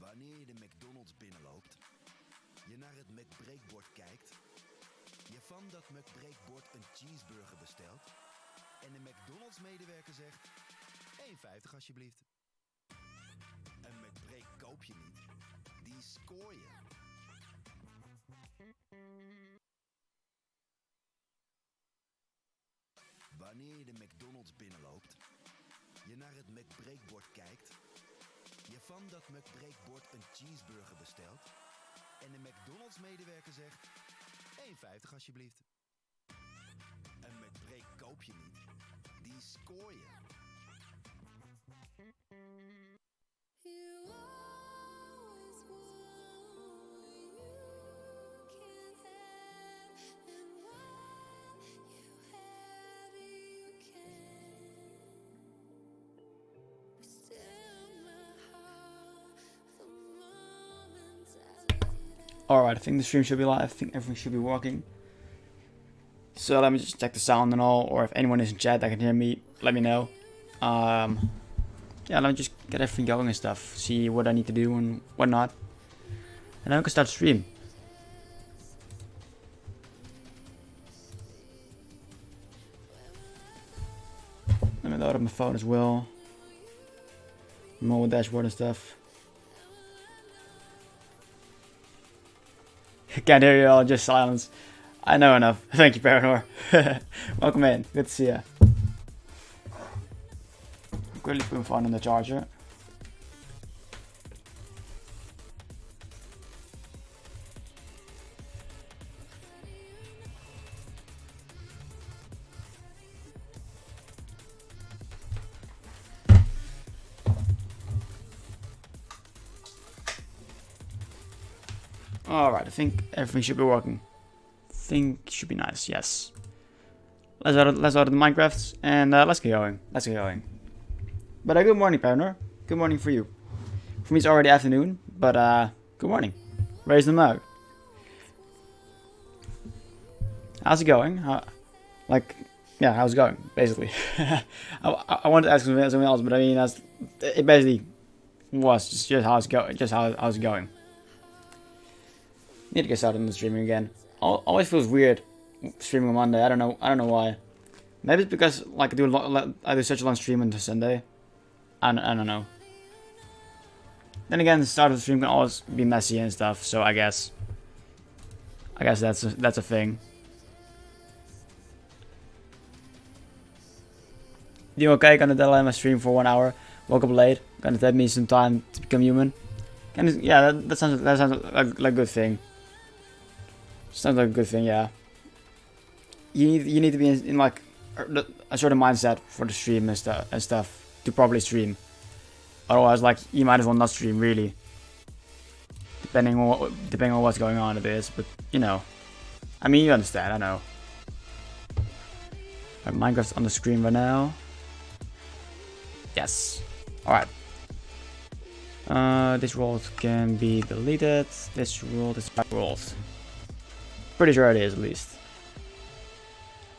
Wanneer je de McDonald's binnenloopt, je naar het McBreakbord kijkt, je van dat McBreakbord een cheeseburger bestelt en de McDonald's medewerker zegt, 1,50 alsjeblieft. Een McBreak koop je niet, die scoor je. Wanneer je de McDonald's binnenloopt, je naar het McBreakbord kijkt, je van dat McBreakbord een cheeseburger bestelt en de McDonald's medewerker zegt, 1,50 alsjeblieft. Een McBreak koop je niet, die scoor je. Alright, I think the stream should be live. I think everything should be working. So let me just check the sound and all, or if anyone is in chat that can hear me, let me know. Yeah, let me just get everything going and stuff. See what I need to do and what not. And then we can start the stream. Let me load up my phone as well. Mobile dashboard and stuff. Can't hear you all, just silence. I know enough. Thank you, Paranor. Welcome in. Good to see ya. Quickly put my phone on the charger. Alright, I think everything should be working. Think should be nice, yes. Let's order the Minecraft and let's get going. Let's get going. But good morning, Paranor. Good morning for you. For me it's already afternoon, but good morning. Raise the mug. How's it going? How's it going? Basically, I wanted to ask something else, but I mean, it basically was just how it's going. Just how's it going. Need to get started on the streaming again. Always feels weird streaming on Monday. I don't know why. Maybe it's because like I do such a long stream on Sunday. I don't know. Then again, the start of the stream can always be messy and stuff. So I guess that's a thing. Doing okay? Gonna deadline my stream for 1 hour. Woke up late. Gonna take me some time to become human. And yeah, that sounds like a good thing. Sounds like a good thing, yeah. You need to be in like a sort of mindset for the stream and stuff to properly stream. Otherwise, like you might as well not stream really. Depending on what's going on, it is. But you know, I mean, you understand. I know. Minecraft's on the screen right now. Yes. All right. This world can be deleted. This world is my world. Pretty sure it is, at least.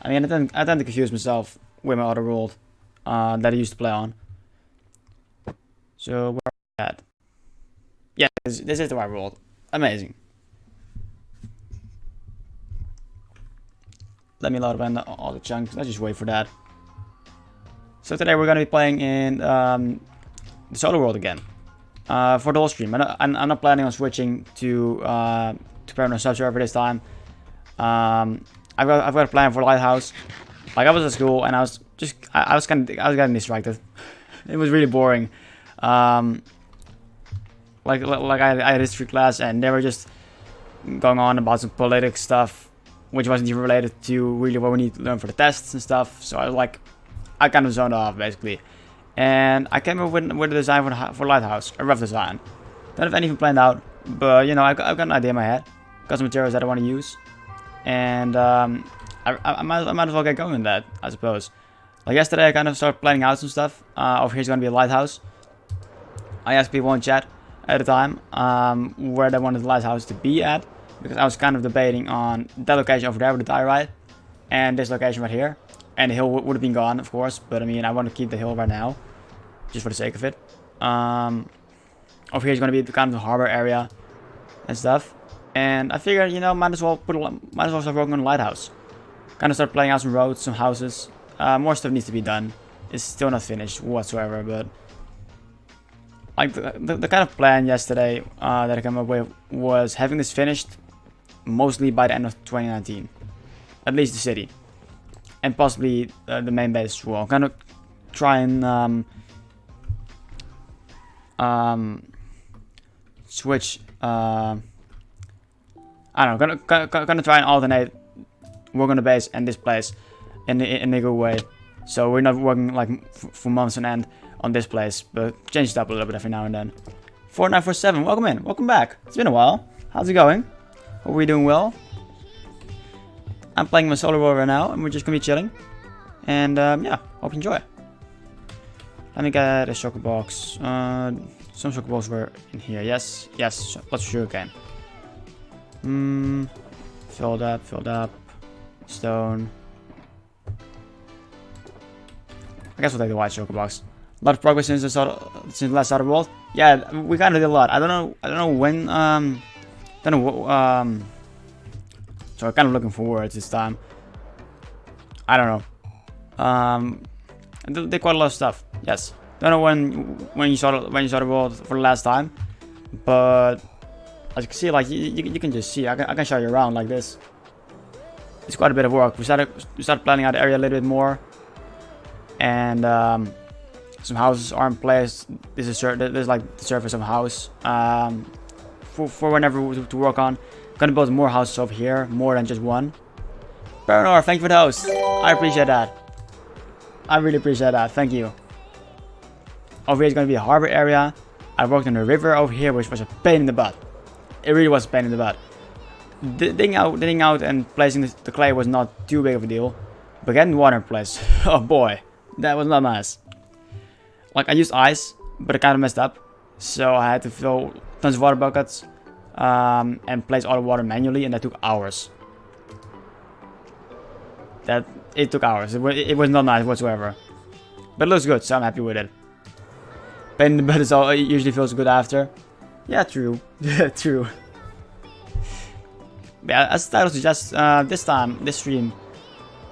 I mean, I tend to confuse myself with my other world that I used to play on. So, where are we at? Yeah, this is the right world. Amazing. Let me load up all the chunks. Let's just wait for that. So today we're going to be playing in the solo world again. For the whole stream. I'm not planning on switching to Paranor subserver this time. I've got a plan for Lighthouse. Like I was at school and I was getting distracted. It was really boring. Like I had history class and they were just going on about some political stuff, which wasn't even related to really what we need to learn for the tests and stuff. So I kind of zoned off basically. And I came up with a design for Lighthouse, a rough design. Don't have anything planned out, but you know, I've got an idea in my head. Got some materials that I want to use. And I might as well get going on that, I suppose. Like yesterday, I kind of started planning out some stuff. Over here's going to be a lighthouse. I asked people in chat at the time where they wanted the lighthouse to be at. Because I was kind of debating on that location over there with the diorite. And this location right here. And the hill would have been gone, of course. But I mean, I want to keep the hill right now. Just for the sake of it. over here is gonna be the kind of the harbor area and stuff. And I figured, you know, might as well start working on a lighthouse. Kind of start playing out some roads, some houses. More stuff needs to be done. It's still not finished whatsoever, but like the kind of plan yesterday that I came up with was having this finished mostly by the end of 2019, at least the city, and possibly the main base as well. Kind of try and switch. I don't know. Gonna try and alternate work on the base and this place in a good way. So we're not working like for months on end on this place, but change it up a little bit every now and then. 4947, welcome in, welcome back. It's been a while. How's it going? Hope we're doing well. I'm playing my solo world right now, and we're just gonna be chilling. And yeah, hope you enjoy. Let me get a shulker box. Some shulker boxes were in here. Yes, lots of sugarcane. Filled up. Stone. I guess we'll take the white shulker box. A lot of progress since the last Outer World. Yeah, we kind of did a lot. I don't know when. So I'm kind of looking for words this time. I don't know. I did quite a lot of stuff. Yes. Don't know when you saw the world for the last time, but as you can see, like you can just see. I can show you around like this. It's quite a bit of work. We started planning out the area a little bit more, and some houses are in place. This is like the surface of a house for whenever to work on. Gonna build more houses over here, more than just one. Baronor, thank you for the host. I appreciate that. I really appreciate that. Thank you. Over here is gonna be a harbor area. I worked on the river over here, which was a pain in the butt. It really was a pain in the butt. Digging out and placing the clay was not too big of a deal, but getting water in place, oh boy, that was not nice. Like I used ice, but it kind of messed up, so I had to fill tons of water buckets and place all the water manually, and that took hours. It took hours. It was not nice whatsoever, but it looks good, so I'm happy with it. Pain in the butt it usually feels good after. Yeah, true. Yeah, true. Yeah, as the title suggests, this stream,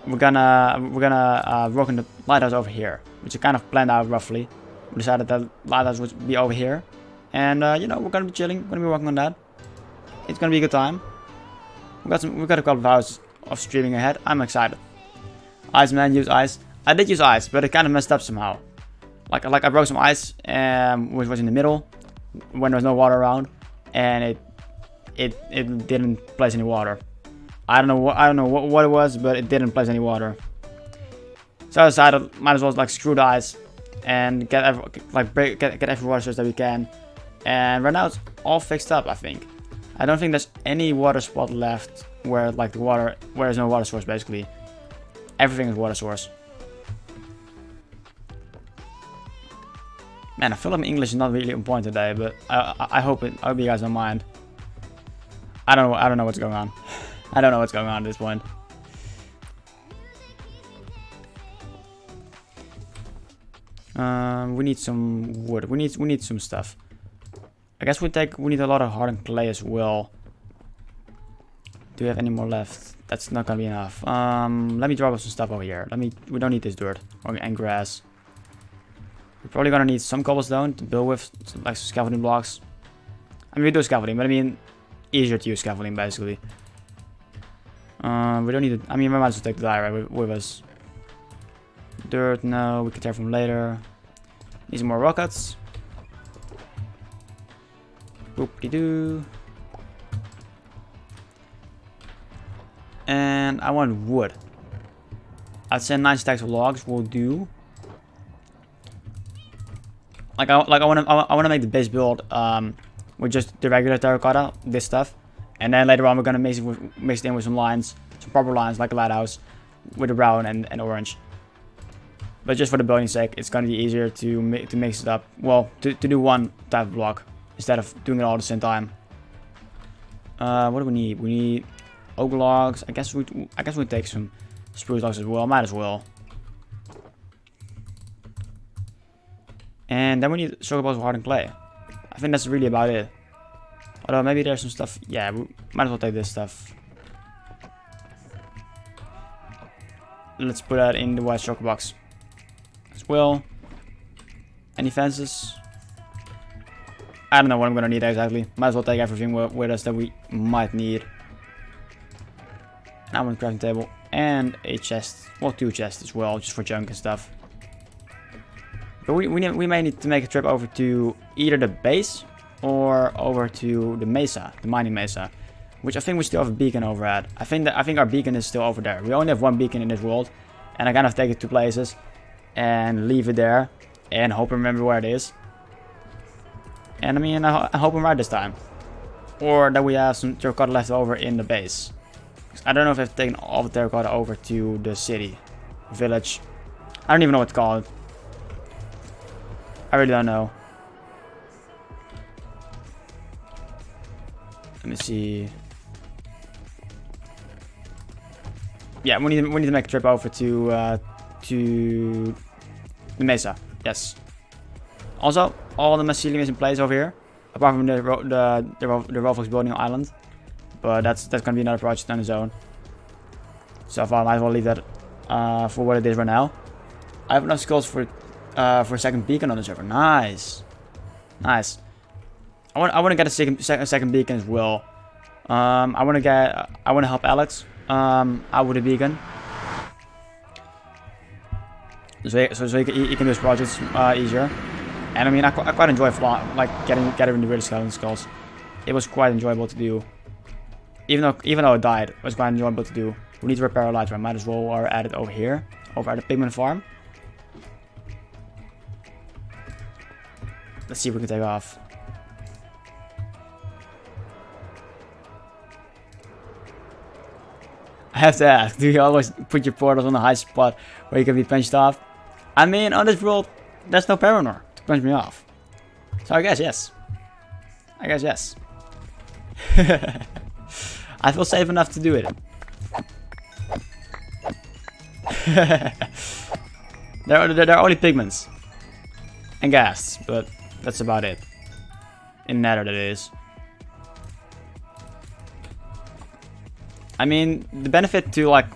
we're gonna work on the lighthouse over here, which is kind of planned out roughly. We decided that lighthouse would be over here, and you know, we're gonna be chilling, we're gonna be working on that. It's gonna be a good time. We got a couple of hours of streaming ahead. I'm excited. Iceman used ice. I did use ice, but it kind of messed up somehow. Like I broke some ice, which was in the middle when there was no water around, and it didn't place any water. I don't know what it was, but it didn't place any water. So I decided might as well like screw the ice and get every water source that we can. And right now it's all fixed up, I think. I don't think there's any water spot left where like where there's no water source basically. Everything is water source. Man, I feel like my English is not really on point today, but I hope you guys don't mind. I don't know what's going on. I don't know what's going on at this point. We need some wood. We need some stuff. I guess we need a lot of hardened clay as well. Do we have any more left? That's not gonna be enough. Let me drop off some stuff over here. We don't need this dirt and grass. We're probably gonna need some cobblestone to build with, like some scaffolding blocks. I mean, we do scaffolding, but I mean, easier to use scaffolding basically. We don't need it. I mean, we might as well take the diorite with us. Dirt, no, we can tear from later. Need some more rockets. Boop-de-doo. And I want wood. I'd say 9 stacks of logs will do. I wanna make the base build with just the regular terracotta, this stuff, and then later on we're gonna mix it in with some lines, some proper lines like a lighthouse, with the brown and orange. But just for the building's sake, it's gonna be easier to mix it up. Well, to do one type of block instead of doing it all at the same time. What do we need? We need oak logs. I guess we take some spruce logs as well. Might as well. And then we need sugar balls of hardened clay. I think that's really about it. Although maybe there's some stuff. Yeah, we might as well take this stuff. Let's put that in the white chocolate box as well. Any fences? I don't know what I'm gonna need exactly. Might as well take everything with us that we might need. Now I'm on the crafting table and a chest. Well, 2 chests as well, just for junk and stuff. But we may need to make a trip over to either the base or over to the mesa, the mining mesa, which I think we still have a beacon over at. I think our beacon is still over there. We only have 1 beacon in this world, and I kind of take it to places and leave it there and hope I remember where it is. And I mean, I hope I'm right this time, or that we have some terracotta left over in the base. I don't know if I've taken all the terracotta over to the city, village. I don't even know what to call it. I really don't know. Let me see. Yeah, we need to make a trip over to the mesa. Yes. Also, all the mycelium is in place over here, apart from the Roblox building island. But that's gonna be another project on its own. So I might as well leave that for what it is right now. I have enough skulls for a second beacon on the server. Nice, nice. I want to get a second beacon as well. I want to help Alex out with the beacon. So he can do his projects easier. And I mean, I quite enjoy getting the weird skeleton skulls. It was quite enjoyable to do. Even though it died, it was quite enjoyable to do. We need to repair a light, I might as well add it over here, over at the pigment farm. Let's see if we can take off. I have to ask, do you always put your portals on a high spot where you can be punched off? I mean, on this world, there's no Paranor to punch me off. So I guess yes. I guess yes. I feel safe enough to do it. There are only pigments. And gas, but that's about it. In Nether, that is. I mean, the benefit to like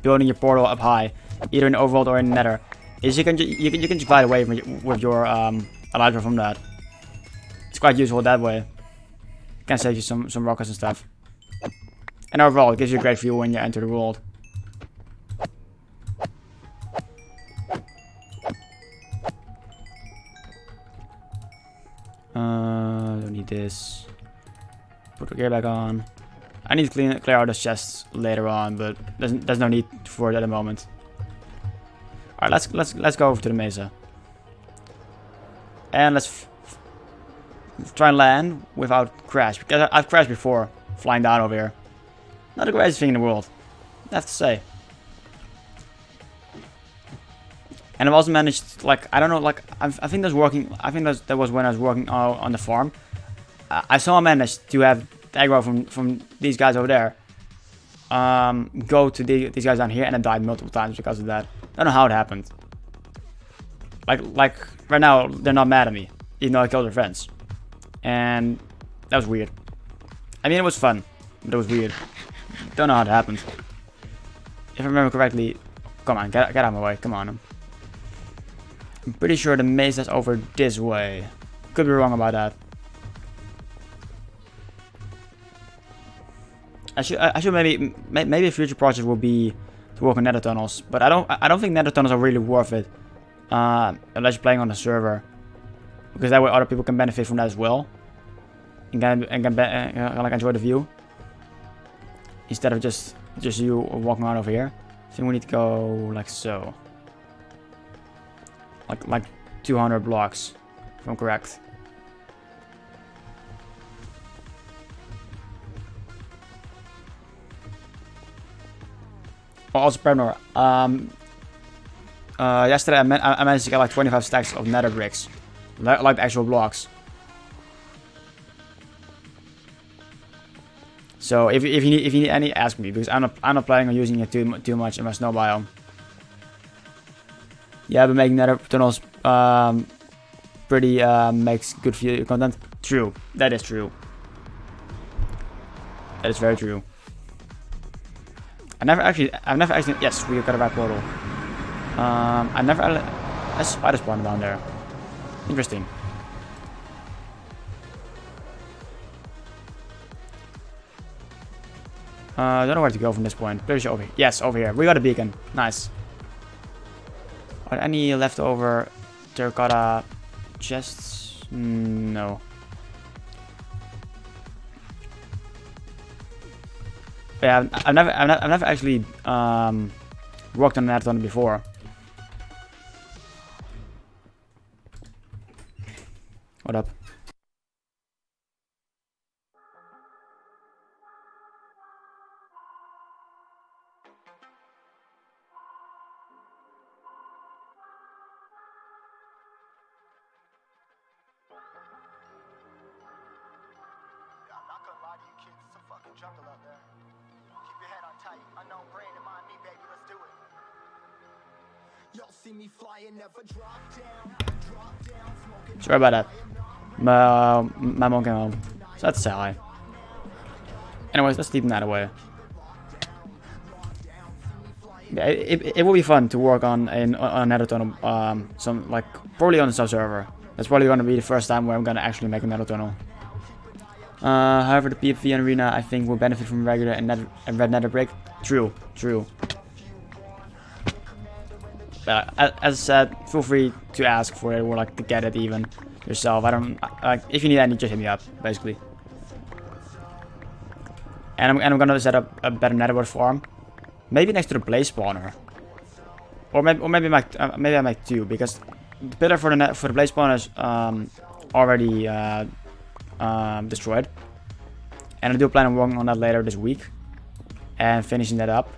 building your portal up high, either in Overworld or in Nether, is you can just glide away with your elytra from that. It's quite useful that way. Can save you some rockets and stuff. And overall, it gives you a great view when you enter the world. Don't need this. Put the gear back on. I need to clear out those chests later on, but there's no need for it at the moment. All right, let's go over to the mesa, and let's try and land without crash, because I've crashed before flying down over here. Not the greatest thing in the world, I have to say. And I've also managed, like, I don't know, like, I think that's working. I think that was when I was working on the farm. I somehow managed to have the aggro from these guys over there go to these guys down here, and I died multiple times because of that. I don't know how it happened. Like right now, they're not mad at me, even though I killed their friends. And that was weird. I mean, it was fun, but it was weird. Don't know how it happened. If I remember correctly, come on, get out of my way, come on. I'm pretty sure the maze is over this way. Could be wrong about that. I should maybe a future project will be to work on nether tunnels, but I don't think nether tunnels are really worth it unless you're playing on a server, because that way other people can benefit from that as well and can like enjoy the view instead of just you walking around over here. I think we need to go like so, like 200 blocks, if I'm correct. Also, Paranor, yesterday I managed to get like 25 stacks of nether bricks, like the actual blocks. So if you need any, ask me, because I'm not planning on using it too much in my snow biome. Yeah, but making nether tunnels pretty makes good video content. True. That is true. That is very true. I've never actually, yes, we got a red portal. A spider spawned down there. Interesting. I don't know where to go from this point. Pretty sure over here. Yes, over here. We got a beacon. Nice. Are there any leftover terracotta chests? No. Yeah, I've never actually worked on that one before. What up? Jungle out there. Keep your head on tight. Unknown brain and mind me, baby. Let's do it. Y'all see me flying, never drop down, smoking. Sorry about that. My mom came home, so that's sad. Anyways, let's leave that away. Yeah, it will be fun to work on another tunnel. Some like probably on the sub server. That's probably going to be the first time where I'm going to actually make another tunnel. However, the PvP and arena, I think, will benefit from regular and red nether break. True. As I said, feel free to ask for it or like to get it even yourself. I don't like if you need any, just hit me up, basically. And I'm gonna set up a better netherworld farm, maybe next to the blaze spawner, or maybe I make two, because the pillar for the blaze spawner is already destroyed, and I do plan on working on that later this week and finishing that up.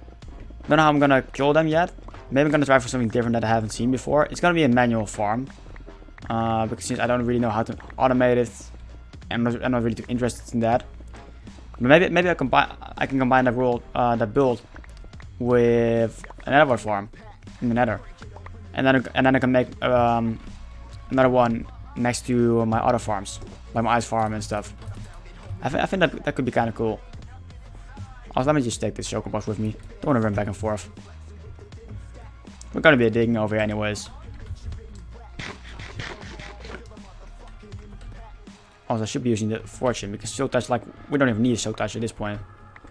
Don't know how I'm gonna kill them yet. Maybe I'm gonna try for something different that I haven't seen before. It's gonna be a manual farm, because since I don't really know how to automate it, and I'm not really too interested in that. But maybe I can combine that build with a netherworld farm in the nether, and then I can make another one next to my other farms, like my ice farm and stuff. I think that could be kind of cool. Also, let me just take this chocobo box with me. Don't want to run back and forth. We're gonna be digging over here anyways. Also, I should be using the fortune because silk touch, like, we don't even need a silk touch at this point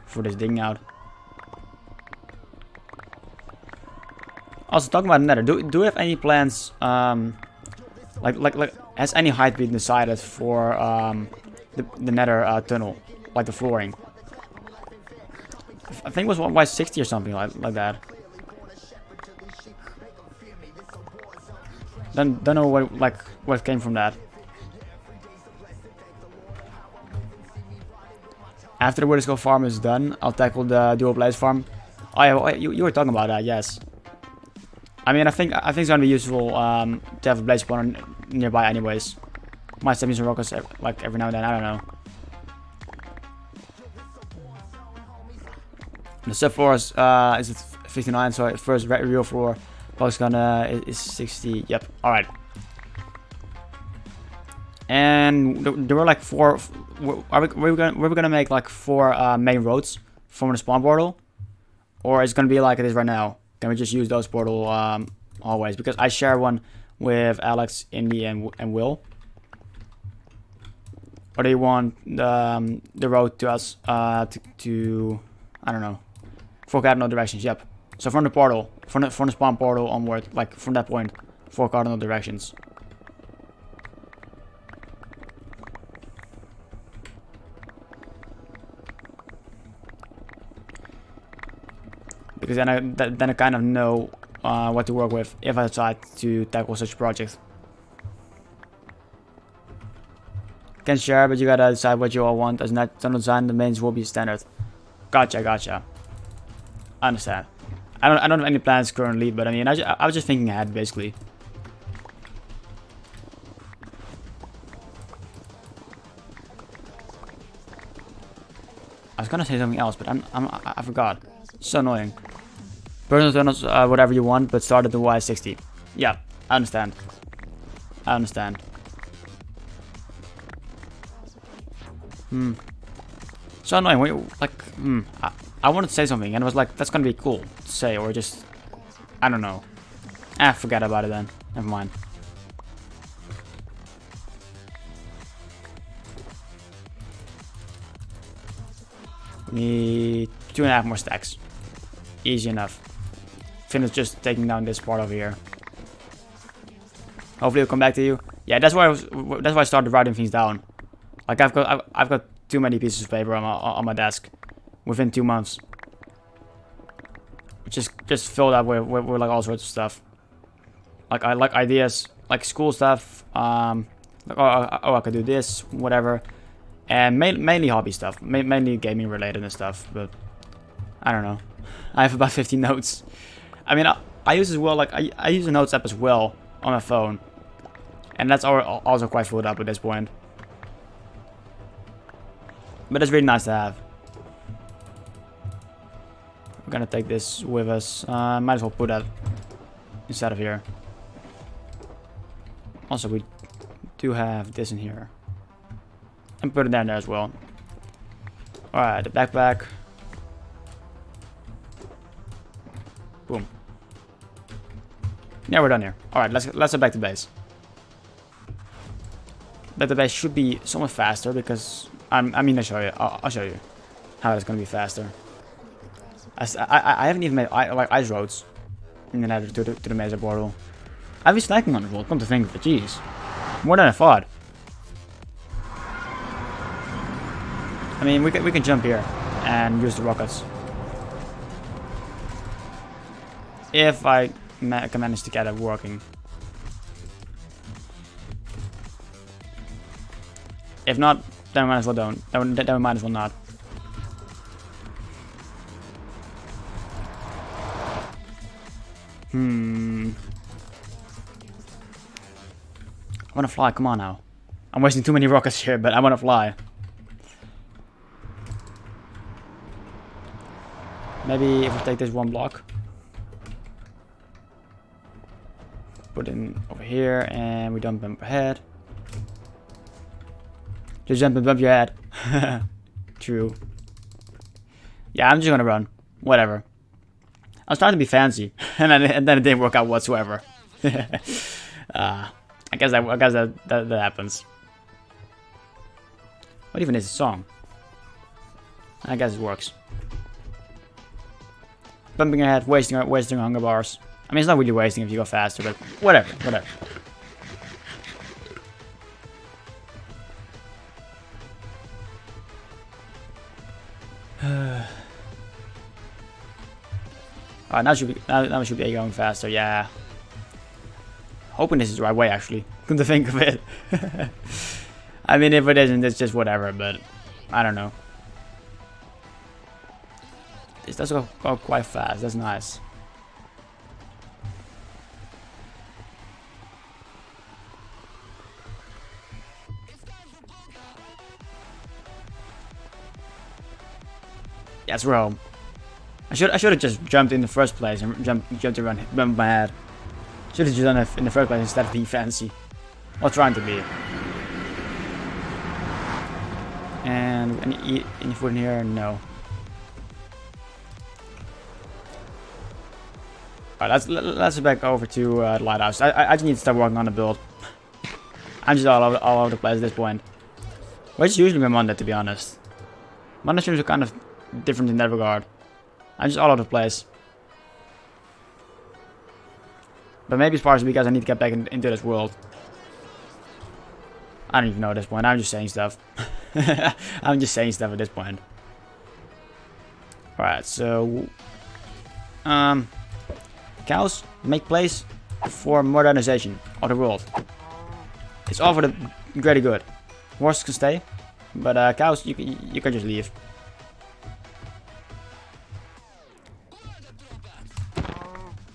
for this digging out. Also, talking about nether, do we have any plans? Like has any height been decided for the nether tunnel, like the flooring? I think it was 1x60 or something like that. Don't know what came from that. After the Wither farm is done, I'll tackle the dual blaze farm. Oh yeah, you were talking about that, yes. I mean, I think it's gonna be useful to have a blaze spawner nearby, anyways. Might send me some rockets like every now and then. I don't know. The subfloor is at 59, so first real floor box gonna is 60. Yep. All right. And there were like four. We're gonna make like four main roads from the spawn portal, or it's gonna be like it is right now. Can we just use those portal hallways? Because I share one with Alex, Indy, and Will. Or do you want the road to us to I don't know, four cardinal directions? Yep. So from the portal, from the spawn portal onward, like from that point, four cardinal directions. Because then I kind of know what to work with if I decide to tackle such a project. Can share, but you gotta decide what you all want. As not tunnel design, the mains will be standard. Gotcha. I understand. I don't have any plans currently, but I mean, I was just thinking ahead, basically. I was gonna say something else, but I forgot. So annoying. Personal tunnels, whatever you want, but start at the Y60. Yeah, I understand. So annoying. When you, like, I wanted to say something, and I was like, that's gonna be cool to say, or just, I don't know. Forget about it then. Never mind. We need 2.5 more stacks. Easy enough. Finish just taking down this part over here. Hopefully it'll come back to you. Yeah, that's why I started writing things down. Like I've got too many pieces of paper on my desk within 2 months. Just filled up with like all sorts of stuff. Like I like ideas, like school stuff. Like oh I could do this, whatever. And mainly hobby stuff, mainly gaming related and stuff. But I don't know. I have about 50 notes. I mean, I use as well. Like I use a notes app as well on my phone, and that's also quite filled up at this point. But it's really nice to have. We're gonna take this with us. Might as well put that inside of here. Also, we do have this in here. And put it down there as well. Alright, the backpack. Boom. Yeah, we're done here. Alright, let's head back to base. But the base should be somewhat faster because I mean, I'll show you how it's gonna be faster. I haven't even made like ice roads in the nether to the mesa portal. I've been snacking on it. Well, come to think of it, jeez, more than I thought. I mean, we can jump here and use the rockets if I can manage to get it working. If not, then we might as well don't. Then we might as well not. I wanna fly. Come on now. I'm wasting too many rockets here, but I wanna fly. Maybe if we take this one block, put it in over here, and we don't bump our head. Just jump and bump your head. True. Yeah, I'm just gonna run. Whatever. I was trying to be fancy, and then it didn't work out whatsoever. I guess that happens. What even is a song? I guess it works. Bumping your head, wasting hunger bars. I mean, it's not really wasting if you go faster, but whatever. Alright, now we should be going faster. Yeah. Hoping this is the right way, actually. Come to think of it. I mean, if it isn't, it's just whatever. But I don't know. This does go quite fast. That's nice. Yes, we're home. I should have just jumped in the first place and jumped around, bumped my head. Should have just done it in the first place instead of being fancy, or trying to be. And any food in here? No. Alright, let's head back over to the lighthouse. I just need to start working on the build. I'm just all over the place at this point. Which usually been Monday, to be honest. Monday streams are kind of different in that regard. I'm just all over the place. But maybe it's partially because I need to get back into this world. I don't even know at this point. I'm just saying stuff. I'm just saying stuff at this point. Alright, so cows make place for modernization of the world. It's all for the greater good. Horses can stay, but cows you can just leave.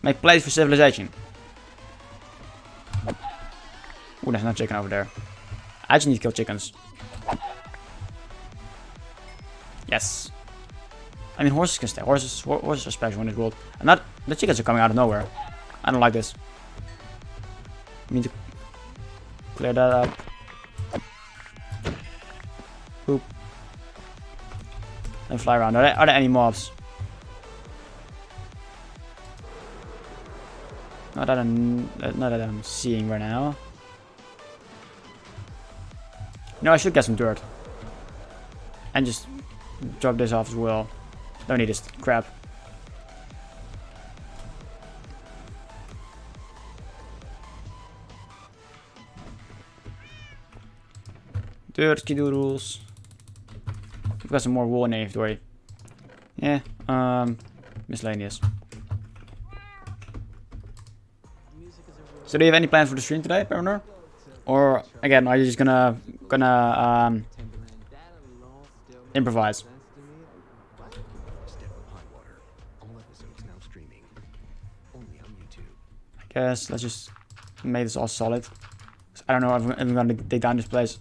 Make place for civilization. Ooh, there's no chicken over there. I just need to kill chickens. Yes. I mean, horses can stay. Horses are special in this world. And not the chickens are coming out of nowhere. I don't like this. We need to clear that up. Boop. Let me fly around. Are there any mobs? Not that I'm seeing right now. No, I should get some dirt. And just drop this off as well. Don't need this crap. Dirt doodles. We've got some more wool in the inventory. Yeah, miscellaneous. So do you have any plans for the stream today, Paranoir? Or again, are you just gonna improvise? I guess let's just make this all solid. I don't know if I'm gonna take down this place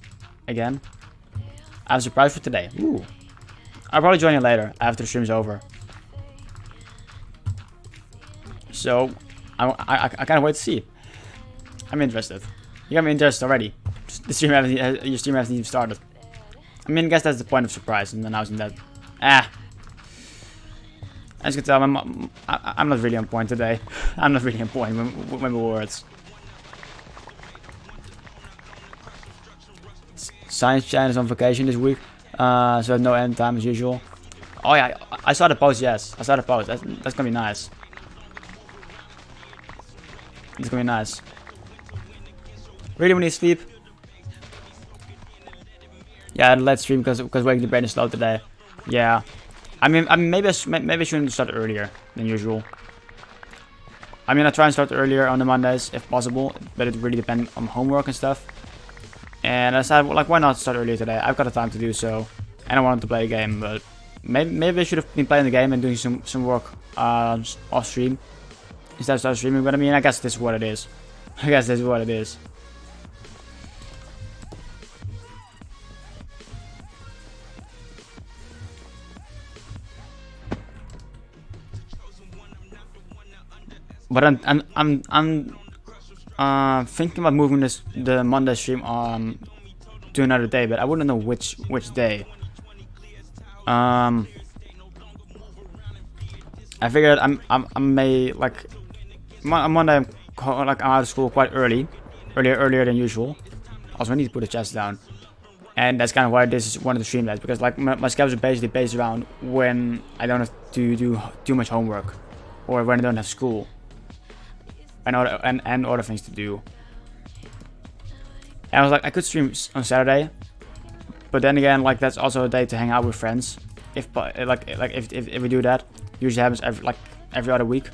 again. I have a surprise for today. Ooh. I'll probably join you later after the stream's over. So I can't wait to see. I'm interested. You got me interested already. Your stream hasn't even started. I mean, I guess that's the point of surprise and announcing that. As you can tell, I'm not really on point today. I'm not really on point with my words. Science Chan is on vacation this week, so I have no end time as usual. Oh yeah, I saw the post. Yes, I saw the post. That's gonna be nice. It's gonna be nice. Really, we need sleep. Yeah, let's stream because waking the brain is slow today. Yeah, I mean maybe I shouldn't start earlier than usual. I mean I try and start earlier on the Mondays if possible, but it really depends on homework and stuff. And I said, like, why not start earlier today? I've got the time to do so, and I wanted to play a game, but maybe I should have been playing the game and doing some work off stream instead of start streaming. But I mean, I guess this is what it is. I guess this is what it is. But I'm thinking about moving the Monday stream to another day, but I wouldn't know which day. I figured I may like Monday I'm out of school quite earlier than usual. Also, I need to put the chest down, and that's kind of why this is one of the stream days, because like my schedules are basically based around when I don't have to do too much homework, or when I don't have school. And other things to do. And I was like, I could stream on Saturday, but then again, like that's also a day to hang out with friends. If we do that, usually happens every other week,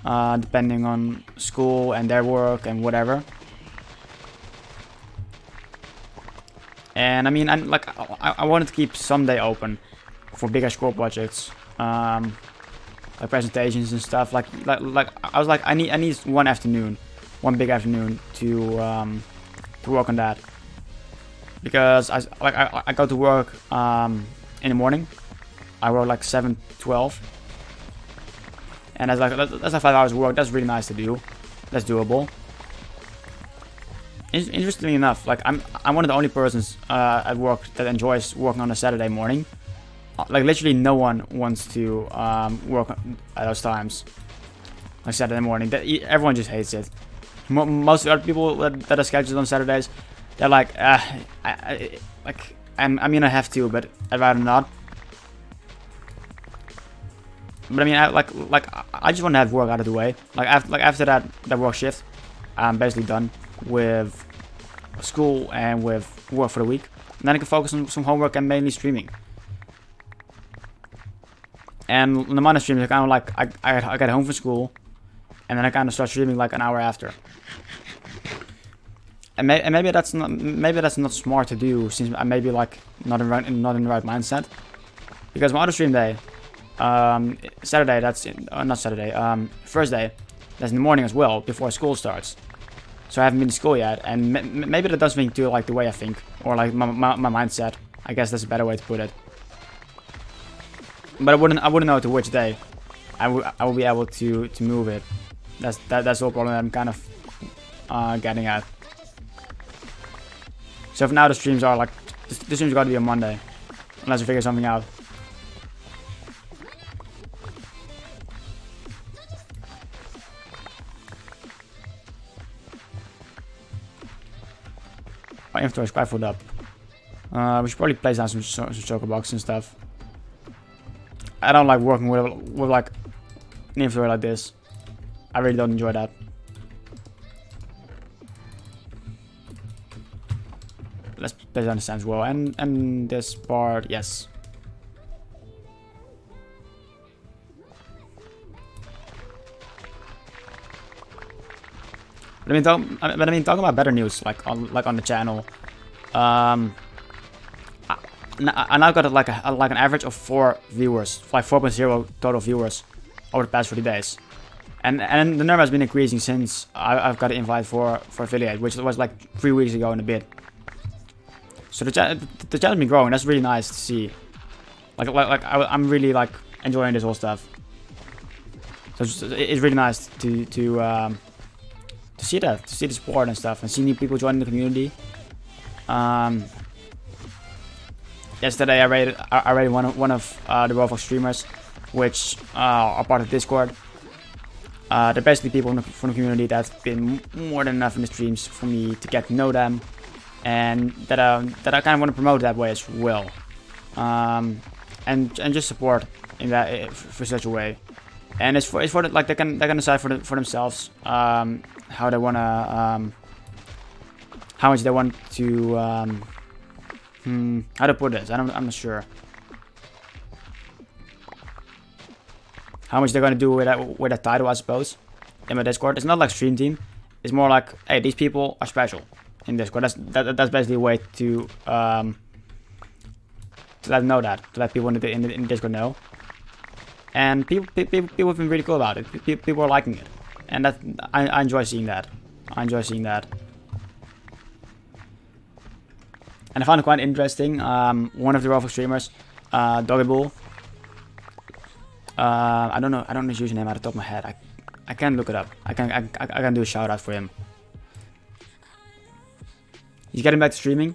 depending on school and their work and whatever. And I mean, I wanted to keep some day open for bigger school projects. Like presentations and stuff. Like I was like, I need one big afternoon to work on that, because I go to work in the morning. I work like 7-12, and that's like 5 hours of work. That's really nice to do. That's doable. Interestingly enough, like I'm one of the only persons at work that enjoys working on a Saturday morning. Like literally no one wants to work at those times, like Saturday morning. Everyone just hates it. Most of the other people that are scheduled on Saturdays, they're like, I mean I have to, but I'd rather not. But I mean, I just want to have work out of the way. After that work shift, I'm basically done with school and with work for the week. And then I can focus on some homework and mainly streaming. And the Monday streams are kind of like I get home from school, and then I kind of start streaming like an hour after. And maybe that's not smart to do, since I may be like not in the right mindset. Because my other stream day, Saturday, not Saturday, Thursday, that's in the morning as well, before school starts. So I haven't been to school yet, and maybe that does something to like the way I think, or like my mindset. I guess that's a better way to put it. But I wouldn't know to which day I will be able to move it. That's the whole problem that I'm kind of getting at. So for now, the streams are like the streams got to be on Monday, unless I figure something out. My inventory is quite filled up. We should probably place down some choker boxes and stuff. I don't like working with like an inventory like this. I really don't enjoy that. Let's place down the sand as well, and this part, yes. But I mean, talking about better news, like on the channel. I now got like an average of 4 viewers, like 4.0 total viewers over the past 40 days, and the number has been increasing since I've got an invite for affiliate, which was like 3 weeks ago in a bit. So the channel's been growing. That's really nice to see. I'm really like enjoying this whole stuff. So it's really nice to see that, to see the support and stuff, and see new people joining the community. Yesterday I rated one of the RO2 streamers, which are part of Discord. They're basically people from the community that's been more than enough in the streams for me to get to know them, and that I kind of want to promote that way as well, and just support in that for such a way. And it's for the, like they can decide for themselves how they wanna how much they want to how to put this. I'm not sure how much they're gonna do with that title, I suppose. In my Discord, it's not like Stream Team. It's more like, hey, these people are special in Discord. That's basically a way to let them know that, to let people in the Discord know. And people have been really cool about it. People are liking it, and that I enjoy seeing that. And I found it quite interesting. One of the RO2 streamers, Doggy Bull. I don't know his username out of the top of my head. I can't look it up. I can do a shout out for him. He's getting back to streaming.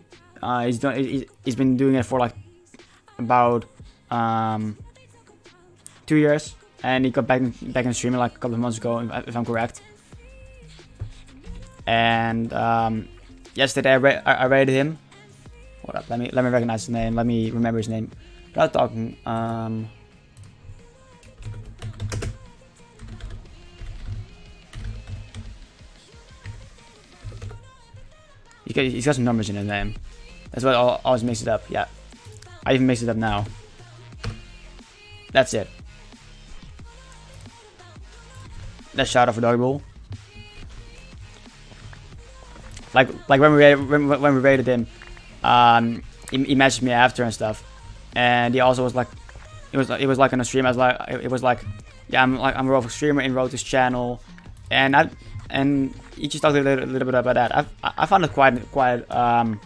He's been doing it for like about 2 years, and he got back in streaming like a couple of months ago, if I'm correct. And yesterday I rated him. Hold up, let me recognize his name. Let me remember his name without talking. He's got some numbers in his name. That's what I always mix it up. Yeah, I even mix it up now. That's it. Let's shout out for Doggy Bull. Like when we rated him, he messaged me after and stuff, and he also was like, it was like on a stream. I was like, it was like, yeah, I'm a RO2 streamer in RO2's channel, and he just talked a little bit about that. I found it quite I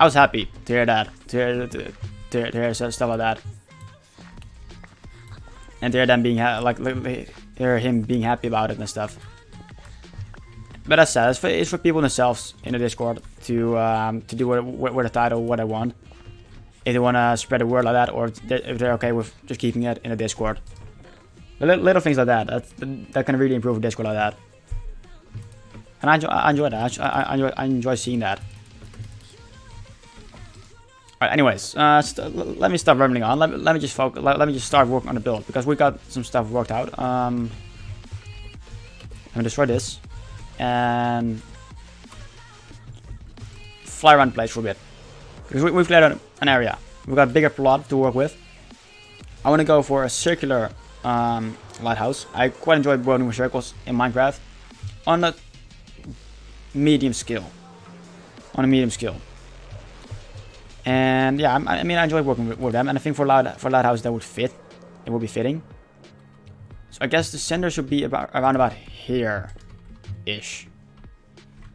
was happy to hear that, to hear stuff like that, and to hear them being hear him being happy about it and stuff. But that's sad. It's for people themselves in the Discord to do with the title what they want. If they want to spread the word like that, or if they're okay with just keeping it in the Discord. Little things like that that can really improve a Discord like that. And I enjoy that. I enjoy seeing that. Alright, anyways, let me stop rambling on. Let me just focus. Let me just start working on the build, because we got some stuff worked out. Let me destroy this and fly around the place for a bit, because we've cleared an area. We've got a bigger plot to work with. I want to go for a circular lighthouse. I quite enjoy building with circles in Minecraft on a medium scale. And yeah, I mean, I enjoy working with them, and I think for lighthouse that would fit. It would be fitting. So I guess the center should be around about here-ish.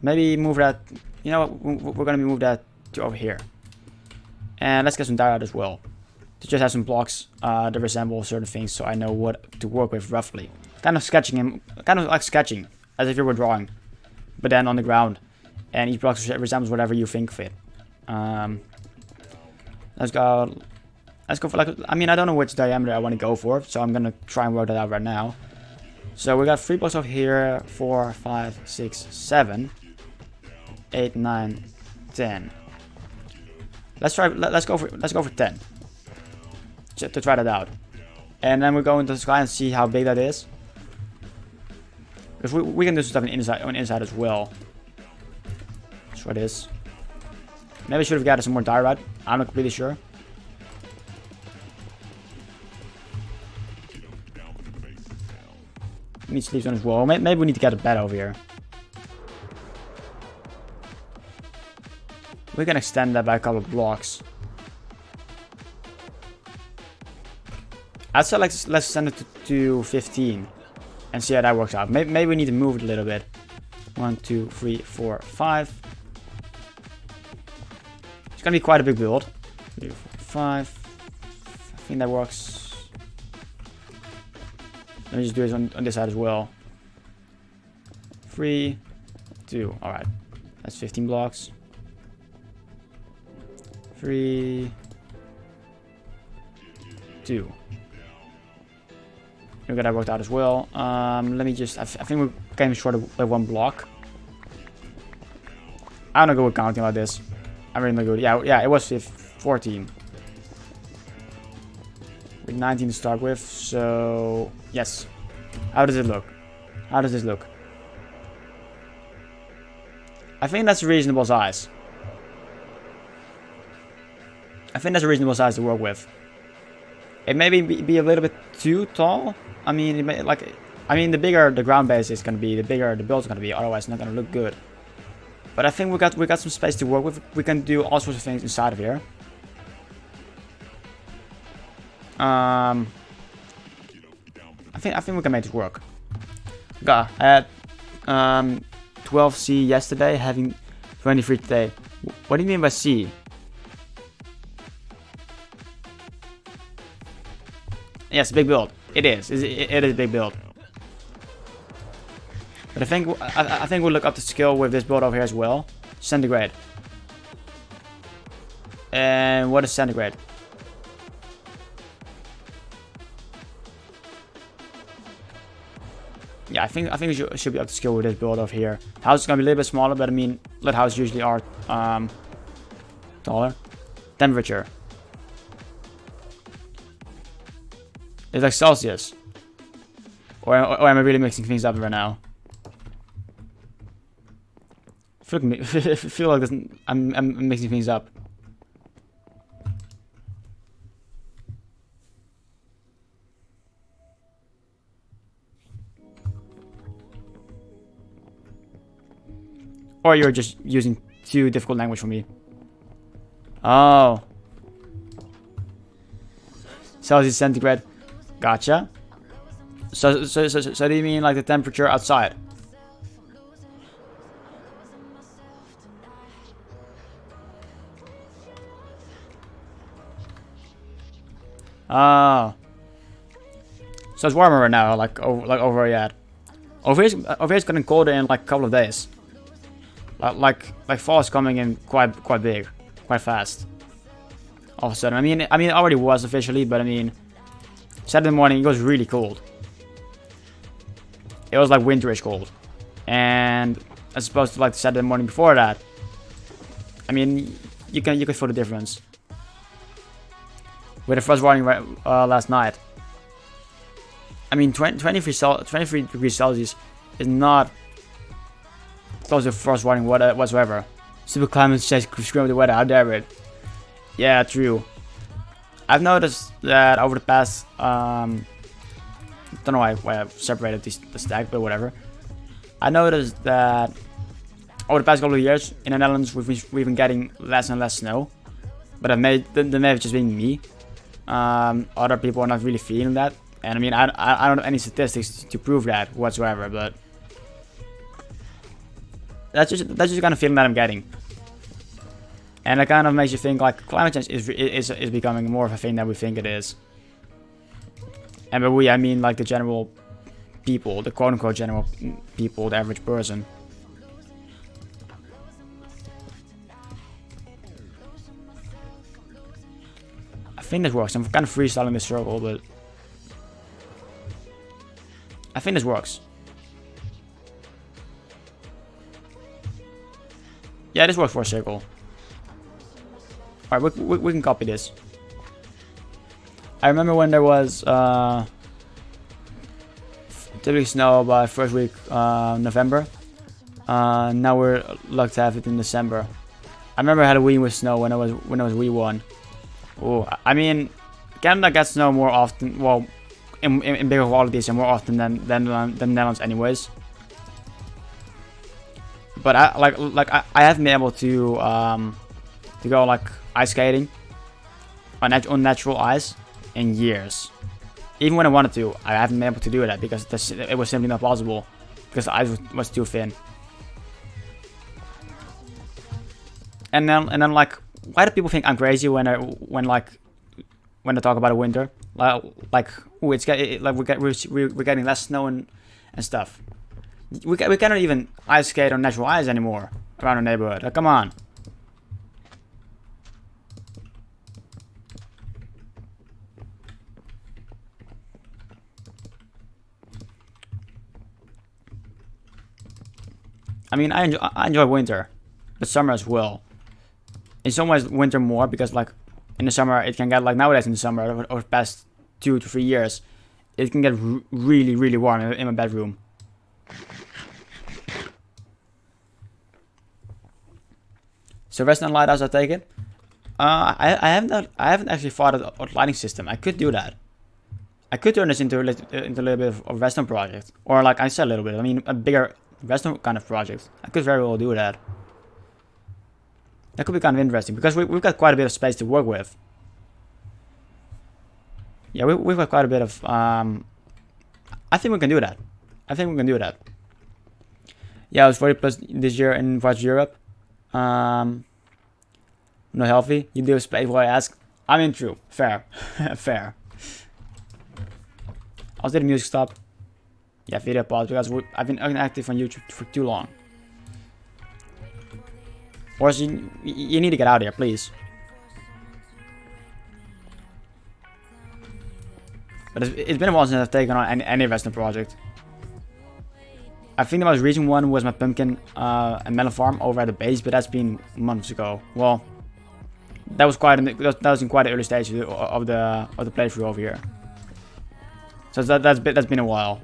Maybe move that. You know what? We're gonna move that to over here. And let's get some dye out as well, to just have some blocks that resemble certain things, so I know what to work with roughly. Kind of like sketching, as if you were drawing, but then on the ground, and each block resembles whatever you think fit. Let's go for like, I mean, I don't know which diameter I want to go for, so I'm gonna try and work that out right now. So we got 3 blocks over here, 4, 5, 6, 7, 8, 9, 10. Let's go for 10. To try that out. And then we go into the sky and see how big that is. Because we can do stuff on inside as well. That's what it is. Maybe I should have gathered some more diorite. I'm not completely sure. We need sleeves on as well. Maybe we need to get a bed over here. We can extend that by a couple of blocks. I'd say let's extend it to 15 and see how that works out. Maybe we need to move it a little bit. 1, 2, 3, 4, 5. It's gonna be quite a big build. 3, 4, 5. I think that works. Let me just do it on this side as well. 3, 2. Alright. That's 15 blocks. 3, 2. We got that worked out as well. Let me just. I think we came short by 1 block. I'm not good with counting like this. I'm really not good. Yeah, it was 14. With 19 to start with, so yes. How does it look? How does this look? I think that's a reasonable size. I think that's a reasonable size to work with. It may be a little bit too tall. I mean, it may, the bigger the ground base is gonna be, the bigger the build's gonna be. Otherwise, it's not gonna look good. But I think we got some space to work with. We can do all sorts of things inside of here. I think we can make this work. I had 12 C yesterday, having 23 today. What do you mean by C? Yes, big build. It is. It is a big build. But I think we'll look up the skill with this build over here as well. Centigrade. And what is centigrade? Yeah, I think we should be up to skill with this build over here. House is gonna be a little bit smaller, but I mean, lit houses usually are taller. Temperature. It's like Celsius. Or am I really mixing things up right now? I feel like I'm mixing things up. Or you're just using too difficult language for me. Oh. Celsius, centigrade. Gotcha. So do you mean like the temperature outside? Oh. So it's warmer right now, like over yet. Over here it's getting colder in like a couple of days. Like fall is coming in quite big, quite fast. All of a sudden, I mean it already was officially, but I mean, Saturday morning it was really cold. It was like winterish cold, and as opposed to like the Saturday morning before that, I mean you could feel the difference. With the frost warning last night, I mean 23 degrees Celsius is not close to frost warning whatsoever. Super climate change scream the weather. How dare it? Yeah, true. I've noticed that over the past, don't know why I've separated the stack, but whatever. I noticed that over the past couple of years in the Netherlands we've been getting less and less snow, but that may have just been me. Other people are not really feeling that, and I mean I don't have any statistics to prove that whatsoever, but that's just the kind of feeling that I'm getting. And it kind of makes you think like climate change is becoming more of a thing than we think it is. And by we, I mean like the general people, the quote-unquote general people, the average person. I think this works. I'm kind of freestyling this circle, but I think this works. Yeah, this works for a circle. Alright, we can copy this. I remember when there was typically snow by first week November. Now we're lucky to have it in December. I remember Halloween with snow when I was Wii1. Oh, I mean, Canada gets snow more often. Well, in bigger quantities and more often than Netherlands, anyways. But I haven't been able to go like ice skating on natural ice in years. Even when I wanted to, I haven't been able to do that because it was simply not possible because the ice was too thin. And then like, why do people think I'm crazy when I talk about a winter? Like, ooh, we're getting less snow and stuff. We cannot even ice skate on natural ice anymore around the neighborhood. Like, come on. I mean, I enjoy winter, but summer as well. In some ways, winter more because like in the summer it can get like nowadays in the summer over the past 2 to 3 years, it can get really really warm in my bedroom. So Western Lighthouse, I take it. I haven't actually thought of a lighting system. I could do that. I could turn this into a little bit of a Western project, or like I said, a little bit. I mean, a bigger Western kind of project. I could very well do that. That could be kind of interesting because we've got quite a bit of space to work with. Yeah, we've got quite a bit of. I think we can do that. Yeah, I was 40+ this year in West Europe. Not healthy. You do space while I ask. I mean, true. Fair. Fair. Also, did the music stop? Yeah, video pause because I've been inactive on YouTube for too long. Or you need to get out of here, please. But it's been a while since I've taken on any Western project. I think the most recent one was my pumpkin and melon farm over at the base, but that's been months ago. Well, that was in quite an early stage of the playthrough over here. So that's been a while.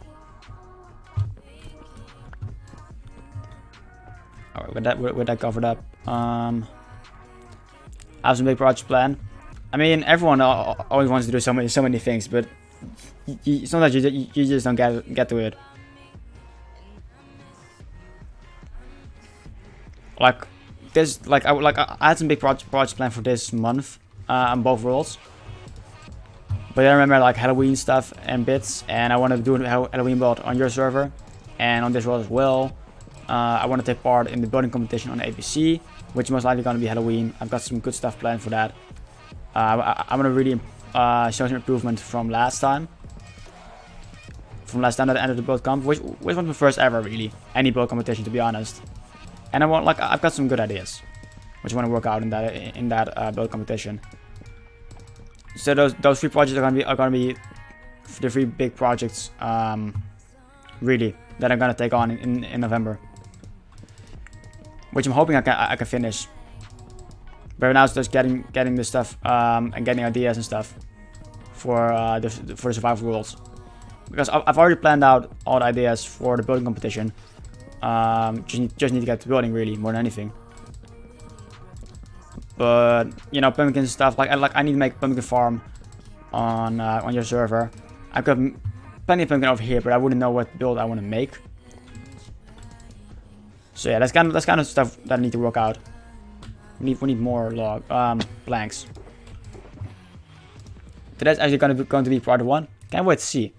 Alright, with that covered up. I have some big projects planned. I mean, everyone always wants to do so many things, but sometimes you just don't get to it. Like this, I had some big projects planned for this month on both worlds. But I remember like Halloween stuff and bits, and I wanted to do a Halloween build on your server and on this world as well. I want to take part in the building competition on ABC, which is most likely going to be Halloween. I've got some good stuff planned for that. I want to really show some improvement from last time. That I entered the build comp, which was my first ever really, any build competition to be honest. And I've got some good ideas, which I want to work out in that build competition. So those 3 projects are gonna be the 3 big projects, really, that I'm gonna take on in November, which I'm hoping I can finish. But right now it's just getting this stuff and getting ideas and stuff for the survival worlds, because I've already planned out all the ideas for the building competition. Just need to get to building really more than anything. But you know, pumpkin stuff I need to make a pumpkin farm on your server. I've got plenty of pumpkin over here, but I wouldn't know what build I want to make. So yeah, that's kind of stuff that I need to work out. We need more planks. So that's actually going to be part 1. Can't wait to see.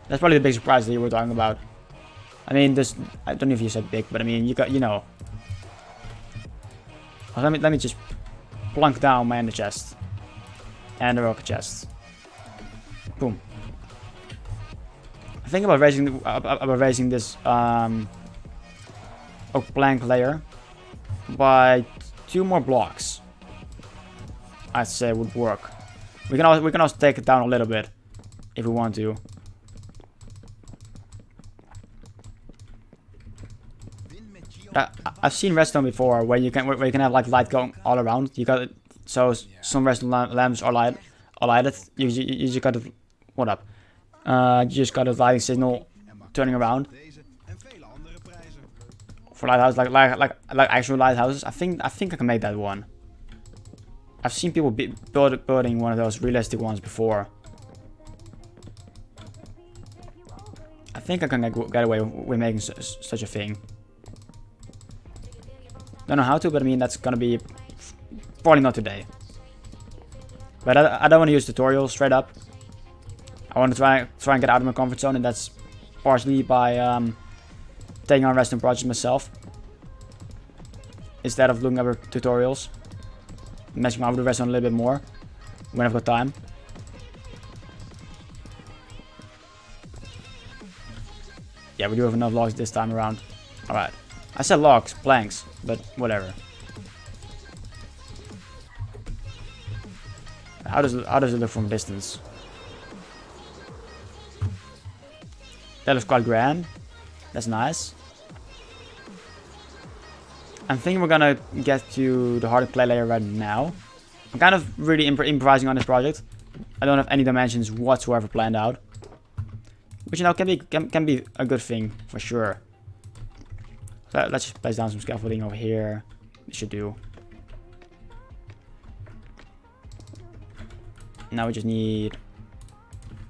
That's probably the big surprise that you were talking about. I mean, I don't know if you said big, but I mean, you know. Well, let me just plunk down my ender chest and the rocket chest. Boom. I think about raising this oak plank layer by 2 more blocks. I'd say would work. We can also take it down a little bit if we want to. I've seen redstone before where you can have like light going all around. You got So some redstone lamps are lighted. You just got it. What up? You just got a lighting signal turning around for lighthouse, like actual lighthouses. I think I can make that one. I've seen people building one of those realistic ones before. I think I can get away with making such a thing. Don't know how to, but I mean that's gonna be probably not today. But I don't want to use tutorials straight up. I want to try and get out of my comfort zone, and that's partially by taking on redstone projects myself instead of looking over tutorials. Messing around with the redstone a little bit more when I've got time. Yeah, we do have enough logs this time around. Alright. I said logs, planks, but whatever. How does it look from a distance? That looks quite grand. That's nice. I'm thinking we're gonna get to the hardened clay layer right now. I'm kind of really improvising on this project. I don't have any dimensions whatsoever planned out, which you know can be a good thing for sure. So let's just place down some scaffolding over here. This should do. Now we just need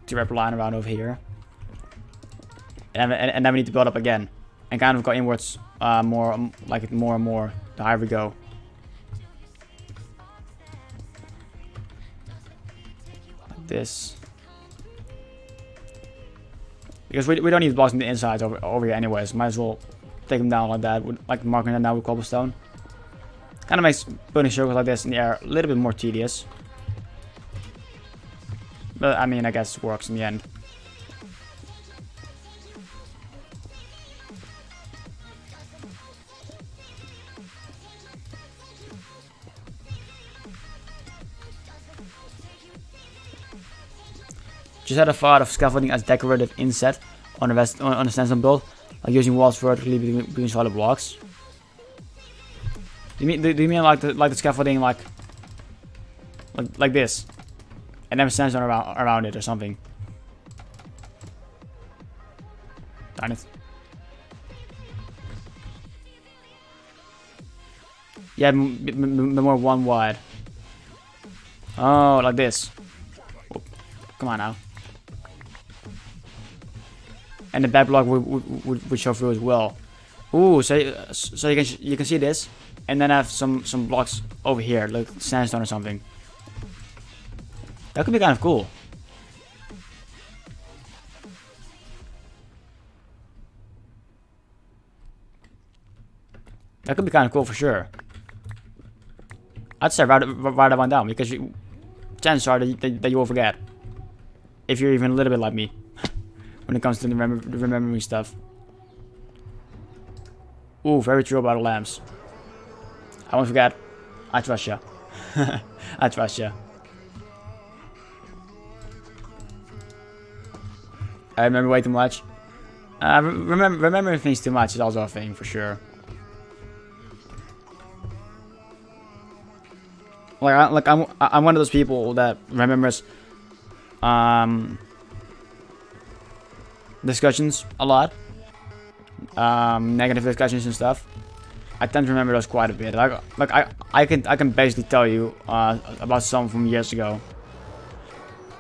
to wrap a line around over here, and then we need to build up again and kind of go inwards. More and more the higher we go. Like this. Because we don't need blocks on the insides over here anyways. Might as well take them down like that, like marking that now with cobblestone. Kind of makes putting circles like this in the air a little bit more tedious. But I mean, I guess it works in the end. Just had a thought of scaffolding as decorative inset on a sandstone build, like using walls vertically between solid blocks. Do you mean like the scaffolding like this, and then sandstone around it or something? Darn it. Yeah, more one wide. Oh, like this. Oh, come on now. And the back block would show through as well. Ooh, so you can see this, and then have some blocks over here, like sandstone or something. That could be kind of cool. That could be kind of cool for sure. I'd say write that one down, because chances are that you will forget, if you're even a little bit like me. When it comes to remembering stuff. Ooh, very true about the lamps. I won't forget. I trust ya. I trust ya. I remember way too much. Remembering things too much is also a thing for sure. I'm one of those people that remembers discussions a lot, negative discussions and stuff. I tend to remember those quite a bit. I can basically tell you about some from years ago,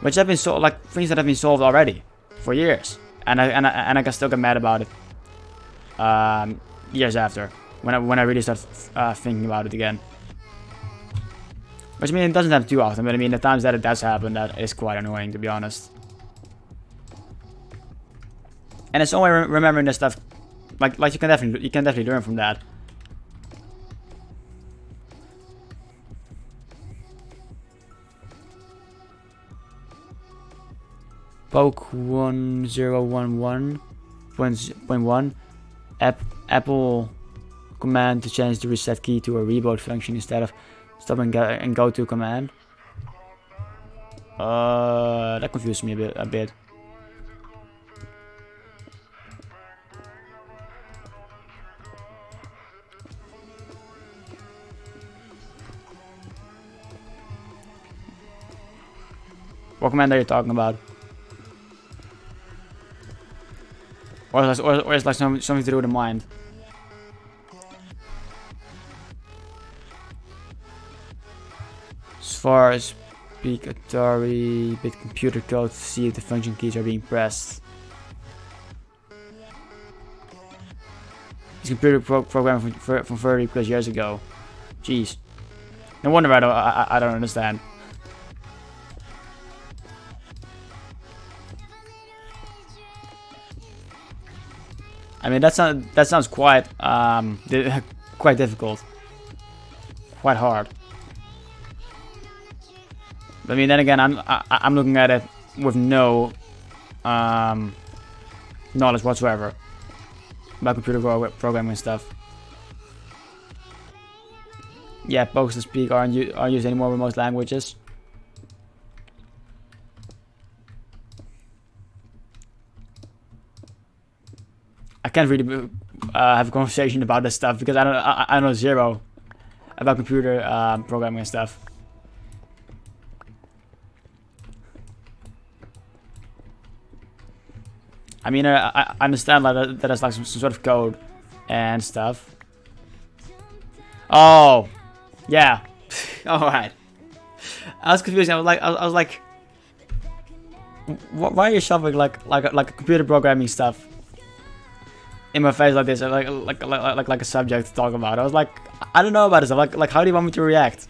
which have been things that have been solved already for years, and I can still get mad about it years after when I really start thinking about it again. Which I mean, it doesn't happen too often, but I mean the times that it does happen, that is quite annoying, to be honest. And it's only remembering this stuff, like you can definitely learn from that. Poke 1011.1 Apple command to change the reset key to a reboot function instead of stop and go to command. That confused me a bit. What command are you talking about? Or is like something to do with the mind? As far as speak Atari bit computer code to see if the function keys are being pressed. It's computer program from 30 plus years ago. Jeez. No wonder I don't understand. I mean that sounds quite quite difficult, quite hard. But I mean then again I'm looking at it with no knowledge whatsoever about computer programming and stuff. Yeah, pokes to speak aren't used anymore with most languages. I can't really have a conversation about this stuff because I know zero about computer programming and stuff. I mean, I understand like that there's like some sort of code and stuff. Oh, yeah. All right. I was confused. I was like, why are you shoving like computer programming stuff in my face like this? Like a subject to talk about. I was like, I don't know about this. I'm like, how do you want me to react?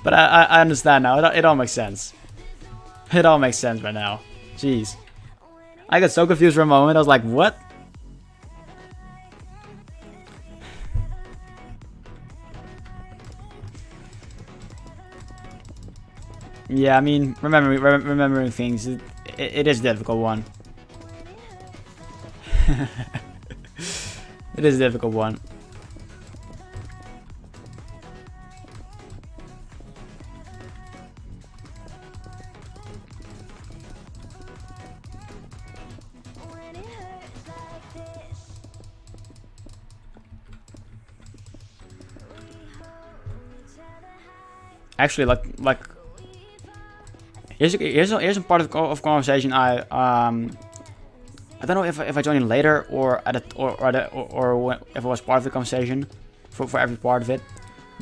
But I understand now. It all makes sense. It all makes sense right now. Jeez. I got so confused for a moment. I was like, what? Yeah, I mean, remembering things, it is a difficult one. It is a difficult one. Actually, like here's a part of conversation I don't know if I joined in later or if it was part of the conversation for every part of it.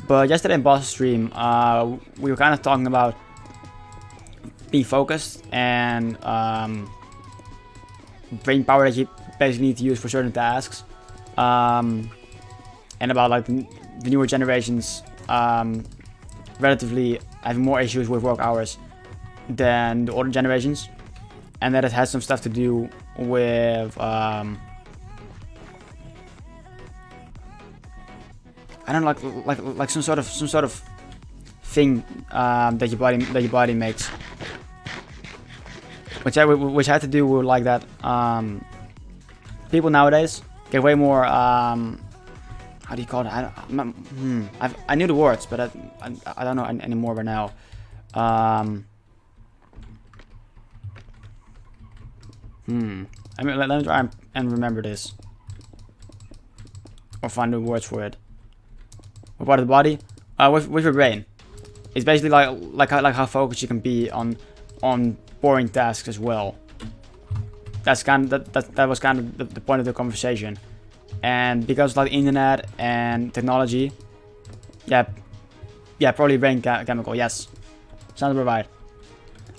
But yesterday in boss stream, we were kind of talking about being focused and brain power that you basically need to use for certain tasks, and about like the newer generations relatively having more issues with work hours than the older generations, and that it has some stuff to do with I don't know, like some sort of thing that your body makes, which had to do with like that people nowadays get way more how do you call it? I knew the words, but I don't know anymore right now. I mean, let me try and remember this, or find the words for it. What part of the body? With your brain. It's basically like how focused you can be on boring tasks as well. That's kind of that was kind of the point of the conversation. And because like the internet and technology, yeah, probably brain chemical. Yes, sounds about right.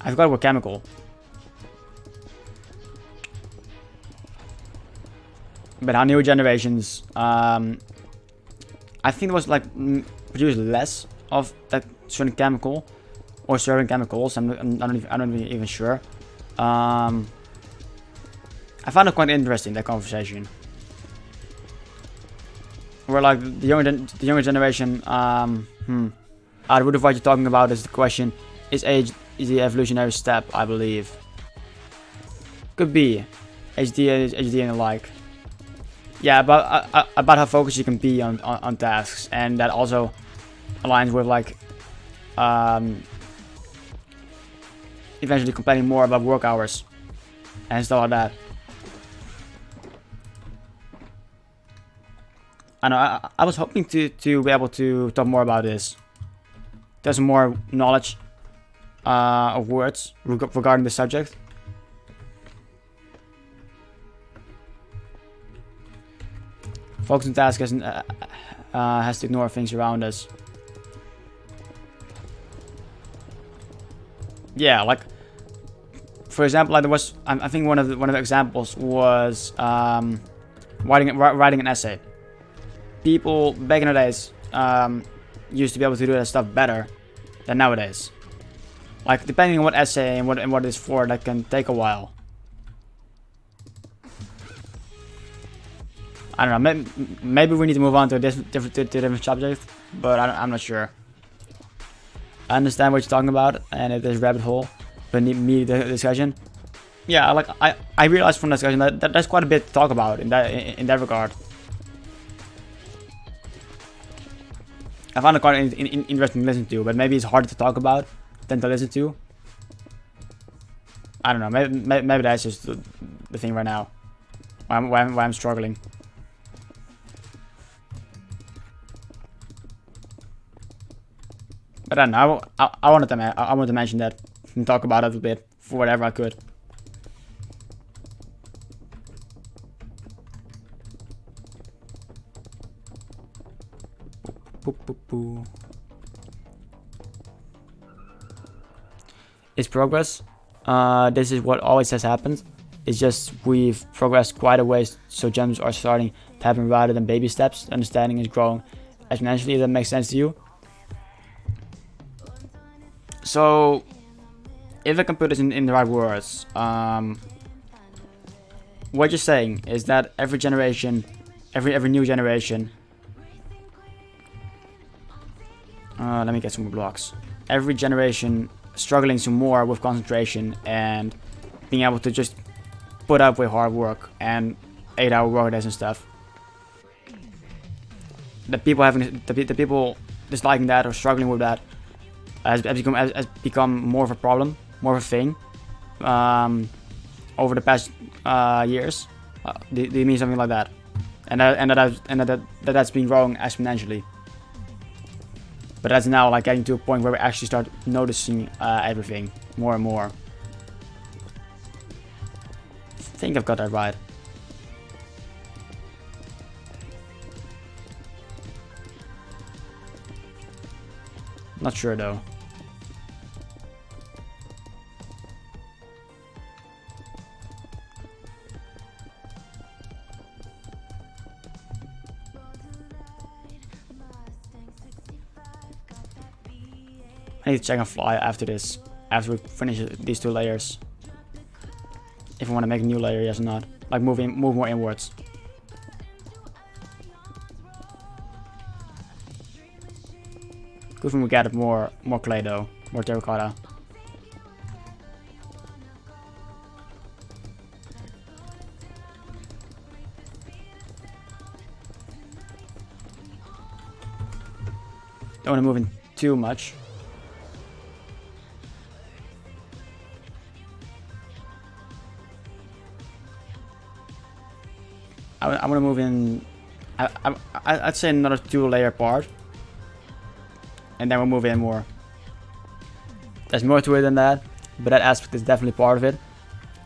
I forgot what chemical. But how newer generations, I think it was like produce less of that certain chemical or certain chemicals. I'm not even sure. I found it quite interesting, that conversation. Where like the younger generation, out of what you're talking about is the question: is age the evolutionary step? I believe could be HD and the like. Yeah, about how focused you can be on tasks, and that also aligns with like eventually complaining more about work hours and stuff like that. I know I was hoping to be able to talk more about this. There's more knowledge of words regarding the subject. Focus on task has to ignore things around us. Yeah, like for example, like there was, I think one of the examples was writing an essay. People back in the days used to be able to do that stuff better than nowadays. Like depending on what essay and what it is for, that can take a while. I don't know. Maybe we need to move on to a different subject, but I'm not sure. I understand what you're talking about, and if there's a rabbit hole beneath me the discussion. Yeah, like I realized from the discussion that there's quite a bit to talk about in that regard. I found it quite interesting to listen to, but maybe it's harder to talk about than to listen to. I don't know. Maybe that's just the thing right now. Why I'm struggling. But I don't know. I wanted to mention that and talk about it a bit for whatever I could. It's progress. This is what always has happened. It's just we've progressed quite a ways, so jumps are starting to happen rather than baby steps. Understanding is growing exponentially. If that makes sense to you. So, if I can put this in the right words, what you're saying is that every generation, every new generation. Let me get some more blocks. Every generation struggling some more with concentration and being able to just put up with hard work and 8-hour work days and stuff. The people disliking that or struggling with that has become more of a problem, more of a thing over the past years. Do you mean something like that? And that's been growing exponentially. But that's now like getting to a point where we actually start noticing everything more and more. I think I've got that right. Not sure though. I need to check and fly after this, after we finish these 2 layers. If I want to make a new layer, yes or not. Like move more inwards. Good thing we gathered more clay though, more terracotta. Don't want to move in too much. I want to move in. I'd say another 2-layer part, and then we'll move in more. There's more to it than that, but that aspect is definitely part of it.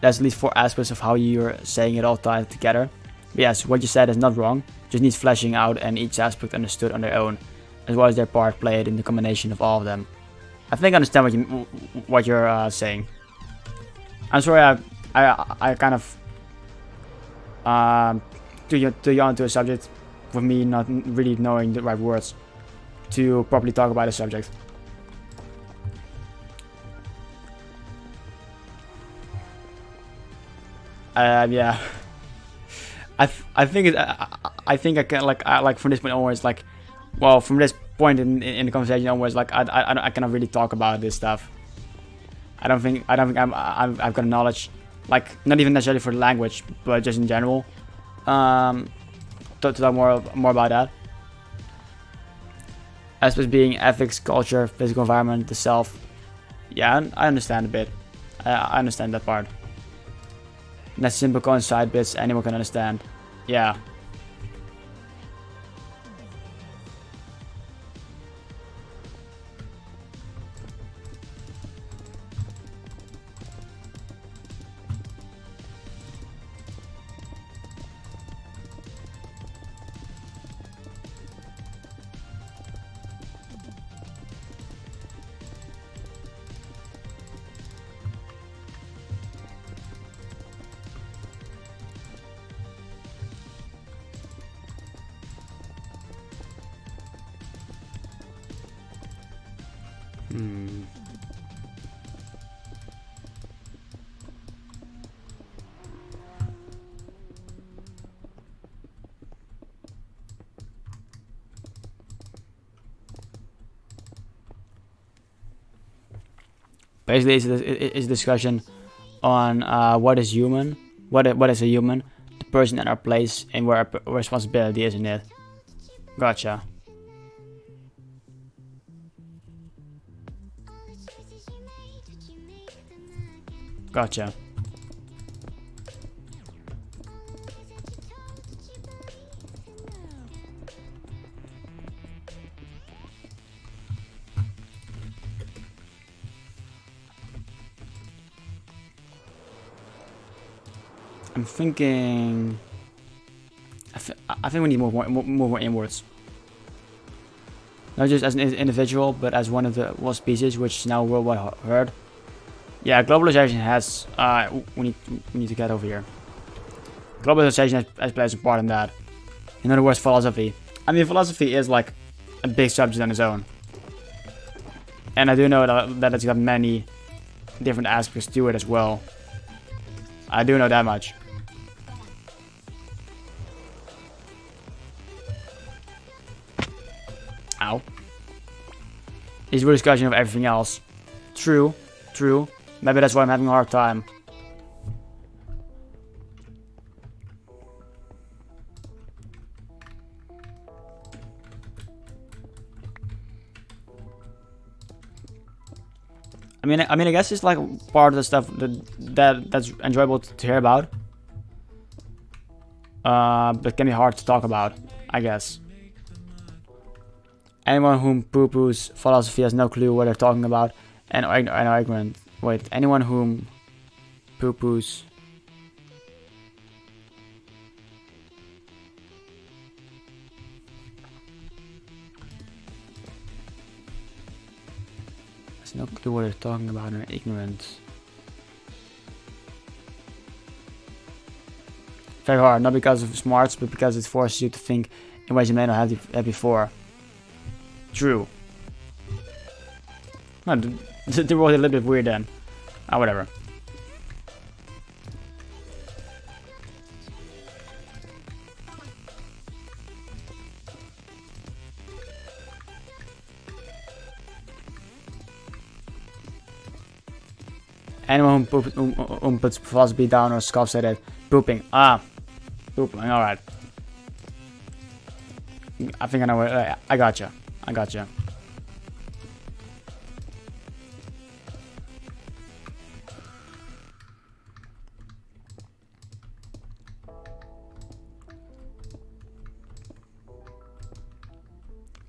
There's at least 4 aspects of how you're saying it all tied together. But yes, what you said is not wrong. Just needs fleshing out, and each aspect understood on their own, as well as their part played in the combination of all of them. I think I understand what you're saying. I'm sorry I kind of took you onto a subject with me not really knowing the right words to properly talk about a subject. Yeah. I think I can like from this point onwards, like, well, from this point in the conversation onwards, like I cannot really talk about this stuff. I don't think I've got knowledge, like not even necessarily for the language, but just in general. To talk more about that. Aspects being ethics, culture, physical environment, the self. Yeah, I understand a bit. I understand that part. And that's simple coincide bits anyone can understand. Yeah. Basically, it's a discussion on what is human, what is a human, the person in our place, and where our responsibility is in it. Gotcha. Gotcha. I'm thinking. I think we need move more inwards. Not just as an individual, but as one of the species, which is now worldwide heard. Yeah, globalization has. We need to get over here. Globalization has played a part in that. In other words, philosophy. I mean, philosophy is like a big subject on its own, and I do know that it's got many different aspects to it as well. I do know that much. Ow. Is a discussion of everything else. True. Maybe that's why I'm having a hard time. I mean, I guess it's like part of the stuff that's enjoyable to hear about, but can be hard to talk about, I guess. Anyone whom poo-poos philosophy has no clue what they're talking about, and are ignorant. Wait, anyone whom poo-poos. Has no clue what they're talking about and are ignorant. Very hard, not because of smarts, but because it forces you to think in ways you may not have had before. True. No, they were a little bit weird then. Whatever. Anyone who puts philosophy down or scoffs at it. Pooping. Pooping, alright. I think I know where. I gotcha.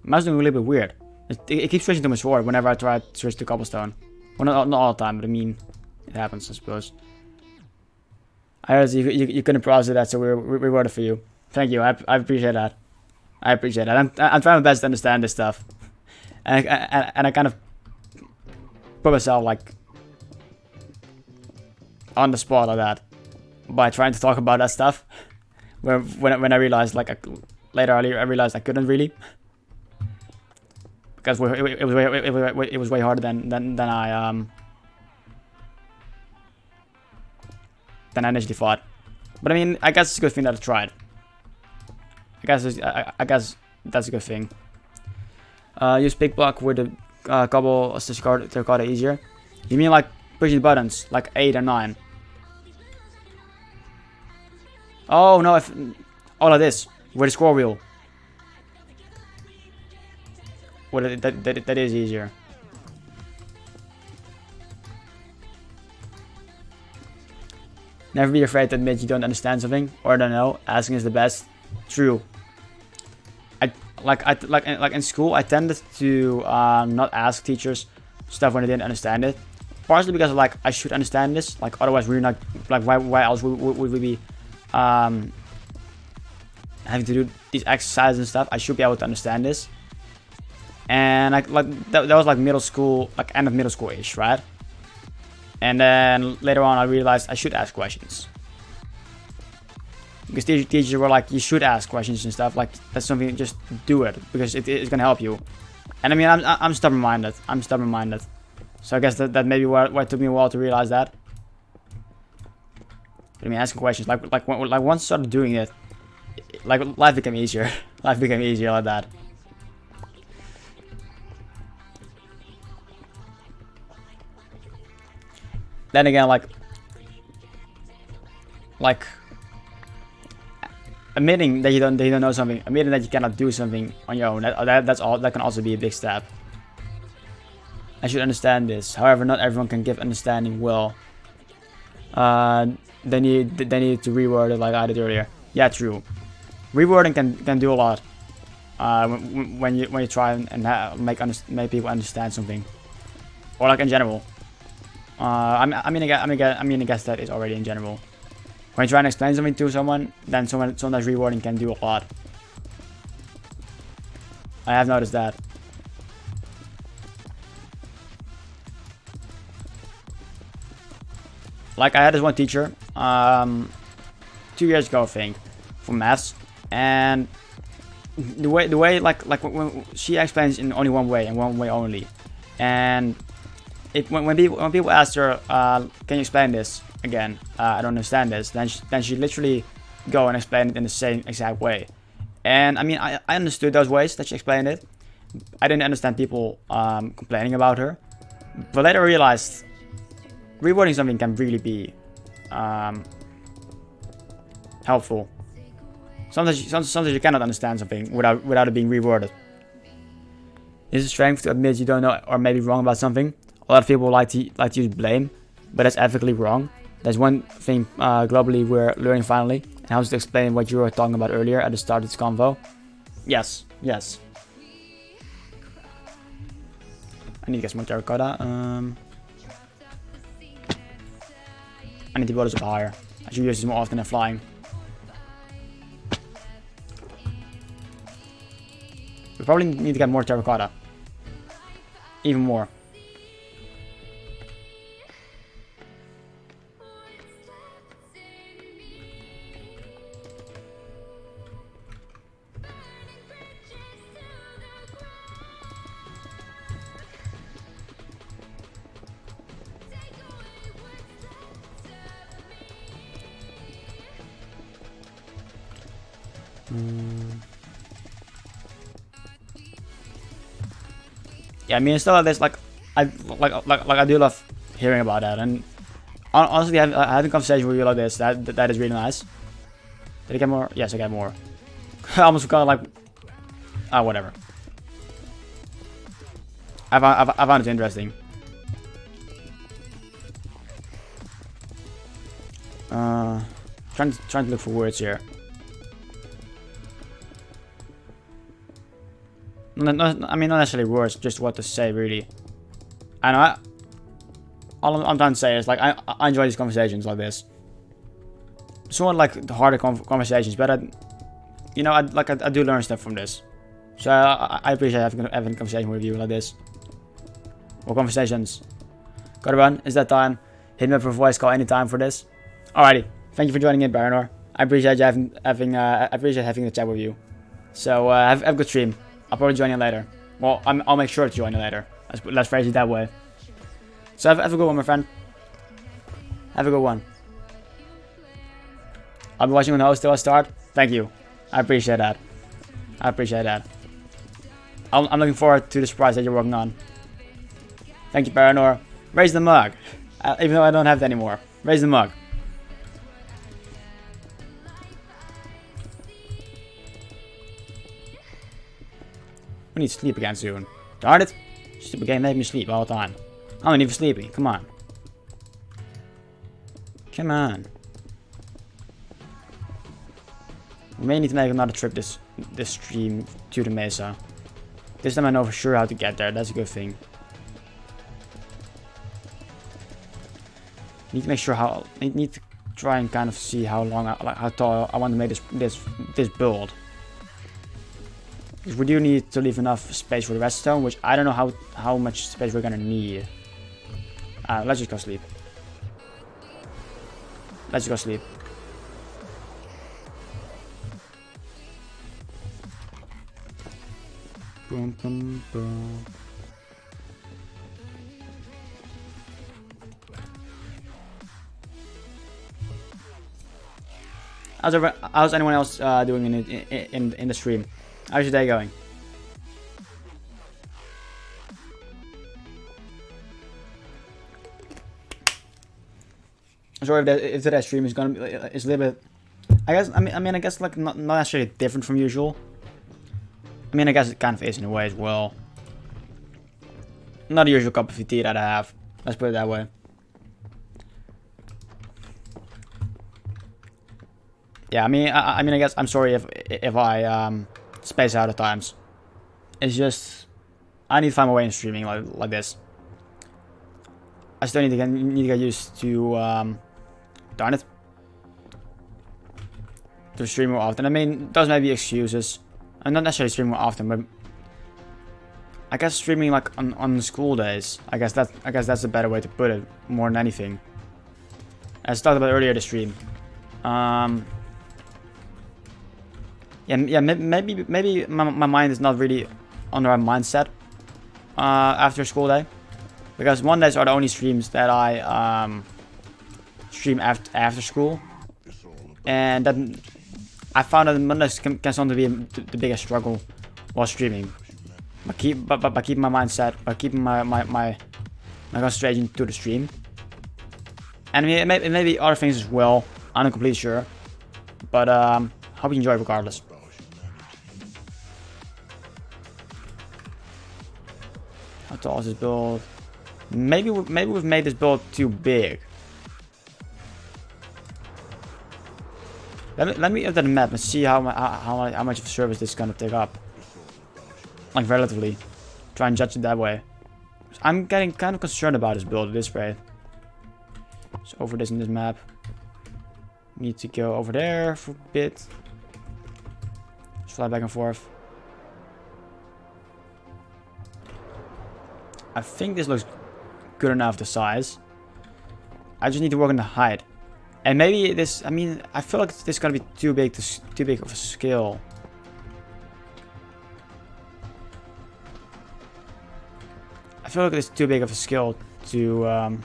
Mine's doing a little bit weird. It keeps switching to my sword whenever I try to switch to cobblestone. Well, not all the time, but I mean, it happens, I suppose. I heard you couldn't process that, so we rewarded for you. Thank you. I appreciate that. I'm trying my best to understand this stuff, and I kind of put myself like on the spot like that by trying to talk about that stuff. When I realized later I realized I couldn't really, because it was way harder than I initially thought. But I mean, I guess it's a good thing that I tried. I guess that's a good thing. Use big block with the cobble to cut it easier. You mean like pushing buttons, like 8 and 9? Oh no! All of this with a scroll wheel. Well, that is easier. Never be afraid to admit you don't understand something or don't know. Asking is the best. True. Like in school, I tended to not ask teachers stuff when I didn't understand it. Partially because I should understand this. Like otherwise we're not why else would we be having to do these exercises and stuff. I should be able to understand this. And that was like middle school, like end of middle school age, right? And then later on I realized I should ask questions. Because teachers were like, you should ask questions and stuff. Like, that's something, just do it. Because it's gonna help you. And I mean, I'm stubborn-minded. I'm stubborn-minded. So I guess that maybe why it took me a while to realize that. But I mean, asking questions like once I started doing it, like life became easier. Life became easier like that. Then again, like admitting that you don't know something, admitting that you cannot do something on your own, that can also be a big step. I should understand this. However, not everyone can give understanding well. They need to reword it like I did earlier. Yeah, true. Rewording can do a lot. When you try and make people understand something, or like in general. I mean, I guess that is already in general. When you try and explain something to someone, then sometimes rewording can do a lot. I have noticed that. Like I had this one teacher, 2 years ago I think, for maths, and the way like when she explains in only one way and one way only, and when people ask her, can you explain this again? I don't understand this. Then she literally go and explain it in the same exact way. And I mean, I understood those ways that she explained it. I didn't understand people complaining about her, but later I realized rewording something can really be helpful. Sometimes you cannot understand something without it being reworded. It's a strength to admit you don't know or maybe wrong about something. A lot of people like to use blame, but that's ethically wrong. There's one thing globally we're learning finally, and how to explain what you were talking about earlier at the start of this convo. Yes. I need to get some more terracotta. I need to build this up higher. I should use this more often than flying. We probably need to get more terracotta. Even more. Yeah, I mean, stuff like this, like I do love hearing about that, and honestly, having a conversation with you like this, that is really nice. Did I get more? Yes, I got more. I almost forgot, like, whatever. I found it interesting. Trying to look for words here. I mean, not necessarily words, just what to say, really. And all I'm trying to say is, like, I enjoy these conversations like this. Somewhat like the harder conversations, but I do learn stuff from this. So I appreciate having a conversation with you like this. Or conversations. Gotta run, it's that time. Hit me up for a voice call anytime for this. Alrighty, thank you for joining in, Baranor. I appreciate having a chat with you. So have a good stream. I'll probably join you later. Well, I'll make sure to join you later. Let's phrase it that way. So have a good one, my friend. Have a good one. I'll be watching when the host till I start. Thank you. I appreciate that. I'm looking forward to the surprise that you're working on. Thank you, Baranor. Raise the mug. Even though I don't have it anymore. Raise the mug. We need to sleep again soon. Darn it! Stupid game made me sleep all the time. I'm not even sleepy. Come on. Come on. We may need to make another trip this stream to the Mesa. This time I know for sure how to get there. That's a good thing. Need to make sure how. Need to try and kind of see how long, how tall I want to make this build. Because we do need to leave enough space for the redstone, which I don't know how much space we're gonna need. Let's just go sleep. Let's go sleep. Boom, boom, boom. How's anyone else doing in the stream? How's your day going? I'm sorry if today's stream is gonna be is a little bit. I guess like not necessarily different from usual. I mean, I guess it kind of is in a way as well. Not the usual cup of tea that I have. Let's put it that way. Yeah, I guess I'm sorry if I space out at times. It's just I need to find my way in streaming like this. I still need to get used to darn it, to stream more often. I mean, those may be excuses. I'm not necessarily streaming more often, but I guess streaming like on school days. I guess that's a better way to put it, more than anything. As I talked about earlier, the stream. Yeah, maybe my mind is not really on the right mindset after school day, because Mondays are the only streams that I stream after school, and that I found that Mondays can sometimes be the biggest struggle while streaming. By keeping my mindset, by keeping my concentration to the stream, and maybe other things as well. I'm not completely sure, but hope you enjoy regardless. How tall is this build? Maybe we've made this build too big. Let me update the map and see how much of a service this is gonna take up. Like relatively, try and judge it that way. I'm getting kind of concerned about this build at this rate. So over this in this map, need to go over there for a bit. Just fly back and forth. I think this looks good enough, the size. I just need to work on the height. And maybe this, I feel like this is gonna be too big of a scale. I feel like it's too big of a scale to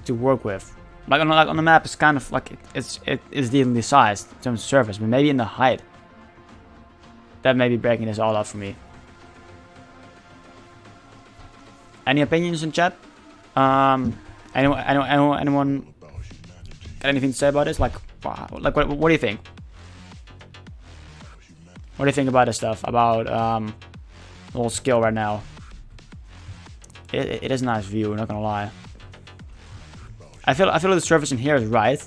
work with. Like on the map, it's kind of like it's decently sized in terms of surface, but maybe in the height, that may be breaking this all up for me. Any opinions in chat? Anyone got anything to say about this? Like what do you think? What do you think about this stuff? About the whole skill right now? It is a nice view, not gonna lie. I feel like the surface in here is right.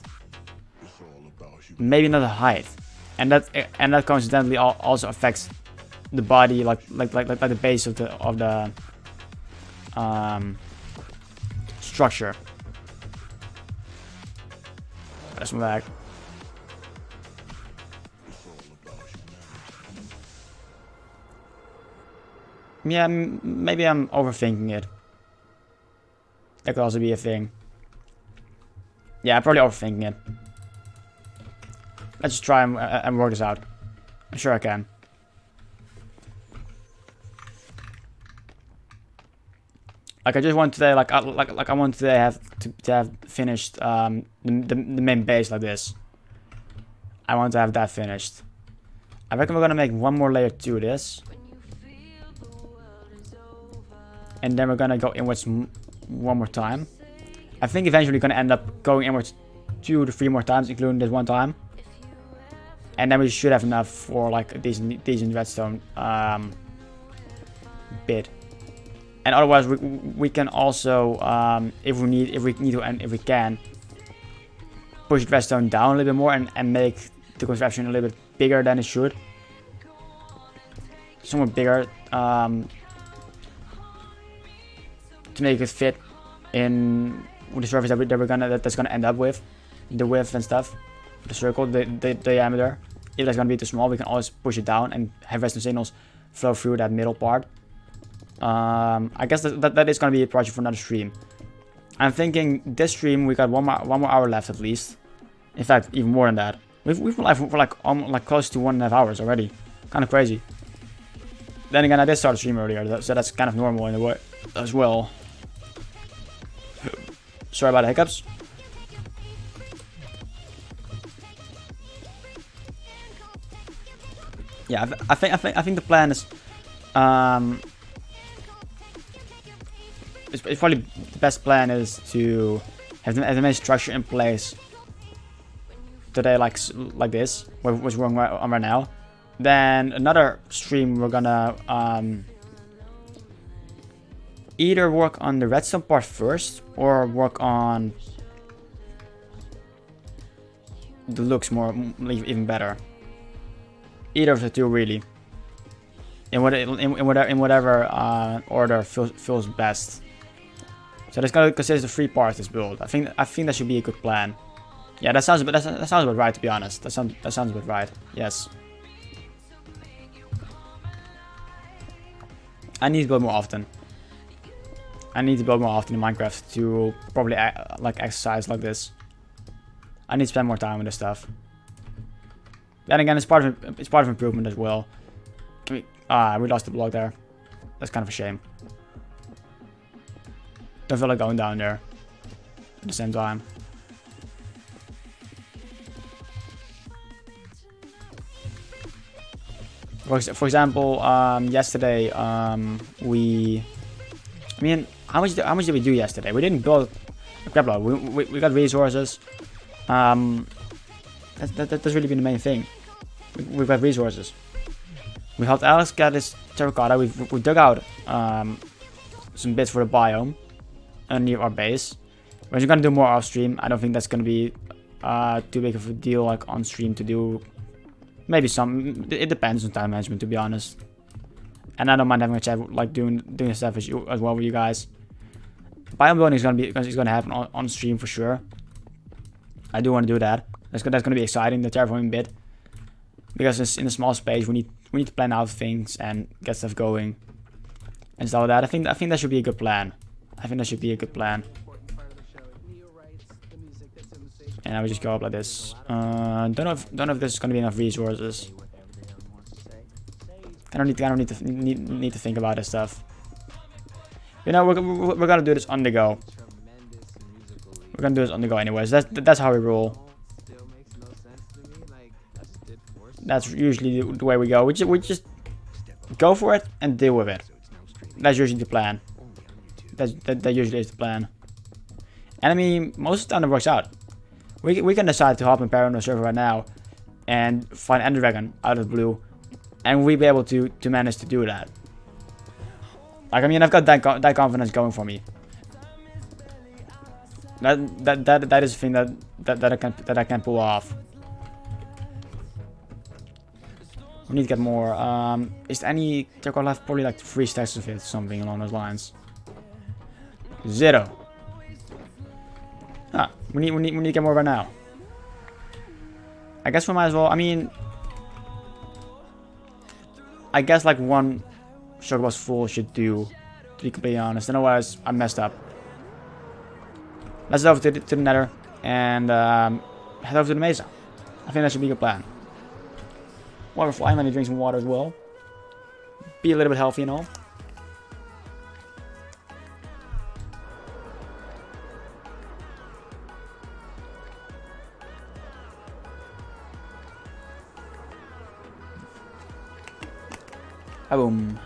Maybe not the height, and that coincidentally also affects the body, like the base of the structure. That's my back. Yeah, maybe I'm overthinking it. That could also be a thing. Yeah, I'm probably overthinking it. Let's just try and work this out. I'm sure I can. Like I just want today, I want today to have finished the main base like this. I want to have that finished. I reckon we're gonna make one more layer to this, and then we're gonna go inwards one more time. I think eventually we're gonna end up going inwards 2 to 3 more times, including this one time, and then we should have enough for like a decent redstone bit. And otherwise, we can also, if we can, push redstone down a little bit more and make the contraption a little bit bigger than it should. Somewhat bigger, to make it fit in the surface that's gonna end up with, the width and stuff, the circle, the diameter. If that's gonna be too small, we can always push it down and have redstone signals flow through that middle part. I guess that is gonna be a project for another stream. I'm thinking this stream we got one more hour left at least. In fact, even more than that. We've been live for like close to 1.5 hours already. Kind of crazy. Then again, I did start a stream earlier, so that's kind of normal in a way as well. Sorry about the hiccups. Yeah, I think the plan is, it's probably the best plan is to have the main structure in place today, like this, which we're on right now. Then another stream we're gonna either work on the redstone part first or work on the looks more, even better. Either of the two, really. In whatever order feels best. So that's gonna consist of 3 parts. This build. I think that should be a good plan. Yeah, that sounds about right, to be honest. That sounds about right. Yes. I need to build more often. I need to build more often in Minecraft to probably like exercise like this. I need to spend more time with this stuff. Then again, it's part of improvement as well. We lost the block there. That's kind of a shame. Don't feel like going down there at the same time. For example, yesterday how much did we do yesterday? We didn't build a crap load. We got resources. That's really been the main thing. We've got resources. We helped Alex get his terracotta. We dug out some bits for the biome near our base. We're gonna do more off stream. I don't think that's gonna be too big of a deal like on stream to do. Maybe some. It depends on time management, to be honest. And I don't mind having a chat, like doing stuff as well with you guys. Biome building is gonna happen on stream for sure. I do want to do that. That's gonna be exciting, the terraforming bit, because it's in a small space. We need to plan out things and get stuff going and stuff like that. I think that should be a good plan. And I would just go up like this. Don't know if this is gonna be enough resources. I don't need to think about this stuff. You know, we're gonna do this on the go. We're gonna do this on the go anyways. That's how we roll. That's usually the way we go. We just go for it and deal with it. That's usually the plan. That usually is the plan. And I mean, most of the time it works out. We can decide to hop in Parano server right now and find Ender Dragon out of the blue, and we'll be able to manage to do that. Like, I mean, I've got that confidence going for me. That is a thing that I can pull off. We need to get more. Is there any terracotta left? Probably like 3 stacks of it, something along those lines. 0. Ah, we need to get more right now. I guess we might as well. I mean, I guess like 1 sugar bus full should do, to be completely honest. Otherwise, I messed up. Let's head over to the nether and head over to the mesa. I think that should be a good plan. While we're flying, let me drink some water as well. Be a little bit healthy and all. Boom.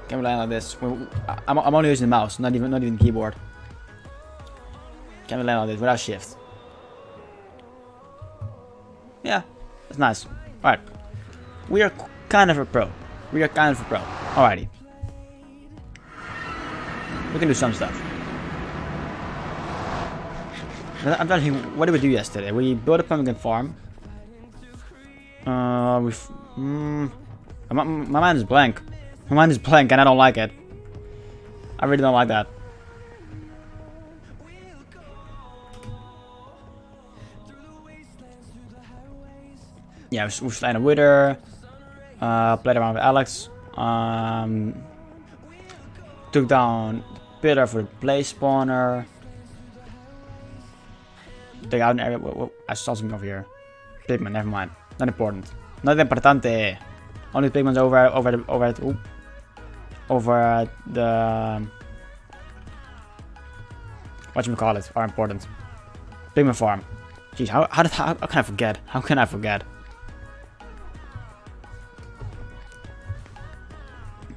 Can we land like this? I'm only using the mouse, not even the keyboard. Can we land like this without shift? Yeah, that's nice. Alright. We are kind of a pro. Alrighty. We can do some stuff. I'm trying to think, what did we do yesterday? We built a pumpkin farm. My mind is blank. My mind is blank and I don't like it. I really don't like that. Yeah, we've slain a wither. Played around with Alex. Took down pillar for the place spawner. Took out an area. I saw something over here. Pigman, never mind. Not important. Not importante. Only the big ones over the whatchamacallit are important. Pigman farm. Jeez, how can I forget? How can I forget?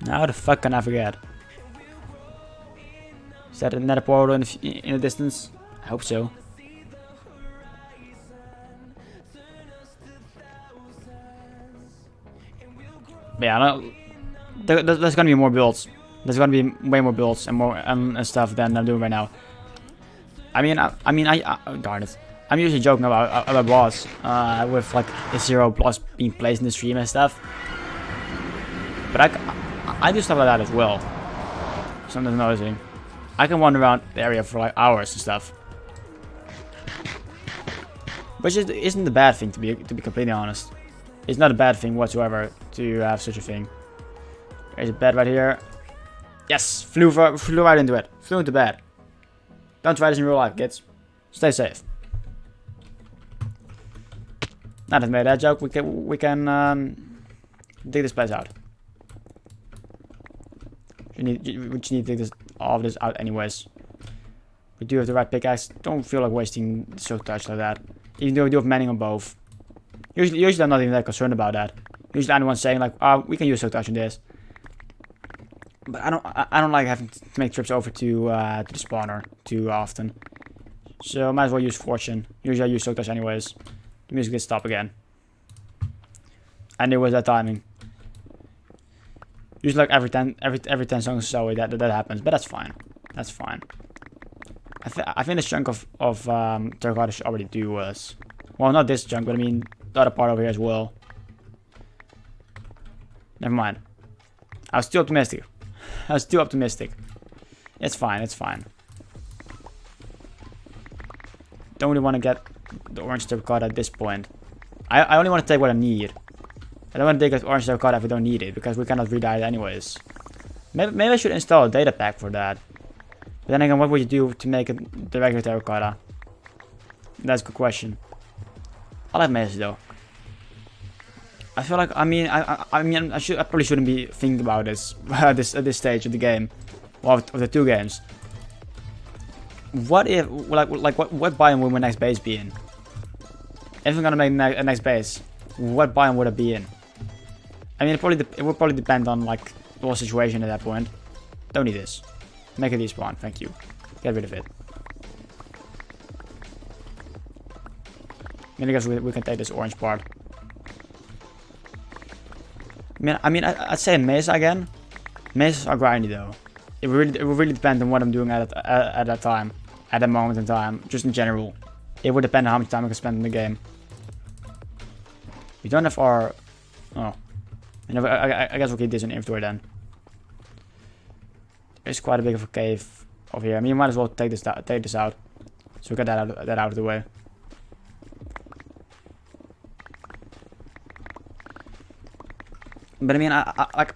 How the fuck can I forget? Is that another portal in the distance? I hope so. But yeah, there's gonna be more builds. There's gonna be way more builds and more and stuff than I'm doing right now. I mean, darn it. I'm usually joking about boss with like a 0+ being placed in the stream and stuff. But I do stuff like that as well. Something's noticing. I can wander around the area for like hours and stuff. Which isn't a bad thing to be completely honest. It's not a bad thing whatsoever to have such a thing. There's a bed right here. Yes! Flew right into it. Flew into bed. Don't try this in real life, kids. Stay safe. Now that I made that joke, we can dig this place out. We just need to dig all of this out anyways. We do have the right pickaxe. Don't feel like wasting the silk touch like that. Even though we do have manning on both. Usually I'm not even that concerned about that. Usually I'm the one saying like, oh, we can use silk touch on this. But I don't like having to make trips over to the spawner too often. So might as well use fortune. Usually I use silk touch anyways. The music did stop again. And it was that timing. Usually like every 10 songs or so that happens, but that's fine. That's fine. I think this chunk of terracotta should already do us. Well, not this chunk, but I mean the other part over here as well. Never mind. I was too optimistic. It's fine. It's fine. Don't really want to get the orange terracotta at this point. I only want to take what I need. I don't want to take the orange terracotta if we don't need it, because we cannot re-dye it anyways. Maybe I should install a data pack for that. But then again, what would you do to make it the regular terracotta? That's a good question. I like mesa though. I feel like I probably shouldn't be thinking about this at this stage of the game, well, of the two games. What if what biome would my next base be in? If I'm gonna make a next base, what biome would it be in? I mean, it would probably depend on like the whole situation at that point. Don't need this. Make it despawn. Thank you. Get rid of it. I guess we can take this orange part. I'd say mesa again. Mesas are grindy though. It will really depend on what I'm doing at that time, at that moment in time, just in general. It would depend on how much time I can spend in the game. We don't have our... Oh. I guess we'll keep this in inventory then. There's quite a big of a cave over here. I mean, you might as well take this out. So we get that out of the way. But I mean,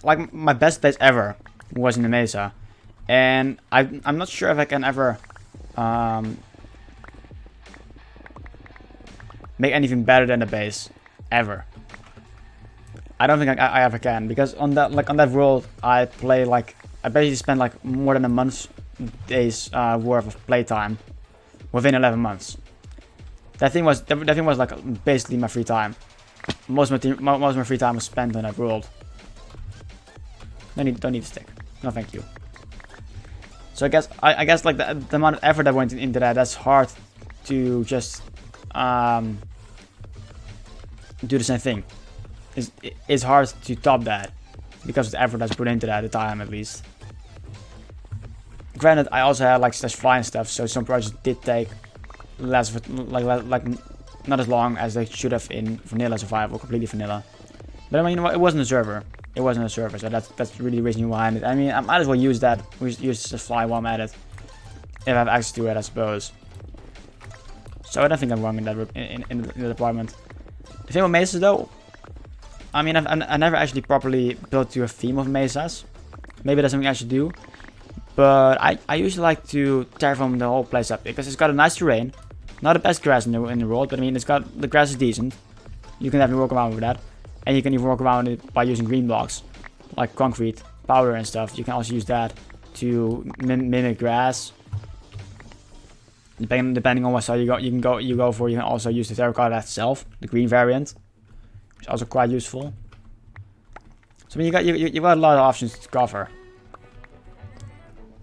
like my best base ever was in the mesa. And I'm not sure if I can ever make anything better than the base ever. I don't think I ever can, because on that world I basically spent like more than a month's days worth of playtime within 11 months. That thing was like basically my free time. Most of my free time was spent on that world. Don't need a stick. No, thank you. So I guess like the amount of effort that went into that's hard to just do the same thing. It's hard to top that because of the effort that's put into that at the time, at least. Granted, I also had like slash flying stuff, so some projects did take less of like not as long as they should have in vanilla survival, completely vanilla. But I mean, it wasn't a server. It wasn't a server, so that's really the reason behind it. I mean, I might as well use that. Use the fly while I'm at it, if I have access to it, I suppose. So I don't think I'm wrong in that in the department. The thing with mesas, though, I mean, I never actually properly built to a theme of mesas. Maybe that's something I should do. But I usually like to terraform the whole place up because it's got a nice terrain. Not the best grass in the world, but I mean, the grass is decent. You can definitely walk around with that. And you can even work around it by using green blocks, like concrete, powder and stuff. You can also use that to mimic grass. Depending on what style you go for, you can also use the terracotta itself, the green variant, which is also quite useful. So I mean, you got a lot of options to cover.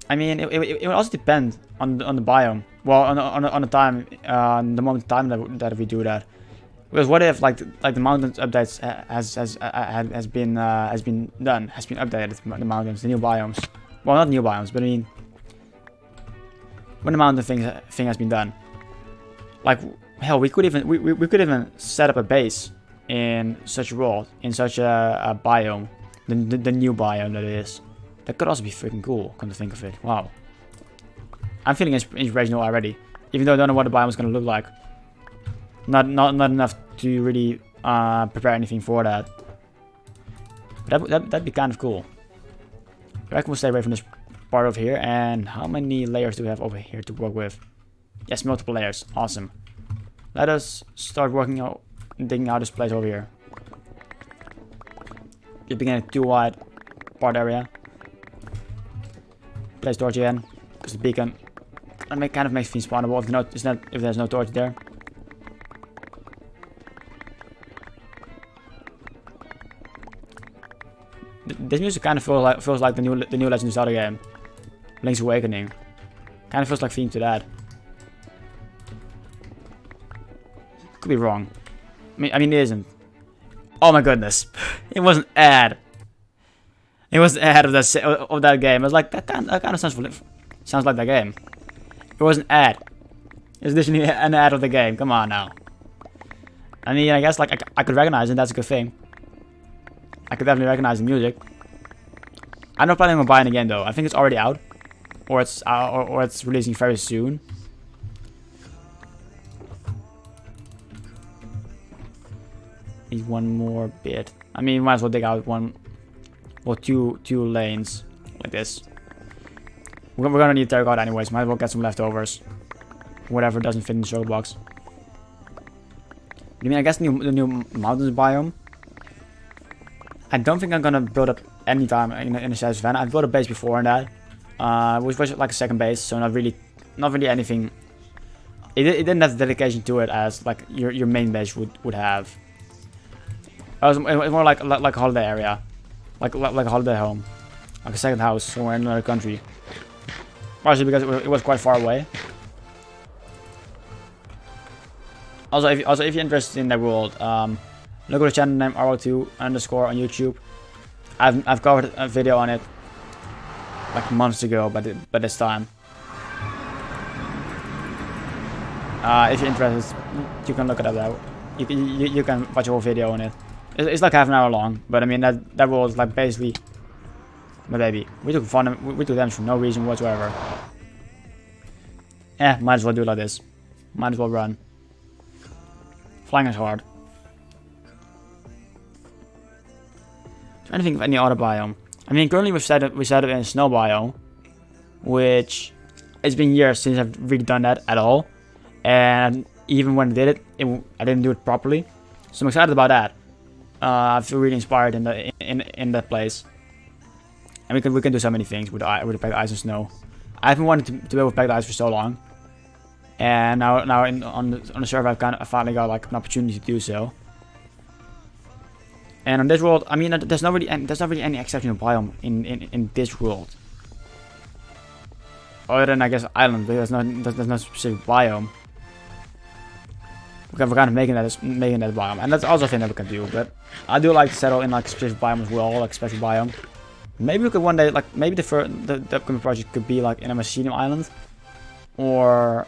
I mean, it will also depend on the biome. Well, on the time, the moment of time that we do that. Because what if like the mountains updates has been updated, the mountains, the new biomes. Well, not new biomes, but I mean when the mountain thing has been done. Like hell, we could even set up a base in such a world, in such a biome, the new biome that it is. That could also be freaking cool, come to think of it. Wow. I'm feeling inspirational already. Even though I don't know what the biome is going to look like. Not enough to really prepare anything for that. But that'd be kind of cool. I reckon we'll stay away from this part over here. And how many layers do we have over here to work with? Yes, multiple layers. Awesome. Let us start digging out this place over here. Keeping it too wide part area. Place torch again, because the beacon kind of makes things spawnable if there's no torch there. This music kind of feels like the new Legend of Zelda game, Link's Awakening. Kind of feels like theme to that. Could be wrong. I mean it isn't. Oh my goodness, it was an ad. It was the ad of that game. I was like, that kind of sounds like that game. It was an ad. It's literally an ad of the game. Come on now. I mean, I guess like I could recognize it. That's a good thing. I could definitely recognize the music. I'm not planning on buying it again though. I think it's already out, or it's releasing very soon. Need one more bit. I mean, might as well dig out two lanes like this. We're gonna need terracotta anyways. Might as well get some leftovers. Whatever doesn't fit in the shulker box. I mean, I guess the new mountains biome. I don't think I'm gonna build up any time in a Savage Savannah. I've built a base before in that, which was like a second base, so not really anything. It didn't have the dedication to it as like your main base would have. It was more like a holiday area. Like a holiday home, like a second house somewhere in another country. Partially because it was quite far away. Also, if you're interested in that world, look at the channel name RO2_ on YouTube. I've covered a video on it like months ago, but this time. If you're interested, you can look it up there. You can watch a whole video on it. It's like half an hour long, but I mean that was like basically my baby. We took damage for no reason whatsoever. Might as well do it like this. Might as well run. Flying is hard. Trying to think of any other biome. I mean, currently we set up in a snow biome, which it's been years since I've really done that at all. And even when I did it, I didn't do it properly. So I'm excited about that. I feel really inspired in that place, and we can do so many things with the packed ice and snow. I've been wanting to build with packed ice for so long, and now on the server I finally got like an opportunity to do so. And on this world, I mean, there's not really any exceptional biome in this world, other than I guess island. But there's no specific biome. We're kind of making that biome, and that's also a thing that we can do. But I do like to settle in like a specific biome as well, like a special biome. Maybe we could one day, like maybe the upcoming project could be like in a Mycelium island, or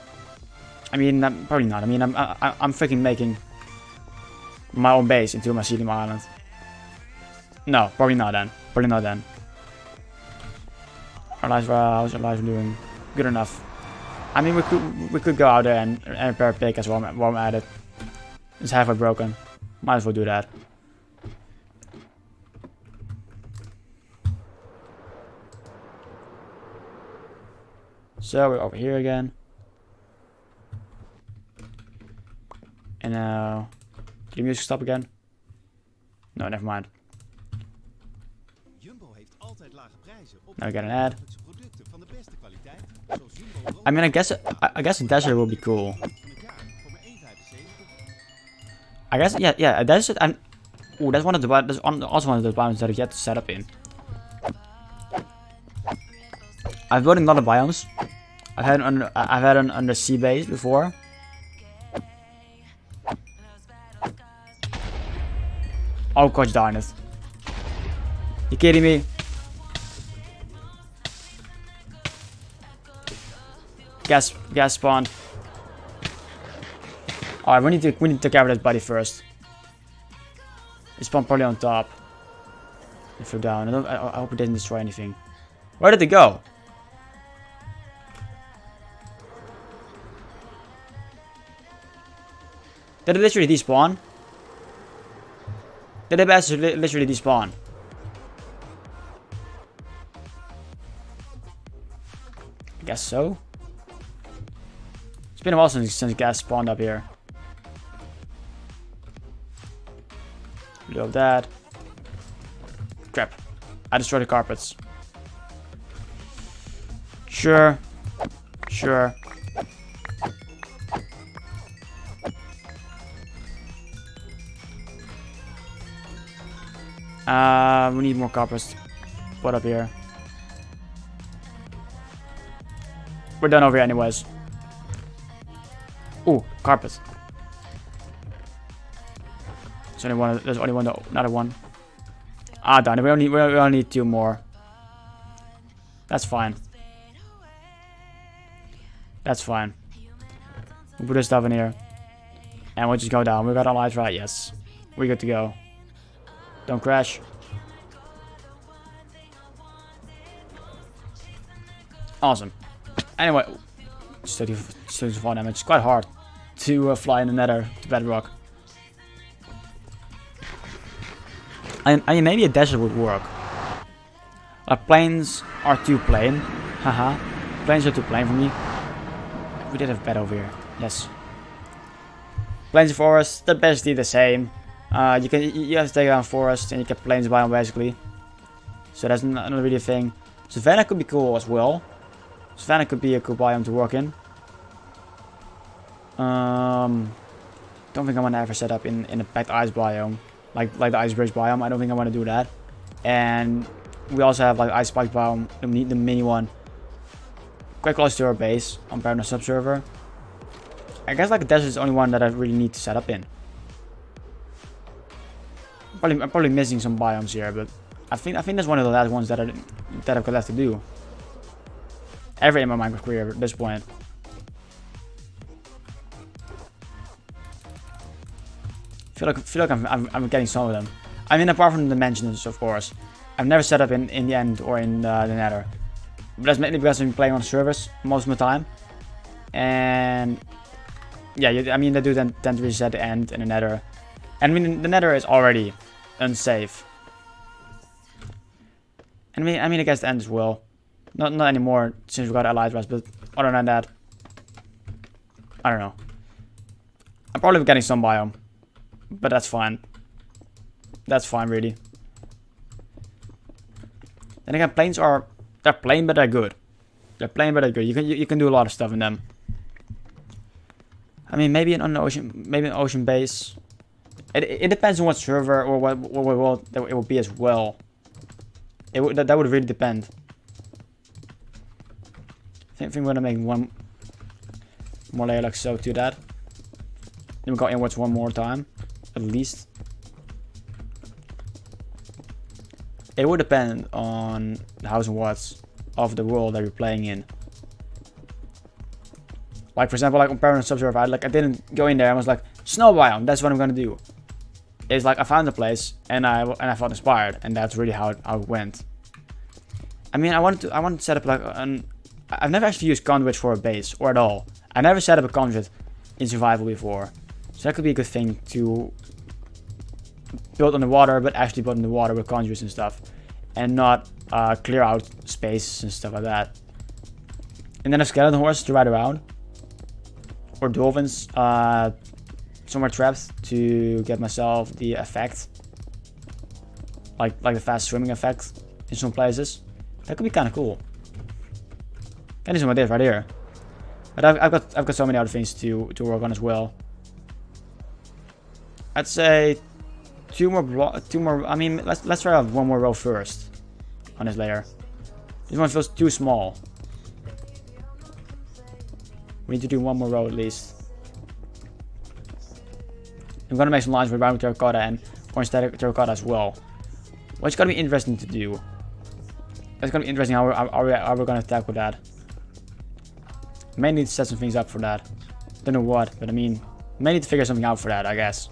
I mean probably not. I mean I'm freaking making my own base into a Mycelium island. No, probably not then. How's our lives doing? Good enough. I mean, we could go out there and repair a pick as well while I'm at it. It's halfway broken. Might as well do that. So we're over here again. And now, did the music stop again? No, never mind. Jumbo heeft altijd lage prijzen op Now we got an ad. dagelijkse producten van de beste kwaliteit. Zoals Jumbo I mean, I guess a desert would be cool. van het jaar voor maar 1,75. I guess, yeah, a desert. And oh, that's also one of the biomes that I've yet to set up in. I've built in a lot of biomes. I've had an undersea base before. Oh gosh darn it! You kidding me? Gas spawn. Alright, we need to take care of that buddy first. He spawned probably on top. He flew down. I hope it didn't destroy anything. Where did it go? Did it literally despawn? Did it literally despawn? I guess so. It's been a while since gas spawned up here. Blew up that. Crap. I destroyed the carpets. Sure. Sure. We need more carpets. Put up here. We're done over here anyways. Ooh, carpet. There's only one, another one. Ah, darn it. We only need 2 more. That's fine. That's fine. We'll put this stuff in here. And we'll just go down. We got our lights right. Yes. We're good to go. Don't crash. Awesome. Anyway. 34 damage. It's quite hard to fly in the nether to bedrock. I mean, maybe a desert would work. Plains are too plain. Haha. Plains are too plain for me. We did have a bed over here. Yes. Plains and forest, they're basically the same. You have to take down forest and you get plains biome basically. So that's not really a thing. Savannah could be cool as well. Savannah could be a cool biome to work in. Don't think I want to ever set up in a packed ice biome. Like the ice bridge biome. I don't think I want to do that. And we also have like ice spike biome, the mini one. Quite close to our base on Parano subserver. I guess like the desert is the only one that I really need to set up in. I'm probably missing some biomes here, but I think that's one of the last ones that I've got left to do. Ever in my Minecraft career at this point. Feel like I'm getting some of them. I mean, apart from the dimensions, of course. I've never set up in the end or in the nether. But that's mainly because I've been playing on servers most of the time. And yeah, I mean, they do tend to reset the end and the nether. And I mean, the nether is already unsafe. And I mean, I guess the end as well. Not anymore since we got allied rest, but other than that, I don't know. I'm probably getting some biome, but that's fine. That's fine, really. Then again, plains they're plain, but they're good. They're plain, but they're good. You can do a lot of stuff in them. I mean, maybe an ocean base. It depends on what server or what world it will be as well. That would really depend. I think we're gonna make one more layer like so to that. Then we go inwards one more time, at least. It would depend on the house and watts of the world that you're playing in. Like for example, like on Parano subserver, I didn't go in there and was like, snow biome, that's what I'm gonna do. It's like I found a place and I felt inspired, and that's really how it went. I mean, I wanted to set up like I've never actually used conduit for a base or at all. I never set up a conduit in survival before, so that could be a good thing to build on the water, but actually build in the water with conduits and stuff, and not clear out spaces and stuff like that. And then a skeleton horse to ride around, or dolphins somewhere trapped to get myself the effect. like the fast swimming effect in some places. That could be kind of cool. Can do some of this right here. But I've got so many other things to work on as well. I'd say two more. I mean, let's try out one more row first on this layer. This one feels too small. We need to do one more row at least. I'm gonna make some lines with brown terracotta and orange terracotta as well. Which is gonna be interesting to do. It's gonna be interesting how we're gonna tackle that. May need to set some things up for that. Don't know what, but I mean, may need to figure something out for that, I guess.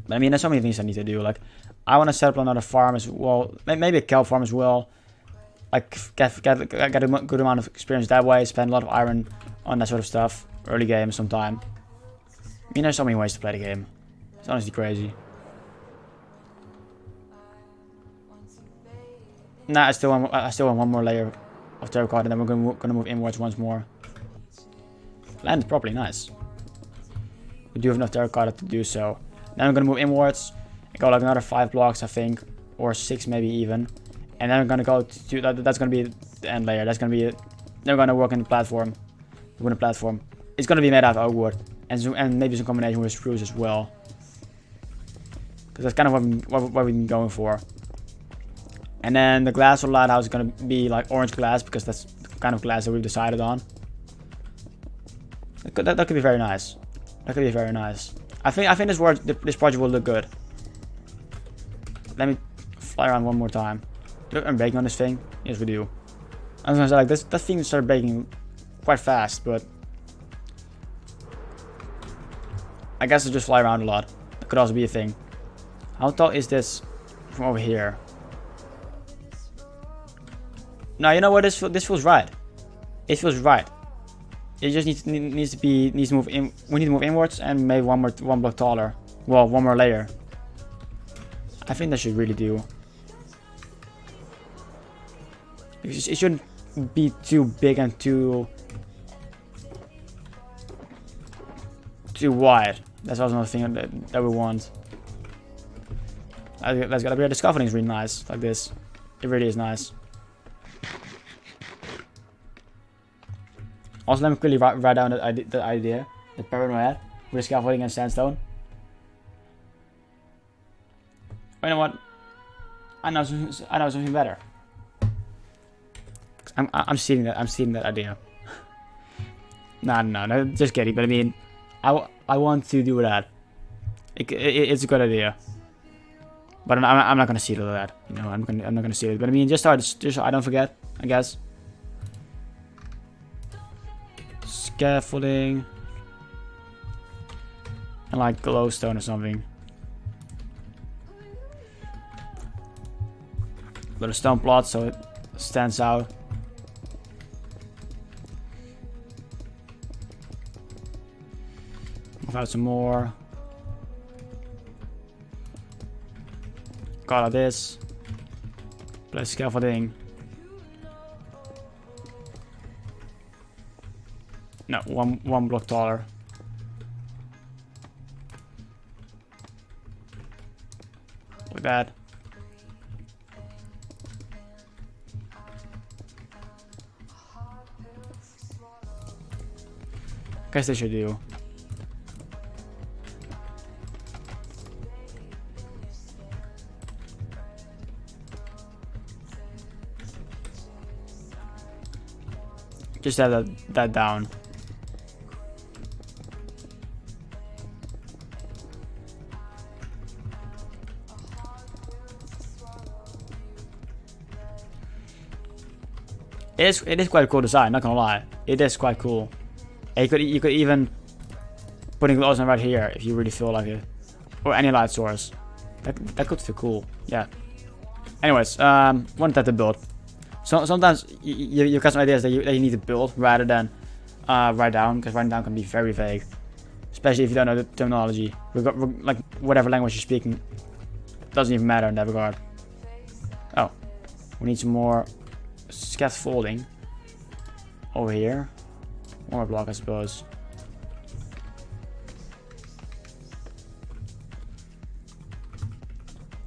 But I mean, there's so many things I need to do. Like, I want to set up another farm as well. Maybe a cow farm as well. Like, get a good amount of experience that way. Spend a lot of iron on that sort of stuff. Early game sometime. I mean, there's so many ways to play the game. It's honestly crazy. Nah, I still want one more layer of terracotta, and then we're gonna move inwards once more. Land is properly nice. We do have enough terracotta to do so. Then we're gonna move inwards and go like another 5 blocks, I think, or 6 maybe even. And then we're gonna go to that's gonna be the end layer. That's gonna be it. Then we're gonna work in the platform. The wooden platform. It's gonna be made out of oak wood and maybe some combination with spruce as well. Because that's kind of what we've been going for. And then the glass for the lighthouse is gonna be like orange glass because that's the kind of glass that we've decided on. That could be very nice. That could be very nice. I think this project will look good. Let me fly around one more time. Look, I'm baking on this thing. Yes, we do. I was gonna say like this. That thing started baking quite fast, but I guess I just fly around a lot. That could also be a thing. How tall is this from over here? No, you know what? This feels right. It feels right. It just needs to move in. We need to move inwards and maybe one block taller. Well, one more layer. I think that should really do. It shouldn't be too big and too wide. That's also another thing that we want. Let's get up here. The scaffolding is really nice, like this. It really is nice. Also, let me quickly write down the idea, the paranoid with scaffolding and sandstone. Oh, you know what? I know something better. I'm stealing that idea. No, just kidding. But I mean, I want to do that. It's a good idea. But I'm not gonna steal that. You know, I'm not gonna steal it. But I mean, just so I don't forget, I guess. Scaffolding and like glowstone or something. Little stone plot so it stands out. Move out some more. Got this. Place scaffolding. No, one block taller. Like that. Guess they should do. Just have that down. It is quite a cool design, not gonna lie. It is quite cool. And you could even put a glowstone right here if you really feel like it, or any light source. That could feel cool. Yeah. Anyways, wanted that to build. So sometimes you got some ideas that you need to build rather than write down, because writing down can be very vague, especially if you don't know the terminology. Like whatever language you're speaking, doesn't even matter in that regard. Oh, we need some more scaffolding over here. One more block, I suppose.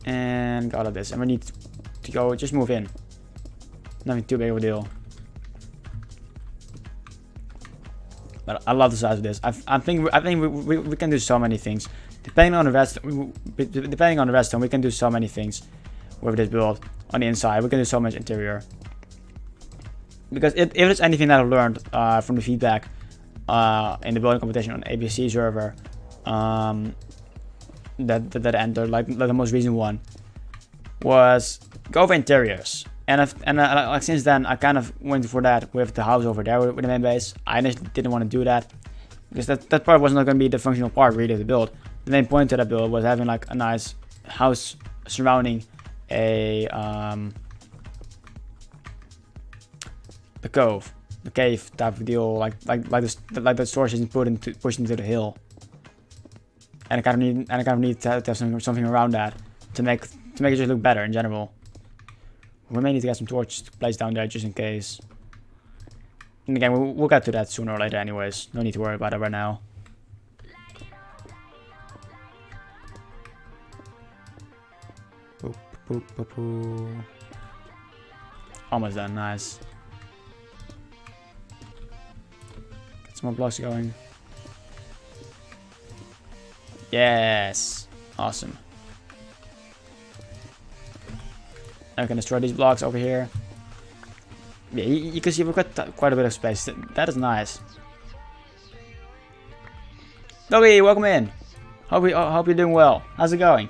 And got all of this. And we need to go, just move in. Nothing too big of a deal. But I love the size of this. I think we can do so many things. Depending on the redstone, we can do so many things with this build. On the inside, we can do so much interior. Because if there's anything that I've learned from the feedback in the building competition on ABC server, that entered, like the most recent one, was go for interiors. And like since then, I kind of went for that with the house over there with the main base. I initially didn't want to do that because that part was not going to be the functional part really of the build. The main point to that build was having like a nice house surrounding a the cave type of deal, like the source isn't pushed into the hill. And I kind of need to have something around that to make it just look better in general. We may need to get some torches to place down there just in case. And again, we'll get to that sooner or later anyways. No need to worry about it right now. Boop, boop, boop, boop. Almost done, nice. Get some more blocks going. Yes! Awesome. I can destroy these blocks over here. Yeah, you can see we've got quite a bit of space. That is nice. Doggy, welcome in. Hope you're doing well. How's it going?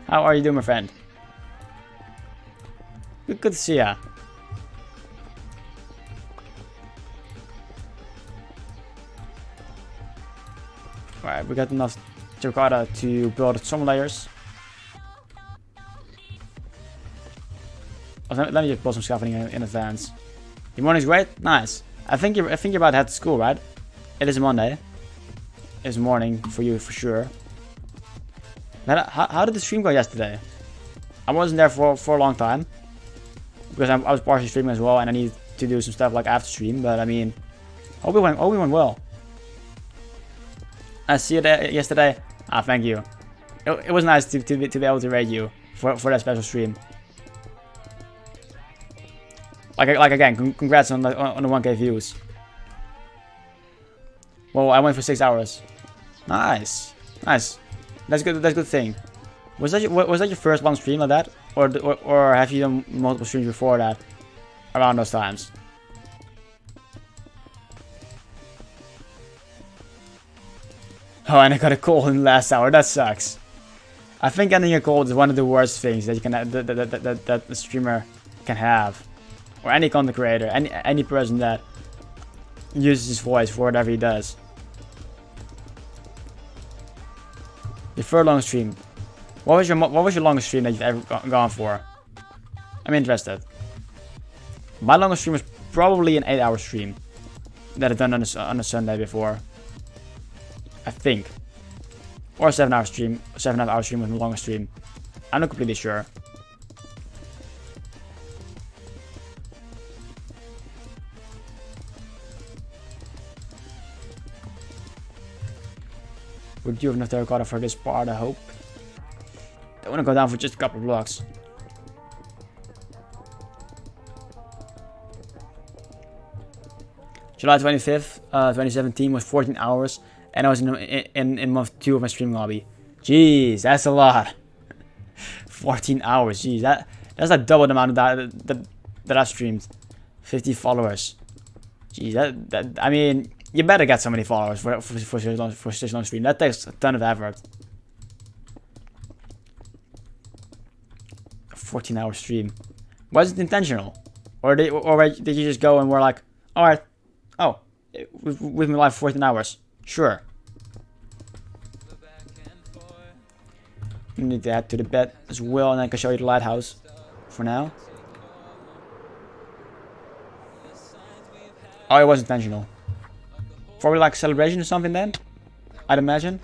How are you doing, my friend? Good to see ya. Alright, we got enough terracotta to build some layers. Let me just build some scaffolding in advance. Your morning's great? Nice. I think you're about to head to school, right? It is a Monday. It's morning for you for sure. How did the stream go yesterday? I wasn't there for a long time. Because I was partially streaming as well and I needed to do some stuff like after stream, but I mean, hope we went well. I see you there yesterday. Ah, thank you. It was nice to be able to raid you for that special stream. Like again, congrats on the 1K views. Well, I went for 6 hours. Nice. That's good. That's a good thing. Was that your first long stream like that, or have you done multiple streams before that, around those times? Oh, and I got a cold in the last hour. That sucks. I think getting a cold is one of the worst things that you can that a streamer can have. Or any content creator, any person that uses his voice for whatever he does. Your first long stream. What was your longest stream that you've ever gone for? I'm interested. My longest stream was probably an 8-hour stream that I've done on a Sunday before. I think. Or a 7-hour stream. 7.5-hour stream was my longest stream. I'm not completely sure. Would you have enough terracotta for this part, I hope? I want to go down for just a couple of blocks. July 25th, 2017 was 14 hours, and I was in month 2 of my stream lobby. Jeez, that's a lot. 14 hours, jeez, that's like double the amount of that I streamed. 50 followers. Jeez, I mean, you better get so many followers for such long stream. That takes a ton of effort. 14-hour stream. Was it intentional, or did you just go and were like, all right, oh, we've been live for 14 hours. Sure. You need to head to the bed as well, and I can show you the lighthouse. For now. Oh, it was intentional. Probably like celebration or something then, I'd imagine.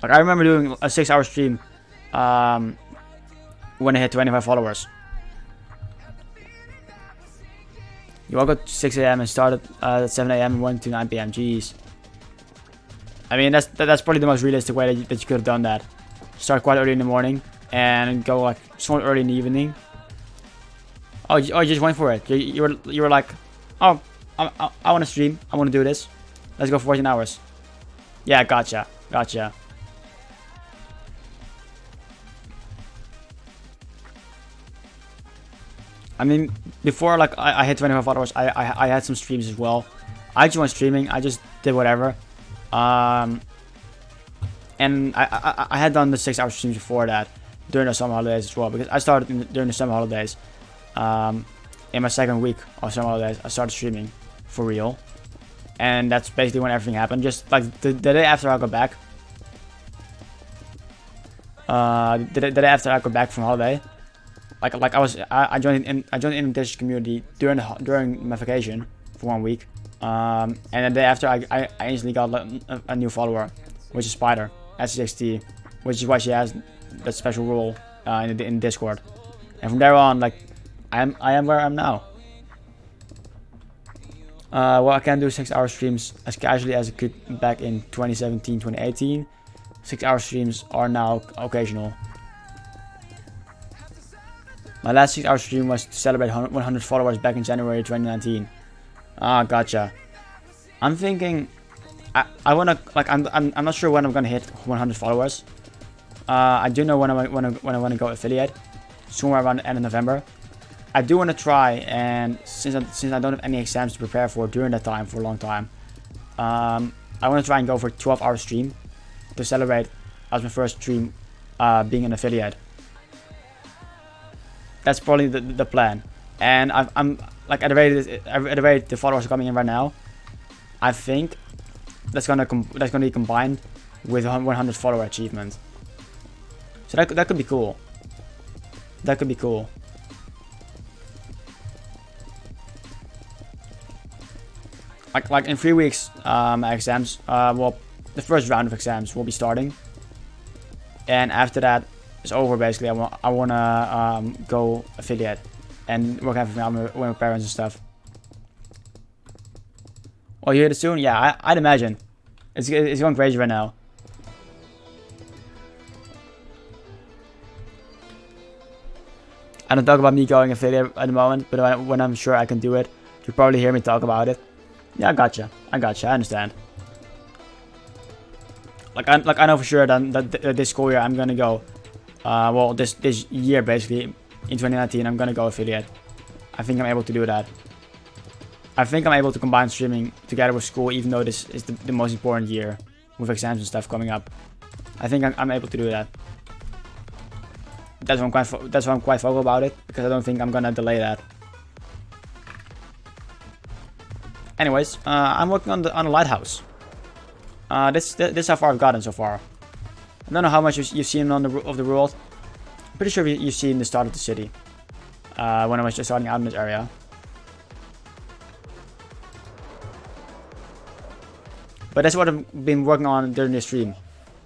Like I remember doing a 6-hour stream when I hit 25 followers. You woke up at 6 a.m. and started at 7 a.m. and went to 9 p.m. Jeez. I mean, that's probably the most realistic way that you could have done that. Start quite early in the morning and go like somewhat early in the evening. Oh, you just went for it. You were like, oh, I want to stream. I want to do this. Let's go for 14 hours. Yeah, gotcha. I mean, before like I hit 25 followers, I had some streams as well. I just went streaming. I just did whatever. And I had done the 6-hour streams before that during the summer holidays as well, because I started during the summer holidays. In my second week of summer holidays, I started streaming for real, and that's basically when everything happened. Just like the day after I got back. The day after I got back from holiday, I joined in the Discord community during my vacation for 1 week. And the day after, I instantly got a new follower, which is Spider S60, which is why she has that special role in Discord. And from there on, like I am where I am now. Well, I can do 6-hour streams as casually as I could back in 2017, 2018. 6-hour streams are now occasional. My last 6-hour stream was to celebrate 100 followers back in January 2019. Ah, gotcha. I'm thinking, I wanna like I'm not sure when I'm gonna hit 100 followers. I do know when I wanna go affiliate, somewhere around the end of November. I do want to try, and since I don't have any exams to prepare for during that time for a long time, I want to try and go for a 12-hour stream to celebrate as my first stream being an affiliate. That's probably the plan. And I'm like at the rate the followers are coming in right now, I think that's gonna be combined with 100 follower achievement. So that could be cool. That could be cool. Like in 3 weeks, my exams, well, the first round of exams will be starting, and after that is over, basically, I wanna go affiliate and work out with my parents and stuff. Oh, you hear it soon? Yeah, I'd imagine. It's going crazy right now. I don't talk about me going affiliate at the moment, but when I'm sure I can do it, you'll probably hear me talk about it. Yeah, I gotcha. I understand. Like I know for sure that this school year I'm gonna go. Well, this year basically in 2019 I'm gonna go affiliate. I think I'm able to do that. I think I'm able to combine streaming together with school, even though this is the most important year with exams and stuff coming up. I think I'm able to do that. That's why I'm quite vocal about it, because I don't think I'm gonna delay that. Anyways, I'm working on the lighthouse. This is how far I've gotten so far. I don't know how much you've seen of the world. I'm pretty sure you've seen the start of the city when I was just starting out in this area. But that's what I've been working on during this stream,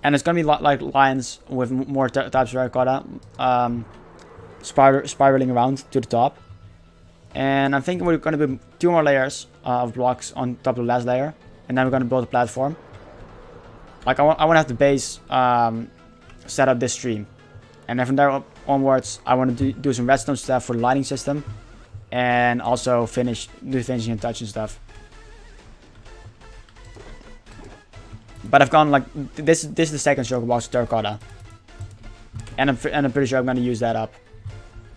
and it's gonna be like lines with more types of terracotta, spiraling around to the top. And I'm thinking we're going to build 2 more layers of blocks on top of the last layer, and then we're going to build a platform. Like I want to have the base set up this stream, and then from there onwards, I want to do some redstone stuff for the lighting system, and also do finishing and touch and stuff. But I've gone like this is the second circle box of terracotta, and I'm pretty sure I'm going to use that up,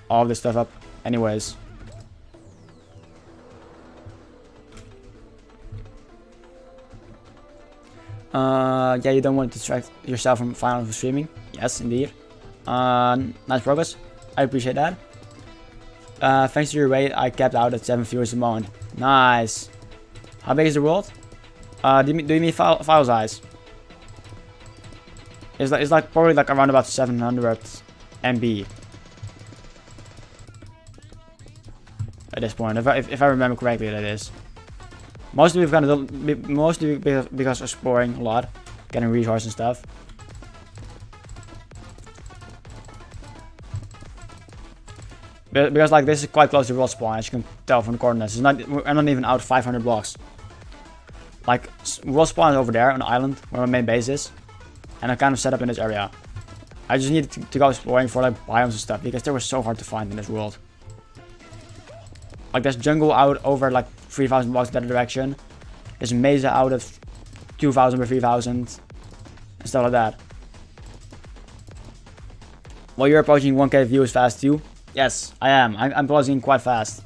all this stuff up, anyways. Yeah, you don't want to distract yourself from final streaming. Yes, indeed. Nice progress. I appreciate that. Thanks to your raid, I capped out at 7 viewers a moment. Nice. How big is the world? Do you mean file size? It's like probably like around about 700 MB at this point, if I remember correctly, that is. Mostly because exploring a lot, getting resources and stuff. Because like this is quite close to world spawn, as you can tell from the coordinates. I'm not even out 500 blocks. Like world spawn is over there on the island where my main base is, and I kind of set up in this area. I just needed to go exploring for like biomes and stuff because they were so hard to find in this world. Like there's jungle out over like 3,000 blocks that direction. There's mesa out at 2,000 or 3,000 and stuff like that. Well, you're approaching 1k views fast too. Yes, I am. I'm closing quite fast.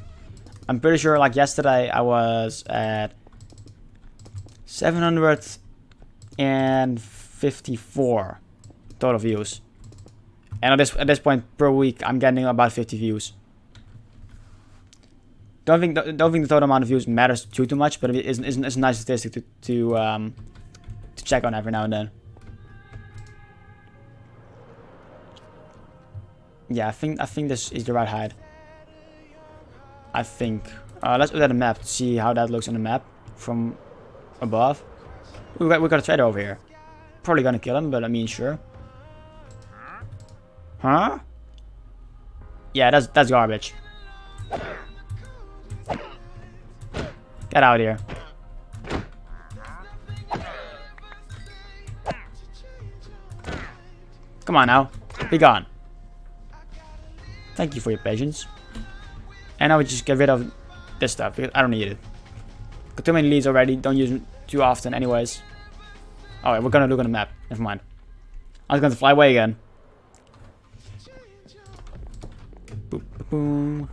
I'm pretty sure like yesterday I was at 754 total views. And at this point per week I'm getting about 50 views. Don't think the total amount of views matters too much, but it's a nice statistic to check on every now and then. Yeah, I think this is the right height. I think. Let's look at the map to see how that looks on the map from above. We got a trader over here. Probably gonna kill him, but I mean, sure. Huh? Yeah, that's garbage. Get out of here. Come on now. Be gone. Thank you for your patience. And I would just get rid of this stuff because I don't need it. Got too many leads already. Don't use them too often anyways. Alright, we're gonna look on the map. Never mind. I was going to fly away again. Boop, boop, boom.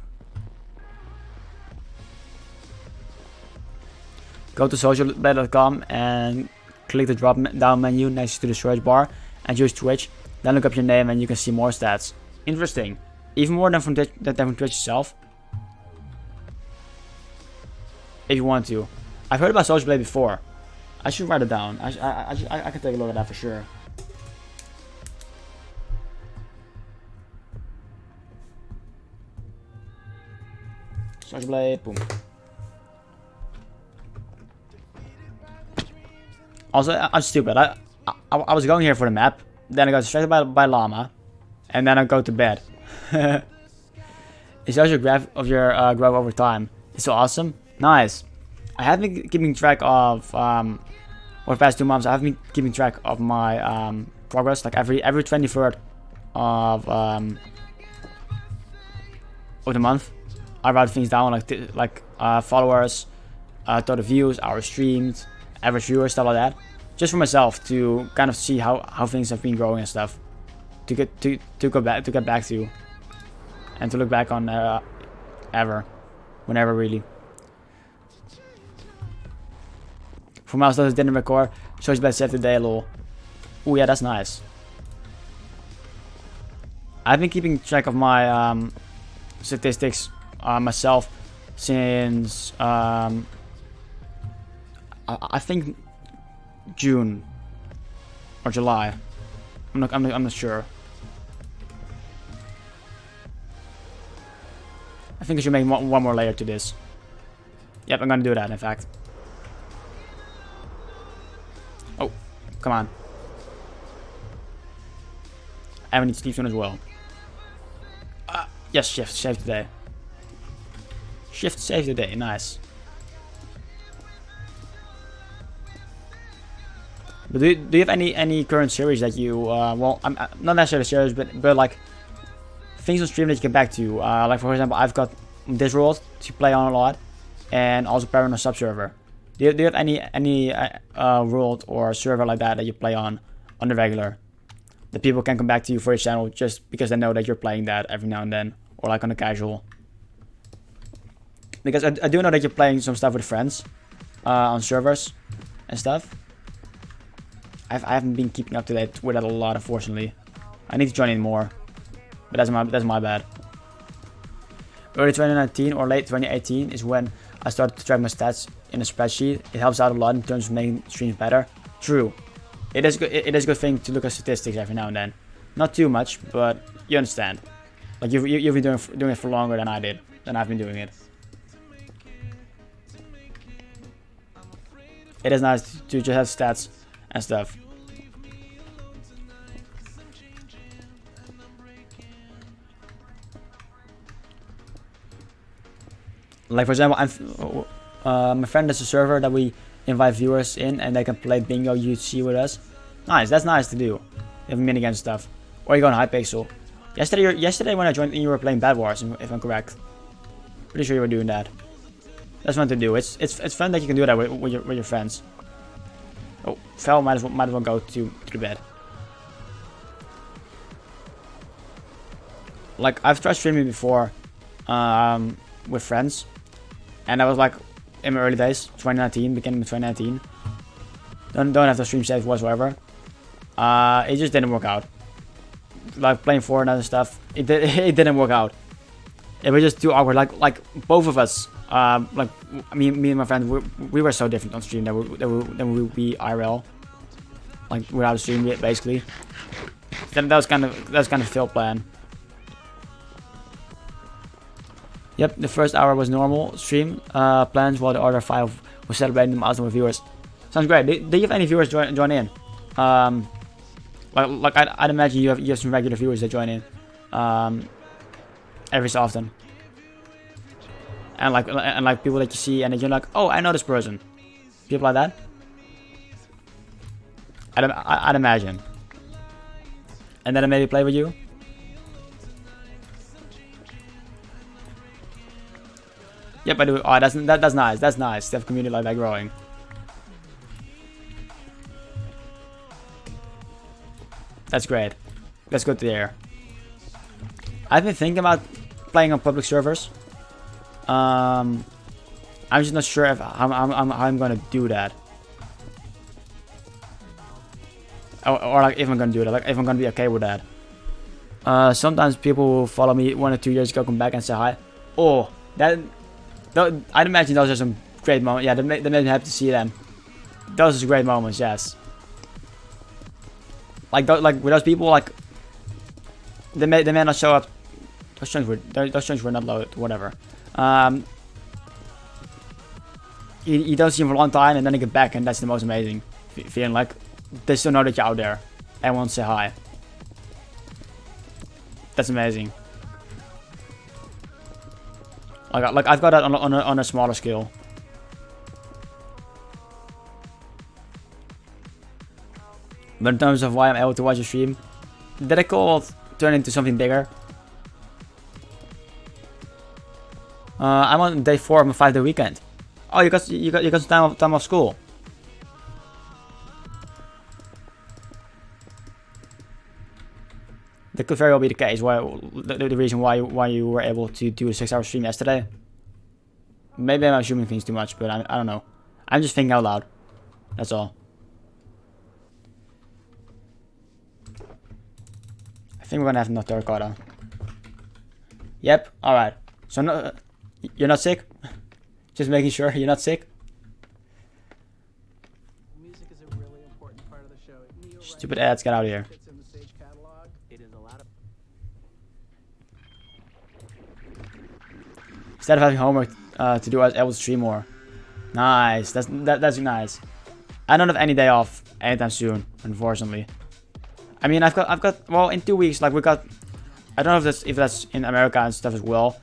Go to socialblade.com and click the drop down menu next to the search bar and choose Twitch. Then look up your name and you can see more stats. Interesting. Even more than from Twitch itself. If you want to. I've heard about Social Blade before. I should write it down. I can take a look at that for sure. Social Blade, boom. Also, I'm stupid. I was going here for the map. Then I got distracted by llama. And then I go to bed. It shows your graph of your growth over time. It's so awesome. Nice. I have been keeping track of for the past 2 months. I have been keeping track of my progress. Like every 23rd of the month, I write things down like followers, total views, hours streamed, average viewers, stuff like that. Just for myself to kind of see how things have been growing and stuff. To get back to, and to look back on whenever really. For milestones didn't record, so it's best saved today, lol. Oh yeah, that's nice. I've been keeping track of my statistics myself since I think June or July. I'm not sure. I think I should make one more layer to this. Yep, I'm gonna do that in fact. Oh, come on. I need to sleep soon as well. Yes, shift save today. Shift save today, nice. But do you have any current series that you well, I'm not necessarily series, but like things on stream that you get back to? Like for example, I've got this world to play on a lot, and also Parano subserver. Do you have any world or server like that you play on the regular? That people can come back to you for your channel just because they know that you're playing that every now and then, or like on a casual. Because I do know that you're playing some stuff with friends on servers and stuff. I haven't been keeping up to date with that a lot, unfortunately. I need to join in more, but that's my bad. Early 2019 or late 2018 is when I started to track my stats in a spreadsheet. It helps out a lot in terms of making streams better. True, it is good. It is a good thing to look at statistics every now and then. Not too much, but you understand. Like you've been doing it for longer than I've been doing it. It is nice to just have stats and stuff. Like for example, my friend has a server that we invite viewers in, and they can play bingo UC with us. Nice, that's nice to do. You have minigame and stuff, or you go on Hypixel. Yesterday when I joined, you were playing Bad Wars, if I'm correct. Pretty sure you were doing that. That's fun to do. It's fun that you can do that with your friends. Oh, Fel might as well go to the bed. Like I've tried streaming before, with friends, and I was like in my early days, 2019, beginning of 2019. Don't have the stream safe whatsoever. It just didn't work out. Like playing Fortnite and stuff, it didn't work out. It was just too awkward. Like both of us, like me and my friend, we were so different on stream that we would be IRL, like without a stream basically. That was kind of a failed plan. Yep, the first hour was normal stream plans, while the other 5 was celebrating the milestone with viewers. Sounds great. Do you have any viewers join in? Like I'd imagine you have some regular viewers that join in, every so often. And like people that you see and then you're like, oh, I know this person. People like that. I'd imagine. And then I maybe play with you. Yep, I do. Oh, that's nice. That's nice. To have a community like that growing. That's great. That's good to hear. I've been thinking about playing on public servers. I'm just not sure if how I'm gonna do that. Or like if I'm gonna do that. Like if I'm gonna be okay with that. Sometimes people will follow me 1 or 2 years ago, come back and say hi. Oh, I'd imagine those are some great moments. Yeah, they made me happy to see them. Those are great moments, yes. Like with those people, like they may not show up. Those strings were not loaded, whatever. You don't see them for a long time, and then they get back, and that's the most amazing feeling. Like they still know that you're out there and want to say hi. That's amazing. Like I've got that on a smaller scale. But in terms of why I'm able to watch a stream, did I call it turn into something bigger? I'm on day 4 of my 5-day weekend. Oh, you got some time off school. That could very well be the case. Why the reason why you were able to do a 6-hour stream yesterday? Maybe I'm assuming things too much, but I don't know. I'm just thinking out loud. That's all. I think we're gonna have enough terracotta. Yep. All right. So no, you're not sick. Just making sure you're not sick. Music is a really important part of the show. Stupid ads, get out of here. Instead of having homework to do, I was able to stream more. Nice. That's nice. I don't have any day off anytime soon, unfortunately. I mean, I've got well, in 2 weeks, like we got. I don't know if that's in America and stuff as well.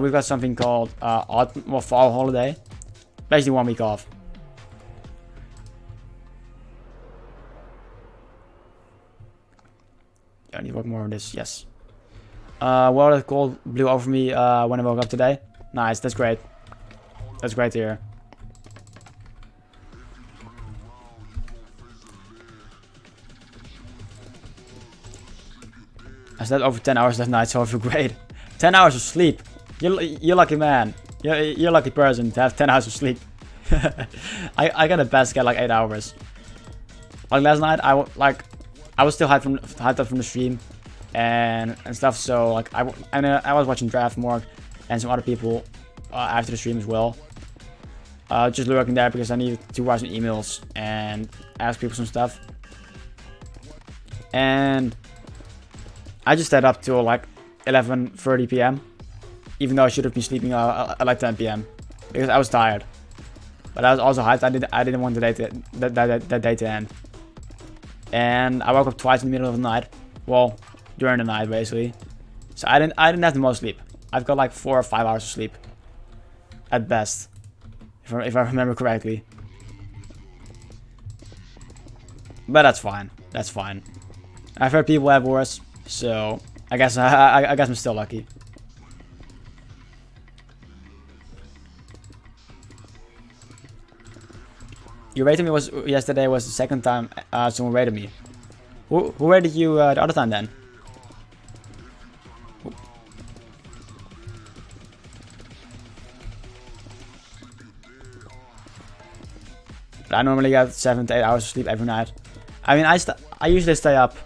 We've got something called fall holiday. Basically 1 week off. I need to work more on this. Yes. Well, the cold blew over me when I woke up today. Nice, that's great. That's great to hear. I slept over 10 hours last night, so I feel great. 10 hours of sleep. You're lucky man. You're a lucky person to have 10 hours of sleep. I got a best get like 8 hours. Like last night, I was still hyped up from the stream and stuff. So like I was watching Draft Morg and some other people after the stream as well. Just lurking there because I needed to write some emails and ask people some stuff. And I just stayed up till like 11:30 p.m. Even though I should have been sleeping at like 10 p.m. because I was tired. But I was also hyped. I didn't want the day to end. And I woke up twice in the middle of the night. Well, during the night basically. So I didn't have the most sleep. I've got like 4 or 5 hours of sleep. at best, if I remember correctly. But that's fine. That's fine. I've heard people have worse, so I guess I guess I'm still lucky. You rated me yesterday was the second time someone rated me. Who rated you the other time then? I normally get 7 to 8 hours of sleep every night. I mean, I usually stay up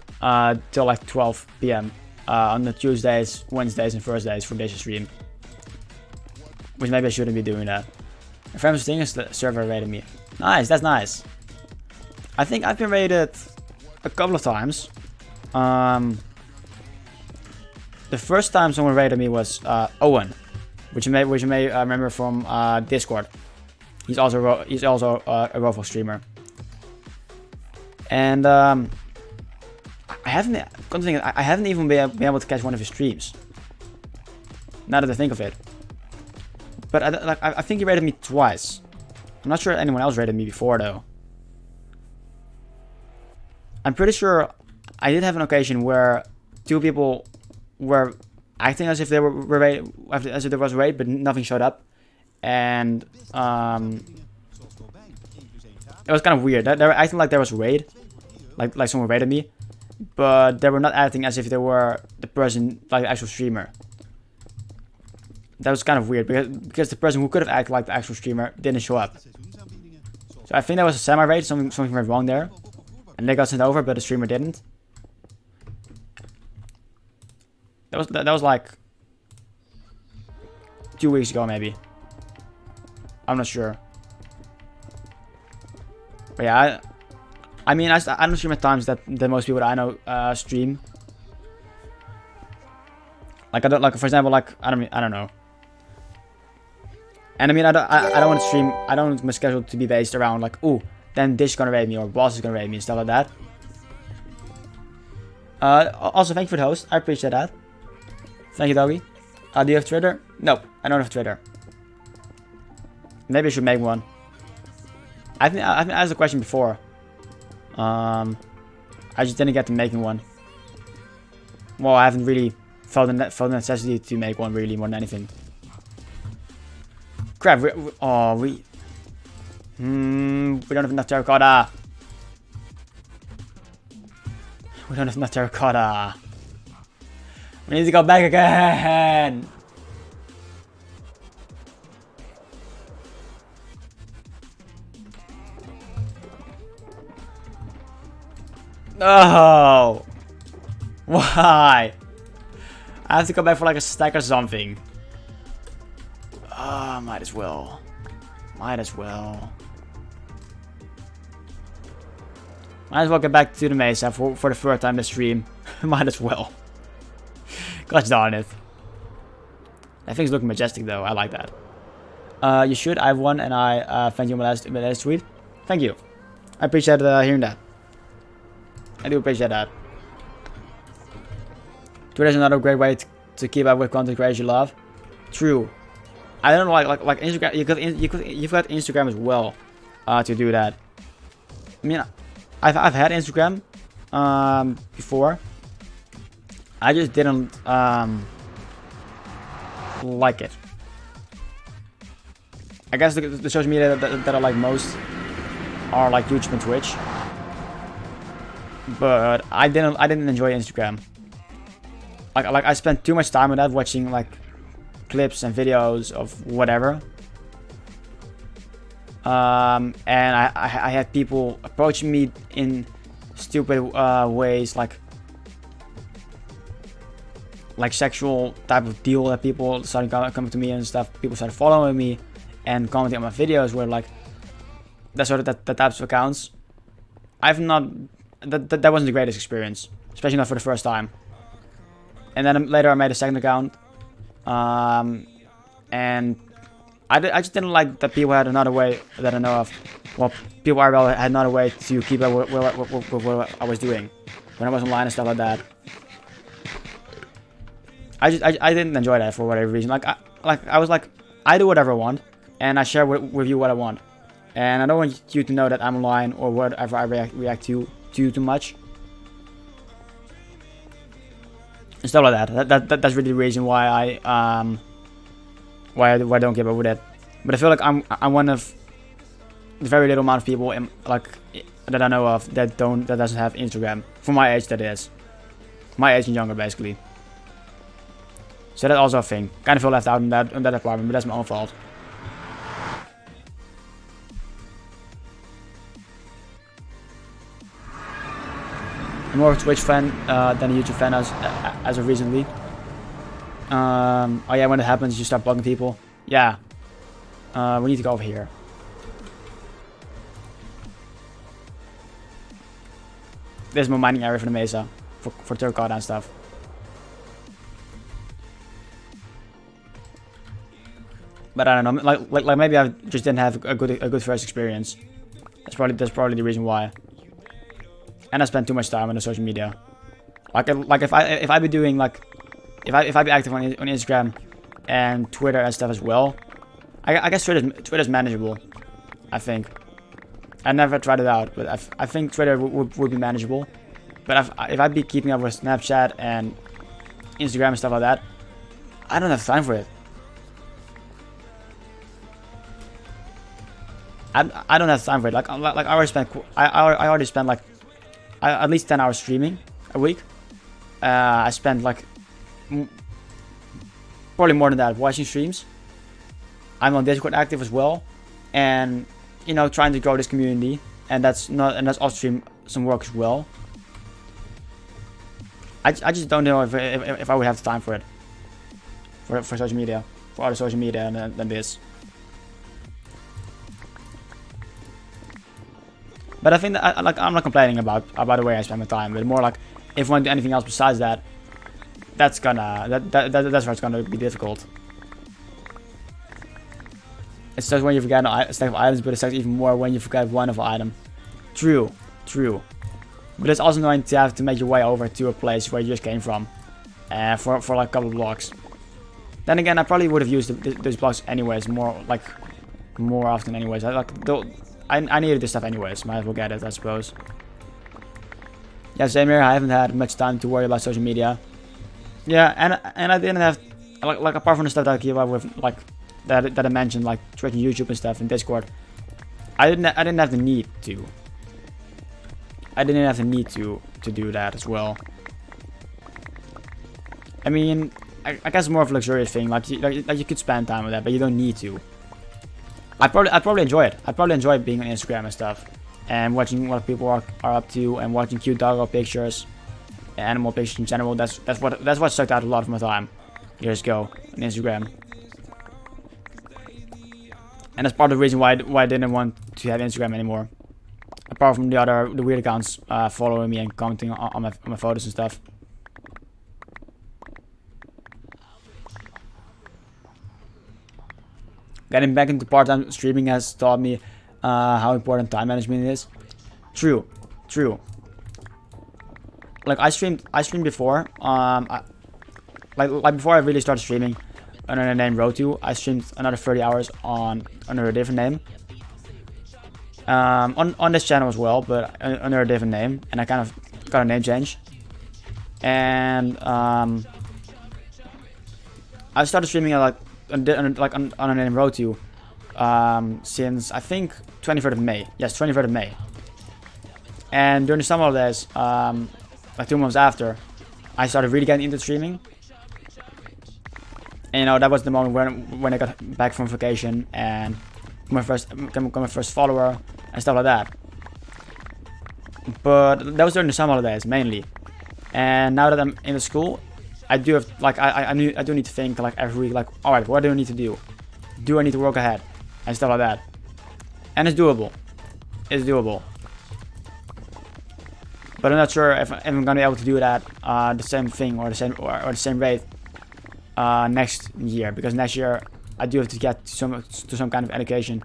till like 12 p.m. On the Tuesdays, Wednesdays, and Thursdays for this stream. Which maybe I shouldn't be doing that. A friend was thinking the server rated me. Nice, that's nice. I think I've been rated a couple of times. The first time someone rated me was Owen, which you may remember from Discord. He's also a RO2 streamer. And I haven't even been able to catch one of his streams. Now that I think of it. But I think he rated me twice. I'm not sure anyone else rated me before though. I'm pretty sure I did have an occasion where 2 people were acting as if they were rated, as if there was a raid, but nothing showed up. And it was kind of weird. They were acting like there was a raid, like someone raided me, but they were not acting as if they were the person, like the actual streamer. That was kind of weird because the person who could have acted like the actual streamer didn't show up. So I think that was a semi-raid. Something went wrong there, and they got sent over, but the streamer didn't. That was like 2 weeks ago, maybe. I'm not sure. But yeah, I mean, I don't stream at times that most people that I know stream. Like I don't, like for example, like I don't know. And I mean, I don't want to stream. I don't want my schedule to be based around like, ooh, then this is gonna raid me or boss is gonna raid me and stuff like that. Also, thank you for the host. I appreciate that. Thank you, Doggy. Do you have Twitter? Nope, I don't have Twitter. Maybe I should make one. I've asked the question before. I just didn't get to making one. Well, I haven't really felt the necessity to make one really more than anything. Crap! We don't have enough terracotta. We don't have enough terracotta. We need to go back again. No! Why? I have to go back for like a stack or something. Might as well. Might as well. Might as well get back to the Mesa for the third time this stream. Might as well. Gosh darn it. That thing's looking majestic though. I like that. You should. I have one and I thank you in my last tweet. Thank you. I appreciate hearing that. I do appreciate that. Twitter is another great way to keep up with content creators you love. True. I don't know, like Instagram. You've got Instagram as well to do that. I mean, I've had Instagram before. I just didn't like it. I guess the social media that I like most are like YouTube and Twitch. But I didn't enjoy Instagram. Like I spent too much time on that, watching like clips and videos of whatever. And I had people approaching me in stupid ways, like sexual type of deal, that people started coming to me and stuff. People started following me and commenting on my videos, where like that sort of that types of accounts. I've not. That wasn't the greatest experience, especially not for the first time. And then later I made a second account, and I just didn't like that people had another way that I know of. Well, people had another way to keep up with what I was doing when I was online and stuff like that. I didn't enjoy that for whatever reason. I I do whatever I want, and I share with you what I want. And I don't want you to know that I'm lying or whatever I react to too much. And stuff like that. That's really the reason why why I don't keep up with it. But I feel like I'm one of the very little amount of people that I know of that doesn't have Instagram. For my age, that is. My age and younger, basically. So that's also a thing. Kind of feel left out in that department, but that's my own fault. I'm more of a Twitch fan than a YouTube fan as of recently. Oh yeah, when it happens, you start bugging people. Yeah. We need to go over here. This is my mining area for the mesa. For terracotta and stuff. But I don't know, like maybe I just didn't have a good first experience. That's probably the reason why. And I spent too much time on the social media. Like if I be doing like if I be active on Instagram and Twitter and stuff as well, I guess Twitter's manageable. I think. I never tried it out, but I think Twitter would be manageable. But if I'd be keeping up with Snapchat and Instagram and stuff like that, I don't have time for it. I don't have time for it. Like I already spent like at least 10 hours streaming a week. I spent like probably more than that watching streams. I'm on Discord active as well, and you know, trying to grow this community, and that's also some work as well. I just don't know if I would have the time for it, for social media, for other social media than this. But I think that I'm not complaining about the way I spend my time, but more like if I want to do anything else besides that, that's where it's gonna be difficult. It sucks when you forget a stack of items, but it sucks even more when you forget one of an item. True. But it's also annoying to have to make your way over to a place where you just came from, for like a couple of blocks. Then again, I probably would have used those blocks anyways, more often anyways. I needed this stuff anyways, might as well get it, I suppose. Yeah, same here. I haven't had much time to worry about social media. Yeah, and I didn't have like apart from the stuff that I keep up with, like that I mentioned, like Twitch and YouTube and stuff and Discord. I didn't have the need to. I didn't have the need to do that as well. I mean, I guess it's more of a luxurious thing. Like you could spend time with that, but you don't need to. I'd probably enjoy it. I'd probably enjoy being on Instagram and stuff, and watching what people are up to, and watching cute doggo pictures, animal pictures in general. That's what sucked out a lot of my time years ago on Instagram. And that's part of the reason why I didn't want to have Instagram anymore. Apart from the weird accounts following me and commenting on my photos and stuff. Getting back into part-time streaming has taught me how important time management is. True. Like I streamed before. Like before I really started streaming under the name RO2, I streamed another 30 hours under a different name. On this channel as well, but under a different name, and I kind of got a name change. And I started streaming at on a name RO2 since I think 23rd of May. Yes, 23rd of May. And during the summer holidays, like 2 months after, I started really getting into streaming. And you know, that was the moment when I got back from vacation and became my first follower and stuff like that. But that was during the summer holidays mainly. And now that I'm in the school, I do have I do need to think like every week, like, all right, what do I need to do? Do I need to work ahead and stuff like that? And it's doable. It's doable. But I'm not sure if I'm gonna be able to do that the same thing or the same rate next year, because next year I do have to get to some kind of education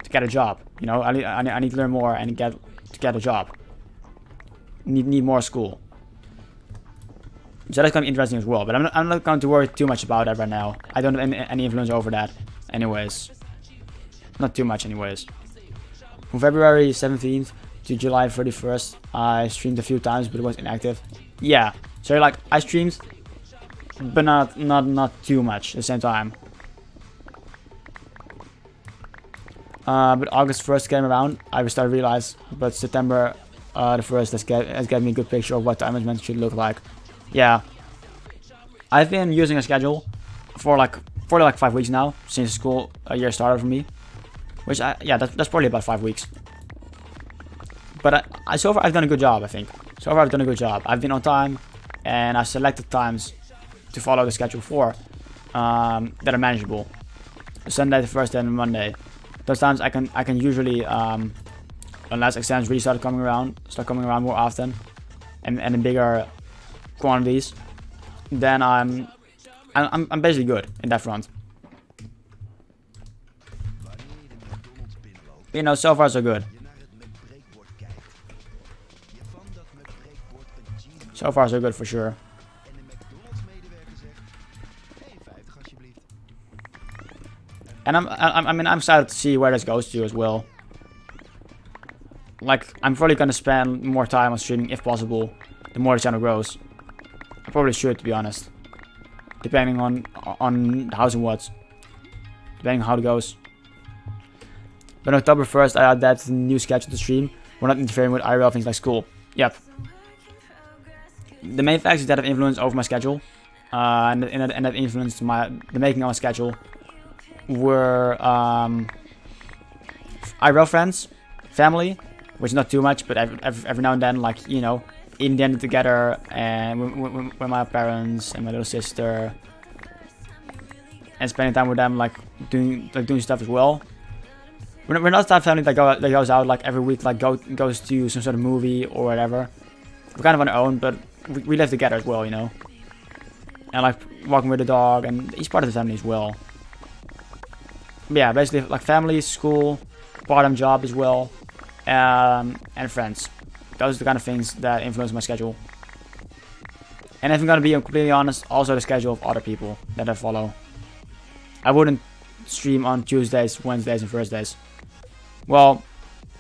to get a job. You know, I need to learn more and get a job. Need more school. So that's gonna be interesting as well. But I'm not going to worry too much about that right now. I don't have any influence over that. anyways. Not too much anyways. From February 17th to July 31st, I streamed a few times, but it was inactive. Yeah, so like I streamed, but not too much at the same time. But August 1st came around, I started to realize, but September the 1st has given me a good picture of what time management should look like. Yeah, I've been using a schedule for like 5 weeks now, since school year started for me. Which, that's probably about 5 weeks. But so far I've done a good job, I think. So far I've done a good job. I've been on time, and I selected times to follow the schedule for that are manageable. Sunday, the first, and Monday. Those times I can usually, unless exams really start coming around more often, and in bigger quantities, then I'm basically good in that front. You know, so far so good. So far so good for sure. And I'm excited to see where this goes to as well. Like, I'm probably gonna spend more time on streaming if possible, the more the channel grows. I probably should, to be honest. Depending on the hows and whats. Depending on how it goes. But on October 1st, I adapted a new schedule to stream. We're not interfering with IRL things like school. Yep. The main factors that have influenced over my schedule, and that influenced the making of my schedule, were IRL friends, family, which is not too much, but every now and then, like, you know, eating dinner together, and with my parents and my little sister, and spending time with them, like doing stuff as well. We're not that family that goes out like every week, like goes to some sort of movie or whatever. We're kind of on our own, but we live together as well, you know. And like walking with the dog, and he's part of the family as well. But yeah, basically like family, school, part-time job as well, and friends. Those are the kind of things that influence my schedule. And if I'm gonna be completely honest, also the schedule of other people that I follow. I wouldn't stream on Tuesdays, Wednesdays, and Thursdays. Well,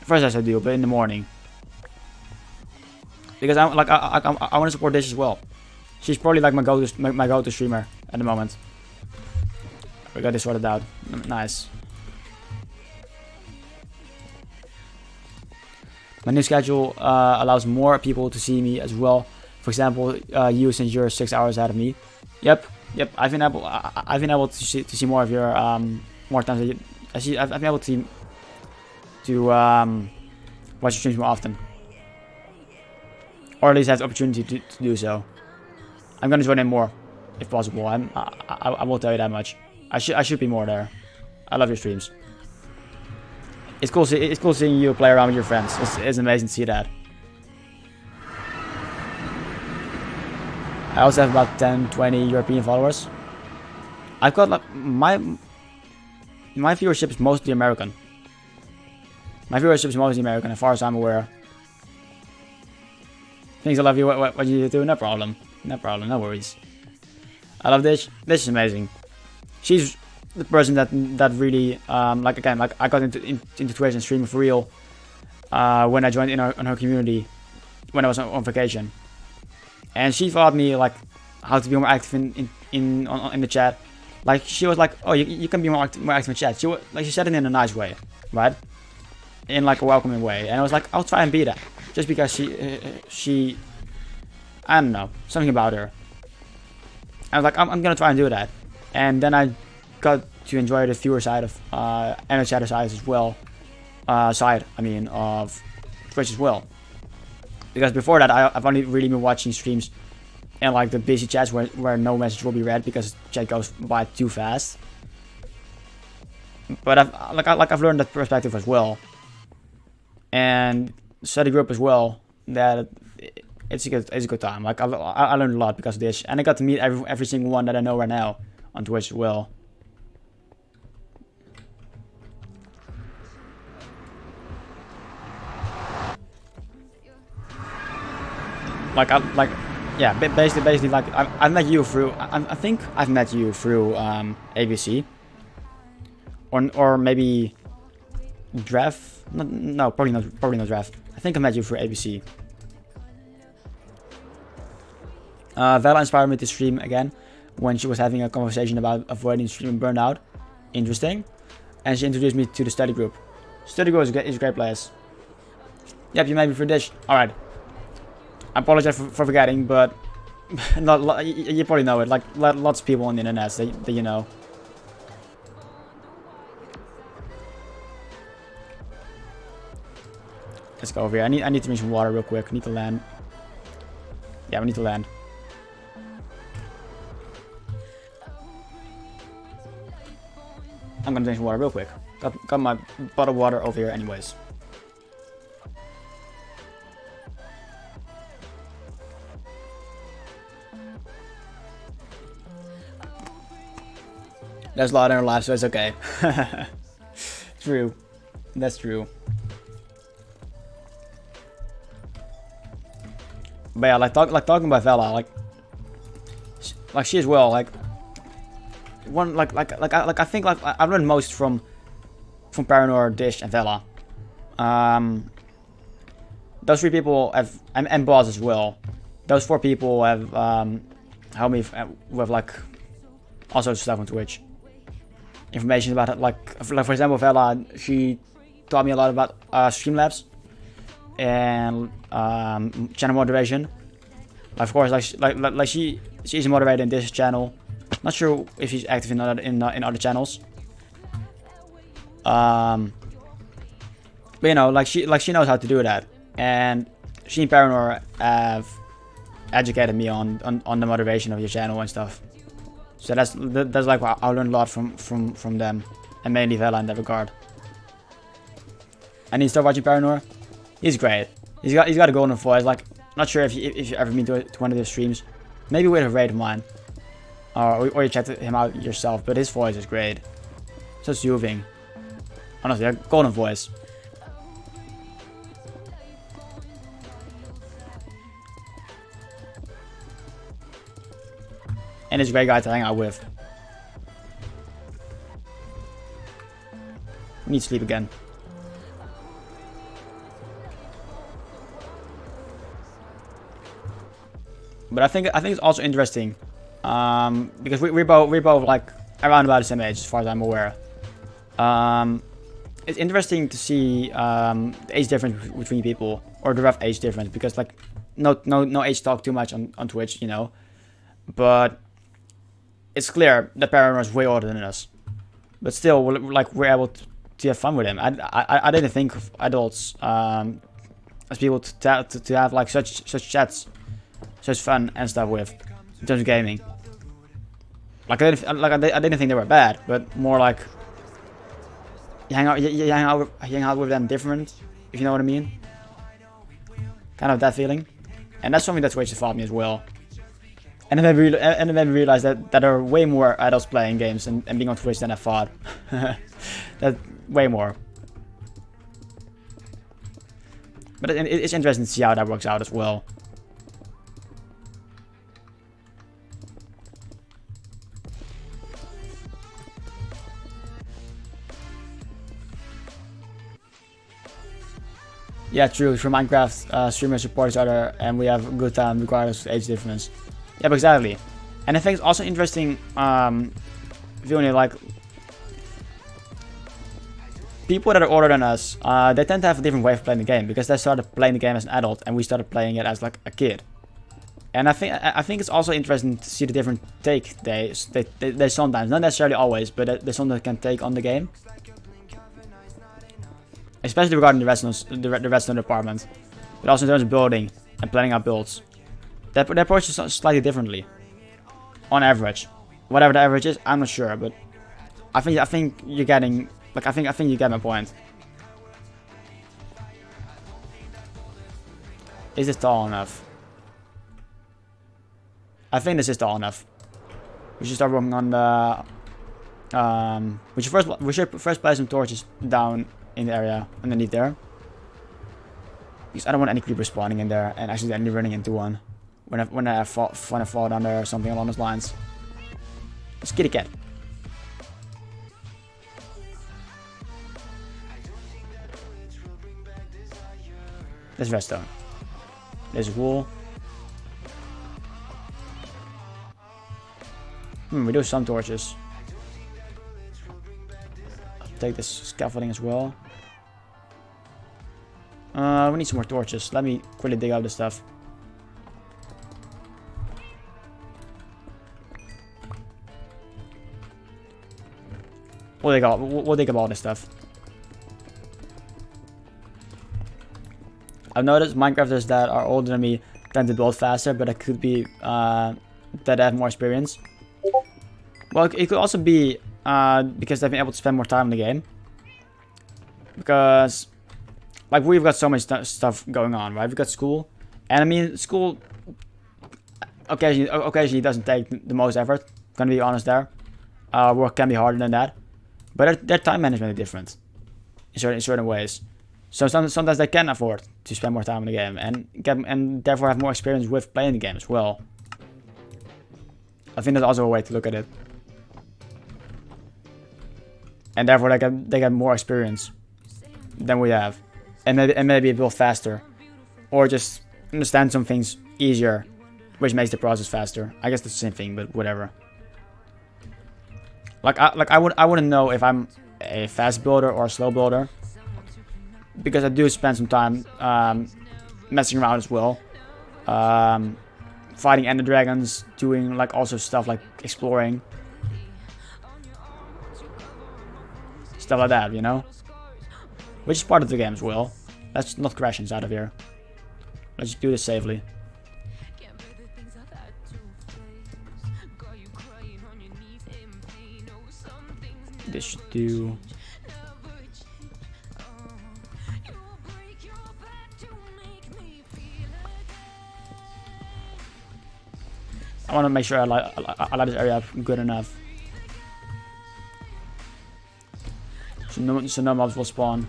Thursdays I do, but in the morning. Because I want to support Dish as well. She's probably like my go-to streamer at the moment. We got this sorted out. Nice. My new schedule allows more people to see me as well. For example, you, since you're 6 hours ahead of me. Yep. I've been able to see more of your more times. I've been able to watch your streams more often, or at least have the opportunity to do so. I'm gonna join in more if possible. I will tell you that much. I should be more there. I love your streams. It's cool seeing you play around with your friends. It's amazing to see that. I also have about 10-20 European followers. I've got like my viewership is mostly American. My viewership is mostly American, as far as I'm aware. Thanks, I love you. What you do? No problem. No worries. I love this. This is amazing. She's the person that really like, again, like I got into Twitch and streaming for real when I joined in her community when I was on vacation. And she taught me like how to be more active in the chat. Like she was like, oh, you can be more active in chat. She said it in a nice way, right? In like a welcoming way. And I was like, I'll try and be that, just because she I don't know, something about her. I was like, I'm gonna try and do that. And then I got to enjoy the viewer side of and the chatter side as well. Of Twitch as well. Because before that, I've only really been watching streams and like the busy chats where no message will be read because chat goes by too fast. But I've learned that perspective as well, and study group as well. That it's a good time. Like I learned a lot because of this, and I got to meet every single one that I know right now on Twitch as well. Basically, like I met you through. I think I've met you through ABC. or maybe Draft. No, probably not Draft. I think I met you through ABC. Vela inspired me to stream again when she was having a conversation about avoiding streaming burnout. Interesting. And she introduced me to the study group. Study group is a great place. Yep, you made me for dish. Alright. I apologize for forgetting, but you probably know it. Like lots of people on the internet that you know. Let's go over here. I need to drink some water real quick. I need to land. Yeah, we need to land. I'm gonna drink some water real quick. Got my bottle of water over here anyways. There's a lot in our life, so it's okay. True. That's true. But yeah, like talking about Vela, like she as well, like I think I learned most from Paranor, Dish, and Vela. Those three people have, and Boss as well. Those four people have helped me with like all sorts of stuff on Twitch. Information about it, like for example, Vela, she taught me a lot about Streamlabs and channel moderation. Of course, like she's a moderator in this channel. Not sure if she's active in other channels. But you know, like she knows how to do that, and she and Paranor have educated me on the moderation of your channel and stuff. So that's like I learned a lot from them, and mainly Vela in that regard. I need to start watching Paranor. He's great. He's got a golden voice. Like, not sure if you ever been to one of his streams, maybe with a raid of mine, or you checked him out yourself. But his voice is great, so soothing. Honestly, a golden voice. And he's a great guy to hang out with. We need to sleep again. But I think it's also interesting, because we're both like around about the same age, as far as I'm aware. It's interesting to see the age difference between people, or the rough age difference, because like no age talk too much on Twitch, you know. But it's clear that Paranor is way older than us, but still, we're able to have fun with him. I didn't think of adults as people to have like such chats, such fun and stuff with in terms of gaming. Like I didn't think they were bad, but more like you hang out with them different, if you know what I mean. Kind of that feeling, and that's something that Twitch has taught me as well. And then I realized that there are way more adults playing games and being on Twitch than I thought. That way more. But it's interesting to see how that works out as well. Yeah, true. For Minecraft, streamers support each other, and we have a good time regardless of age difference. Yeah, exactly. And I think it's also interesting, viewing it, like people that are older than us, they tend to have a different way of playing the game, because they started playing the game as an adult and we started playing it as like a kid. And I think it's also interesting to see the different take they sometimes, not necessarily always, but they sometimes can take on the game. Especially regarding the redstone department, but also in terms of building and planning our builds. They approach it slightly differently, on average. Whatever the average is, I'm not sure, but I think you're getting, like, I think you get my point. Is this tall enough? I think this is tall enough. We should start working on the. We should first place some torches down in the area underneath there, because I don't want any creepers spawning in there and accidentally running into one when I fall down there or something along those lines. Let's kitty cat. There's redstone. There's wool. We do some torches. I'll take this scaffolding as well. We need some more torches. Let me quickly dig out this stuff. We'll dig up all this stuff. I've noticed Minecrafters that are older than me tend to build faster, but it could be that they have more experience. Well, it could also be because they've been able to spend more time in the game. Because, like, we've got so much stuff going on, right? We've got school, and I mean, school occasionally doesn't take the most effort. Gonna be honest there. Work can be harder than that, but their time management is different in certain ways. So sometimes they can afford to spend more time in the game and therefore have more experience with playing the game as well. I think that's also a way to look at it. And therefore they get more experience than we have. And maybe build faster. Or just understand some things easier, which makes the process faster. I guess that's the same thing, but whatever. I wouldn't know if I'm a fast builder or a slow builder, because I do spend some time messing around as well, fighting ender dragons, doing like also stuff like exploring, stuff like that, you know, which is part of the game as well. Let's not crash inside of here. Let's just do this safely. This should do. I want to make sure I light this area up good enough. So no mobs will spawn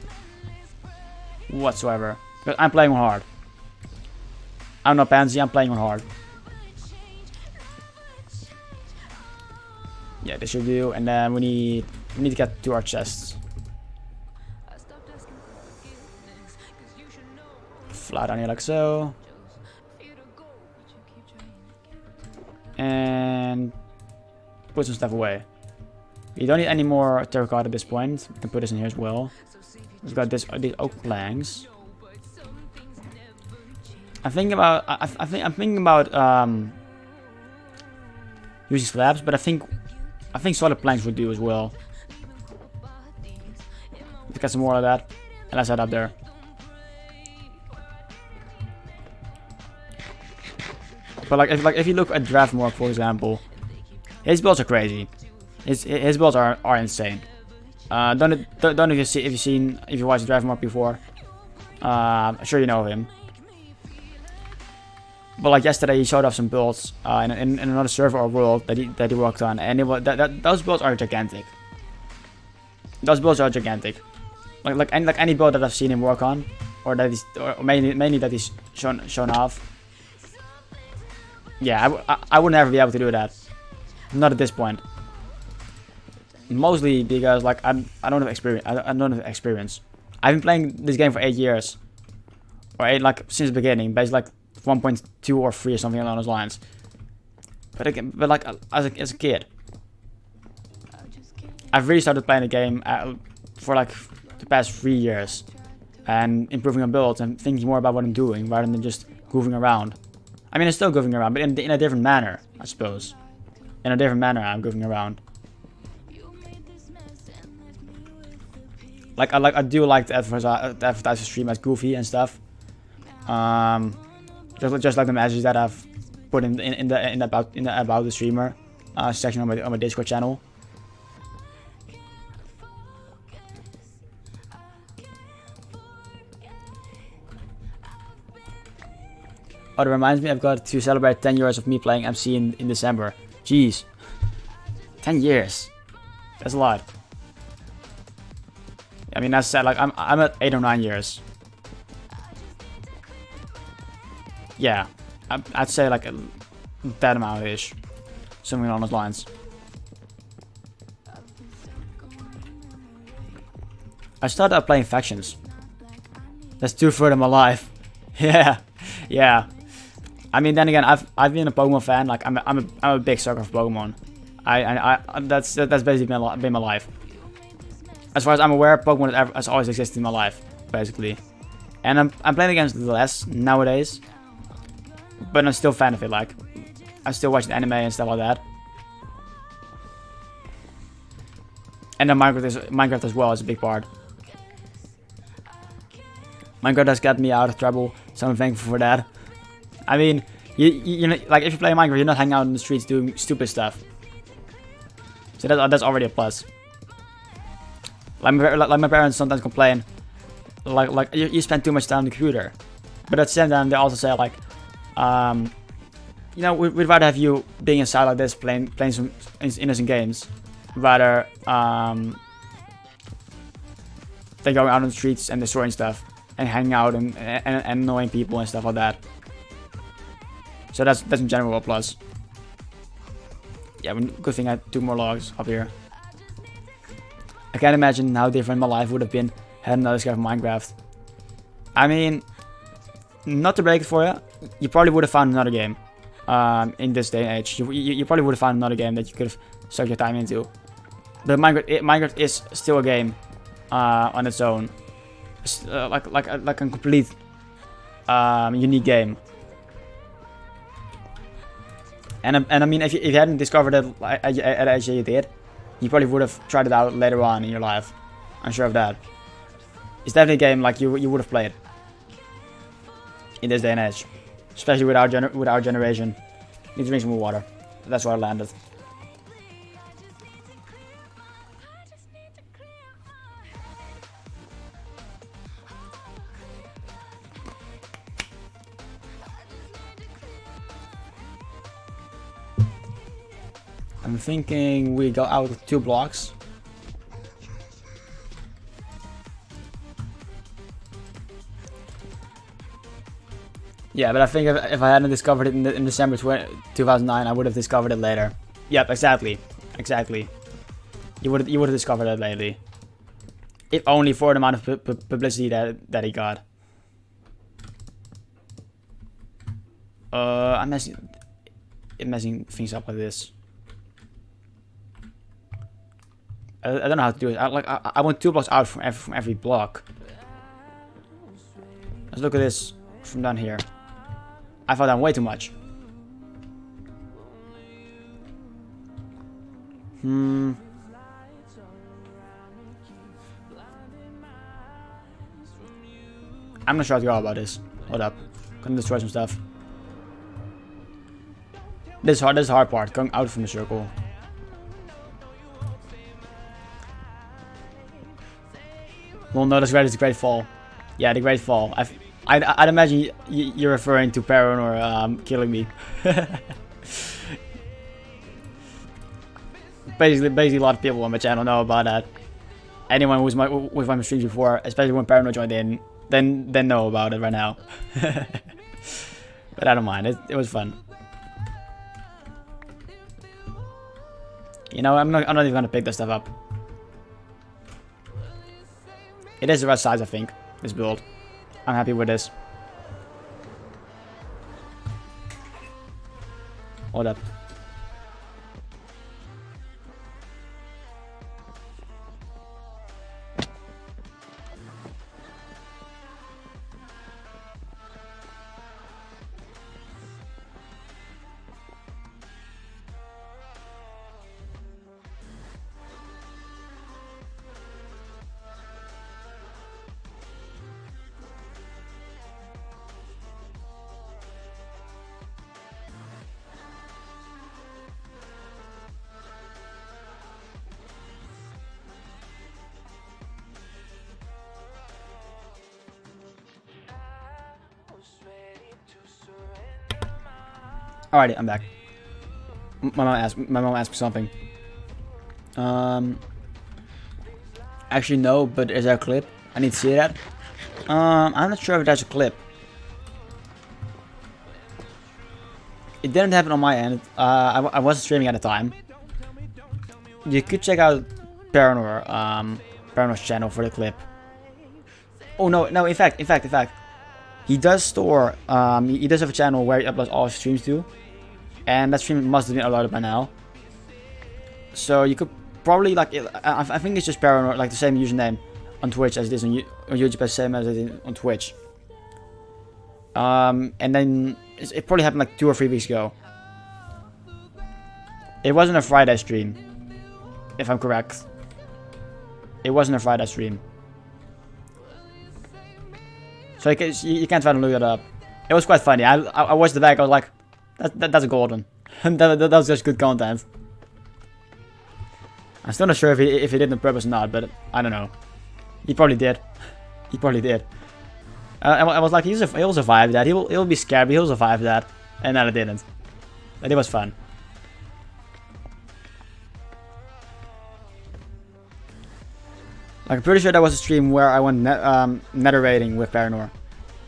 whatsoever. But I'm playing on hard. I'm not pansy, I'm playing on hard. Yeah, this should do, and then we need to get to our chests. Fly down here like so. And put some stuff away. We don't need any more terracotta at this point. We can put this in here as well. We've got these oak planks. I'm thinking about using slabs, but I think solid planks would do as well. Let's get some more of that, and let's head up there. But if you look at Draftmark, for example, his builds are crazy. His builds are insane. Don't know if you watched Draftmark before. I'm sure you know him. But like yesterday, he showed off some builds in another server or world that he worked on, and those builds are gigantic. Those builds are gigantic. Like any build that I've seen him work on, or mainly that he's shown off. Yeah, I would never be able to do that. Not at this point. Mostly because like I don't have experience. I don't have experience. I've been playing this game for 8 years, or since the beginning, basically like 1.2 or 3 or something along those lines. But like as a kid, I've really started playing the game for like the past 3 years, and improving on builds and thinking more about what I'm doing rather than just goofing around. I mean, I'm still goofing around, but in a different manner, I suppose. In a different manner, I'm goofing around. I do like to advertise the stream as goofy and stuff. Just like the messages that I've put in the about the streamer section on my Discord channel. Oh, that reminds me, I've got to celebrate 10 years of me playing MC in December. Jeez. 10 years. That's a lot. I mean, that's sad. Like, I'm at 8 or 9 years. Yeah. I'd say like that amount-ish. Something along those lines. I started out playing factions. That's 2/3 of my life. Yeah, yeah. I mean, then again, I've been a Pokemon fan. Like I'm a big sucker for Pokemon. That's basically been my life. As far as I'm aware, Pokemon has always existed in my life, basically. And I'm playing against less nowadays, but I'm still a fan of it. Like, I'm still watching anime and stuff like that. And then Minecraft as well is a big part. Minecraft has got me out of trouble, so I'm thankful for that. I mean, you know, like if you play Minecraft, you're not hanging out in the streets doing stupid stuff. So that's already a plus. Like my parents sometimes complain, like you spend too much time on the computer, but at the same time they also say like, you know, we'd rather have you being inside like this, playing some innocent games, rather than going out on the streets and destroying stuff and hanging out and annoying people and stuff like that. So that's in general a plus. Yeah, good thing I had 2 more logs up here. I can't imagine how different my life would have been had another discovered Minecraft. I mean, not to break it for you, you probably would have found another game in this day and age. You probably would have found another game that you could have sucked your time into. But Minecraft is still a game on its own, like a complete unique game. And I mean, if you hadn't discovered it at the age that you did, you probably would have tried it out later on in your life. I'm sure of that. It's definitely a game like you would have played in this day and age, especially with our generation. Need to drink some more water. That's where I landed. I'm thinking we go out with 2 blocks. Yeah, but I think if I hadn't discovered it in December 2009, I would have discovered it later. Yep, exactly. You would have discovered it lately. If only for the amount of publicity that he got. I'm messing things up like this. I don't know how to do it. I want 2 blocks out from every block. Let's look at this from down here. I fell down way too much. I'm not sure how to go about this. Hold up. Gonna destroy some stuff. This is the hard part, going out from the circle. Well, no, that's the Great Fall. Yeah, the Great Fall. I'd imagine you're referring to Perrin or killing me. basically, a lot of people on my channel know about that. Anyone who's with my streams before, especially when Perrin joined in, then know about it right now. But I don't mind. It was fun. You know, I'm not even gonna pick this stuff up. It is the right size, I think, this build. I'm happy with this. Hold up. Alrighty, I'm back. My mom asked me something. Actually no, but is there a clip? I need to see that. I'm not sure if there's a clip. It didn't happen on my end. I wasn't streaming at the time. You could check out Paranor's channel for the clip. Oh no, in fact. he does store, he does have a channel where he uploads all his streams to, and that stream must have been uploaded by now. So you could probably, like, I think it's just Paranoid, like the same username on Twitch as it is on YouTube, as the same as it is on Twitch. And then it probably happened like 2 or 3 weeks ago. It wasn't a Friday stream, if I'm correct. It wasn't a Friday stream. So you can't try to look it up. It was quite funny. I watched the back. I was like, that's a golden. that was just good content. I'm still not sure if he did it on purpose or not, but I don't know. He probably did. He probably did. I was like, he'll survive that. He'll be scared, but he'll survive that. And then it didn't. But it was fun. Like, I'm pretty sure that was a stream where I went nether raiding with Paranor.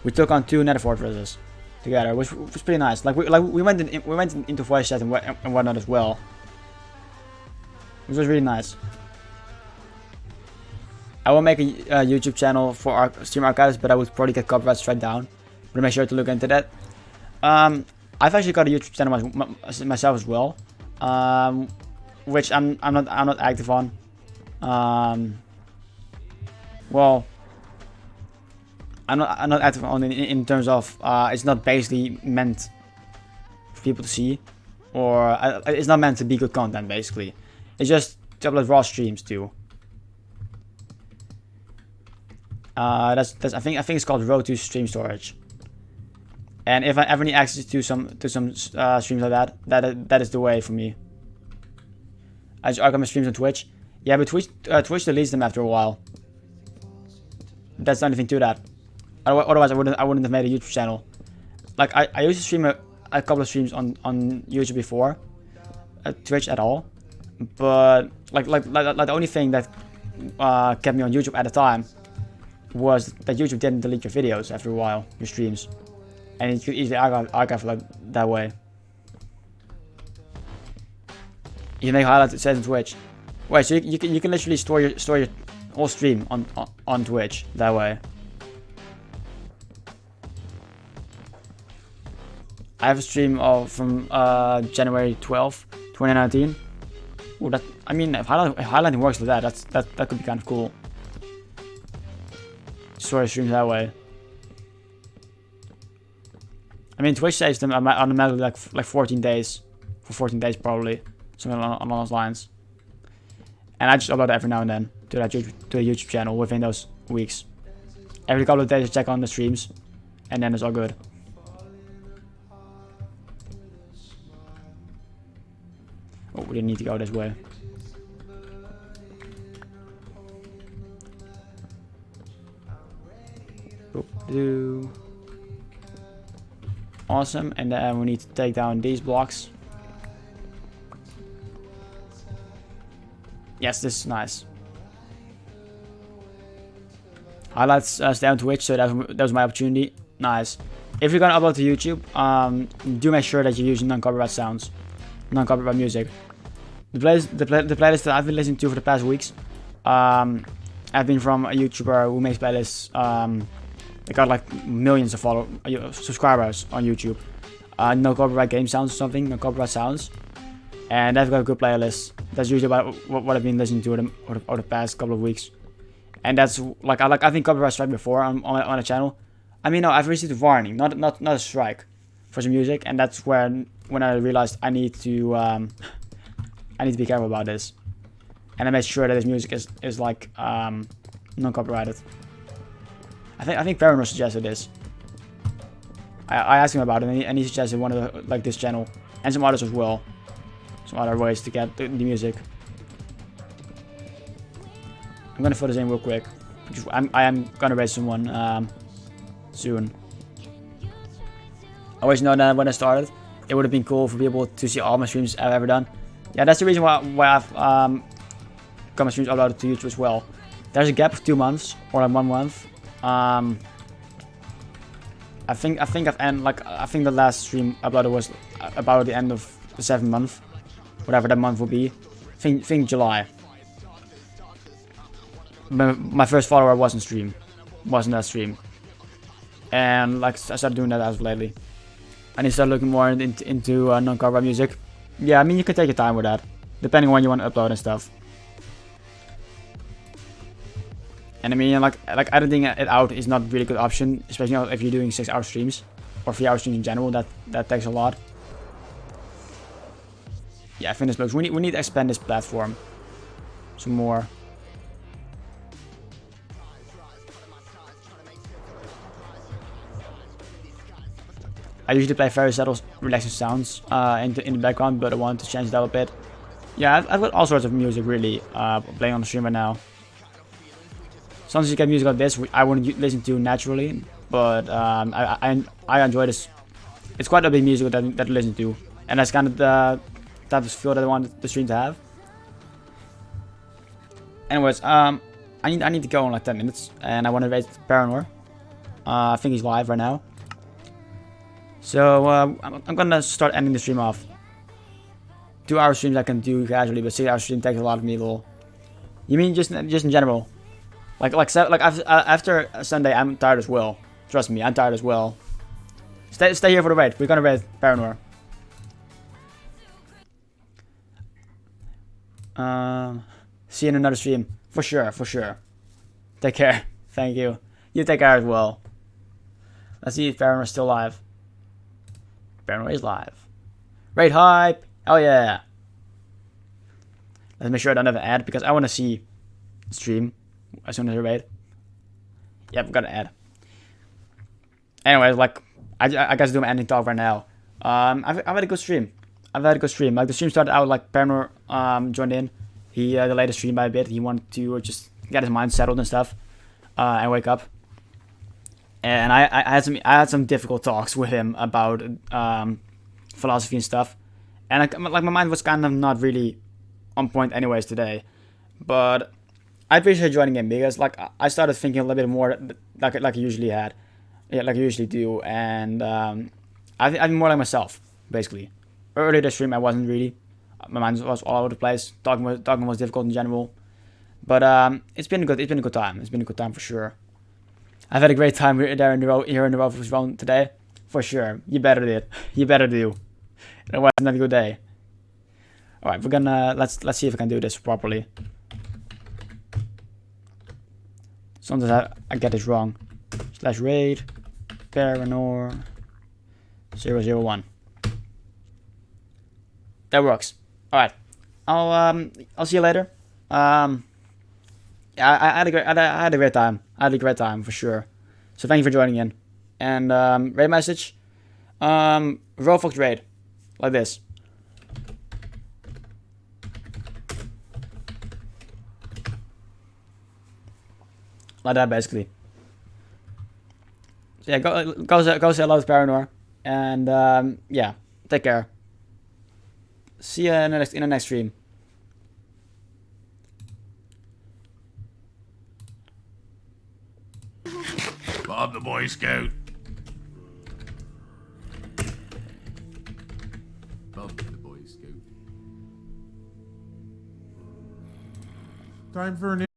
We took on 2 nether fortresses together, which was pretty nice. Like we went into voice chat and whatnot as well, which was really nice. I will make a YouTube channel for our stream archives, but I would probably get copyright strike down. But make sure to look into that. I've actually got a YouTube channel myself as well, which I'm not active on. Well, I'm not active on in terms of it's not basically meant for people to see, or it's not meant to be good content. Basically, it's just to upload raw streams too. That's I think it's called RO2 stream storage. And if I ever need access to some streams like that is the way for me. I just archive my streams on Twitch. Yeah, but Twitch deletes them after a while. That's the only thing to that. Otherwise, I wouldn't have made a YouTube channel. Like I used to stream a couple of streams on YouTube before, Twitch at all. But like the only thing that kept me on YouTube at the time was that YouTube didn't delete your videos after a while, your streams, and you could easily archive like that way. You make highlights, it says on Twitch. Wait, so you can literally store your whole stream on Twitch that way. I have a stream from January 12th, 2019. Ooh, that, I mean, if highlighting works like that could be kind of cool. Store streams that way. I mean, Twitch saves them automatically like 14 days, for 14 days probably, something along those lines. And I just upload it every now and then to the YouTube channel within those weeks. Every couple of days I check on the streams, and then it's all good. Oh, we didn't need to go this way. Awesome, and then we need to take down these blocks. Yes, this is nice. Highlights stay on Twitch, so that was my opportunity. Nice. If you're gonna upload to YouTube, do make sure that you're using non-copyright sounds, non-copyright music. The playlist that I've been listening to for the past weeks, have been from a YouTuber who makes playlists. They got like millions of subscribers on YouTube. No copyright game sounds or something, no copyright sounds. And they've got a good playlist. That's usually what I've been listening to over the past couple of weeks. And that's like I think copyright strike before on a channel. I mean, no, I've received a warning, not a strike for some music, and that's when I realized I need to be careful about this. And I made sure that this music is like non-copyrighted. I think Paranor suggested this. I asked him about it, and he suggested one of like this channel and some others as well. Some other ways to get the music. I'm gonna fill this in real quick. I am gonna raise someone soon. I always know that when I started, it would have been cool for people to see all my streams I've ever done. Yeah, that's the reason why I've got my streams uploaded to YouTube as well. There's a gap of 2 months or like 1 month. I think the last stream uploaded was about the end of the 7th month, whatever that month will be. Think July. My first follower wasn't that stream. and like I started doing that as of lately. I need to start looking more into non-copyright music. Yeah, I mean you can take your time with that, depending on when you want to upload and stuff. And I mean like editing it out is not really a good option, especially if you're doing 6-hour streams or 3-hour streams in general. That takes a lot. Yeah, finished looks. We need to expand this platform some more. I usually play very subtle, relaxing sounds in the background, but I want to change that a bit. Yeah, I've got all sorts of music really playing on the stream right now. Sometimes you get music like this, I wouldn't listen to naturally, but I enjoy this. It's quite a big music that I listen to, and that's kind of the type of feel that I want the stream to have. Anyways, I need to go in like 10 minutes, and I want to raise Paranor. I think he's live right now. So I'm gonna start ending the stream off. 2-hour streams I can do casually, but 6-hour stream takes a lot of me, lol. You mean just in general? Like after Sunday, I'm tired as well. Trust me, I'm tired as well. Stay here for the raid. We're gonna raid Paranor. See you in another stream for sure. Take care. Thank you. You take care as well. Let's see if Paranor's still live. Paranor is live. Raid hype! Hell yeah! Let's make sure I don't have an ad because I want to see the stream as soon as I raid. Yep, I've got an ad. Anyways, like I guess do my ending talk right now. I've had a good stream. Like the stream started out like Paranor joined in. He delayed the stream by a bit. He wanted to just get his mind settled and stuff, and wake up. And I had some difficult talks with him about philosophy and stuff, and my mind was kind of not really on point anyways today. But I appreciate joining in because like I started thinking a little bit more like I usually had, yeah, like I usually do, and I'm more like myself basically. Earlier this stream I wasn't really. My mind was all over the place. Talking was difficult in general, but it's been a good time. It's been a good time for sure. I've had a great time here in the Rovers round today, for sure. You better do. It was not a good day. All right, we're gonna let's see if I can do this properly. Sometimes I get this wrong. /raid Paranor 001. That works. All right, I'll see you later. Yeah, I had a great time. I had a great time for sure. So thank you for joining in. And raid message. Rofox raid. Like this. Like that basically. So yeah, go say hello to Paranor. And yeah, take care. See you in the next stream. Bob the Boy Scout. Bob the Boy Scout. Time for an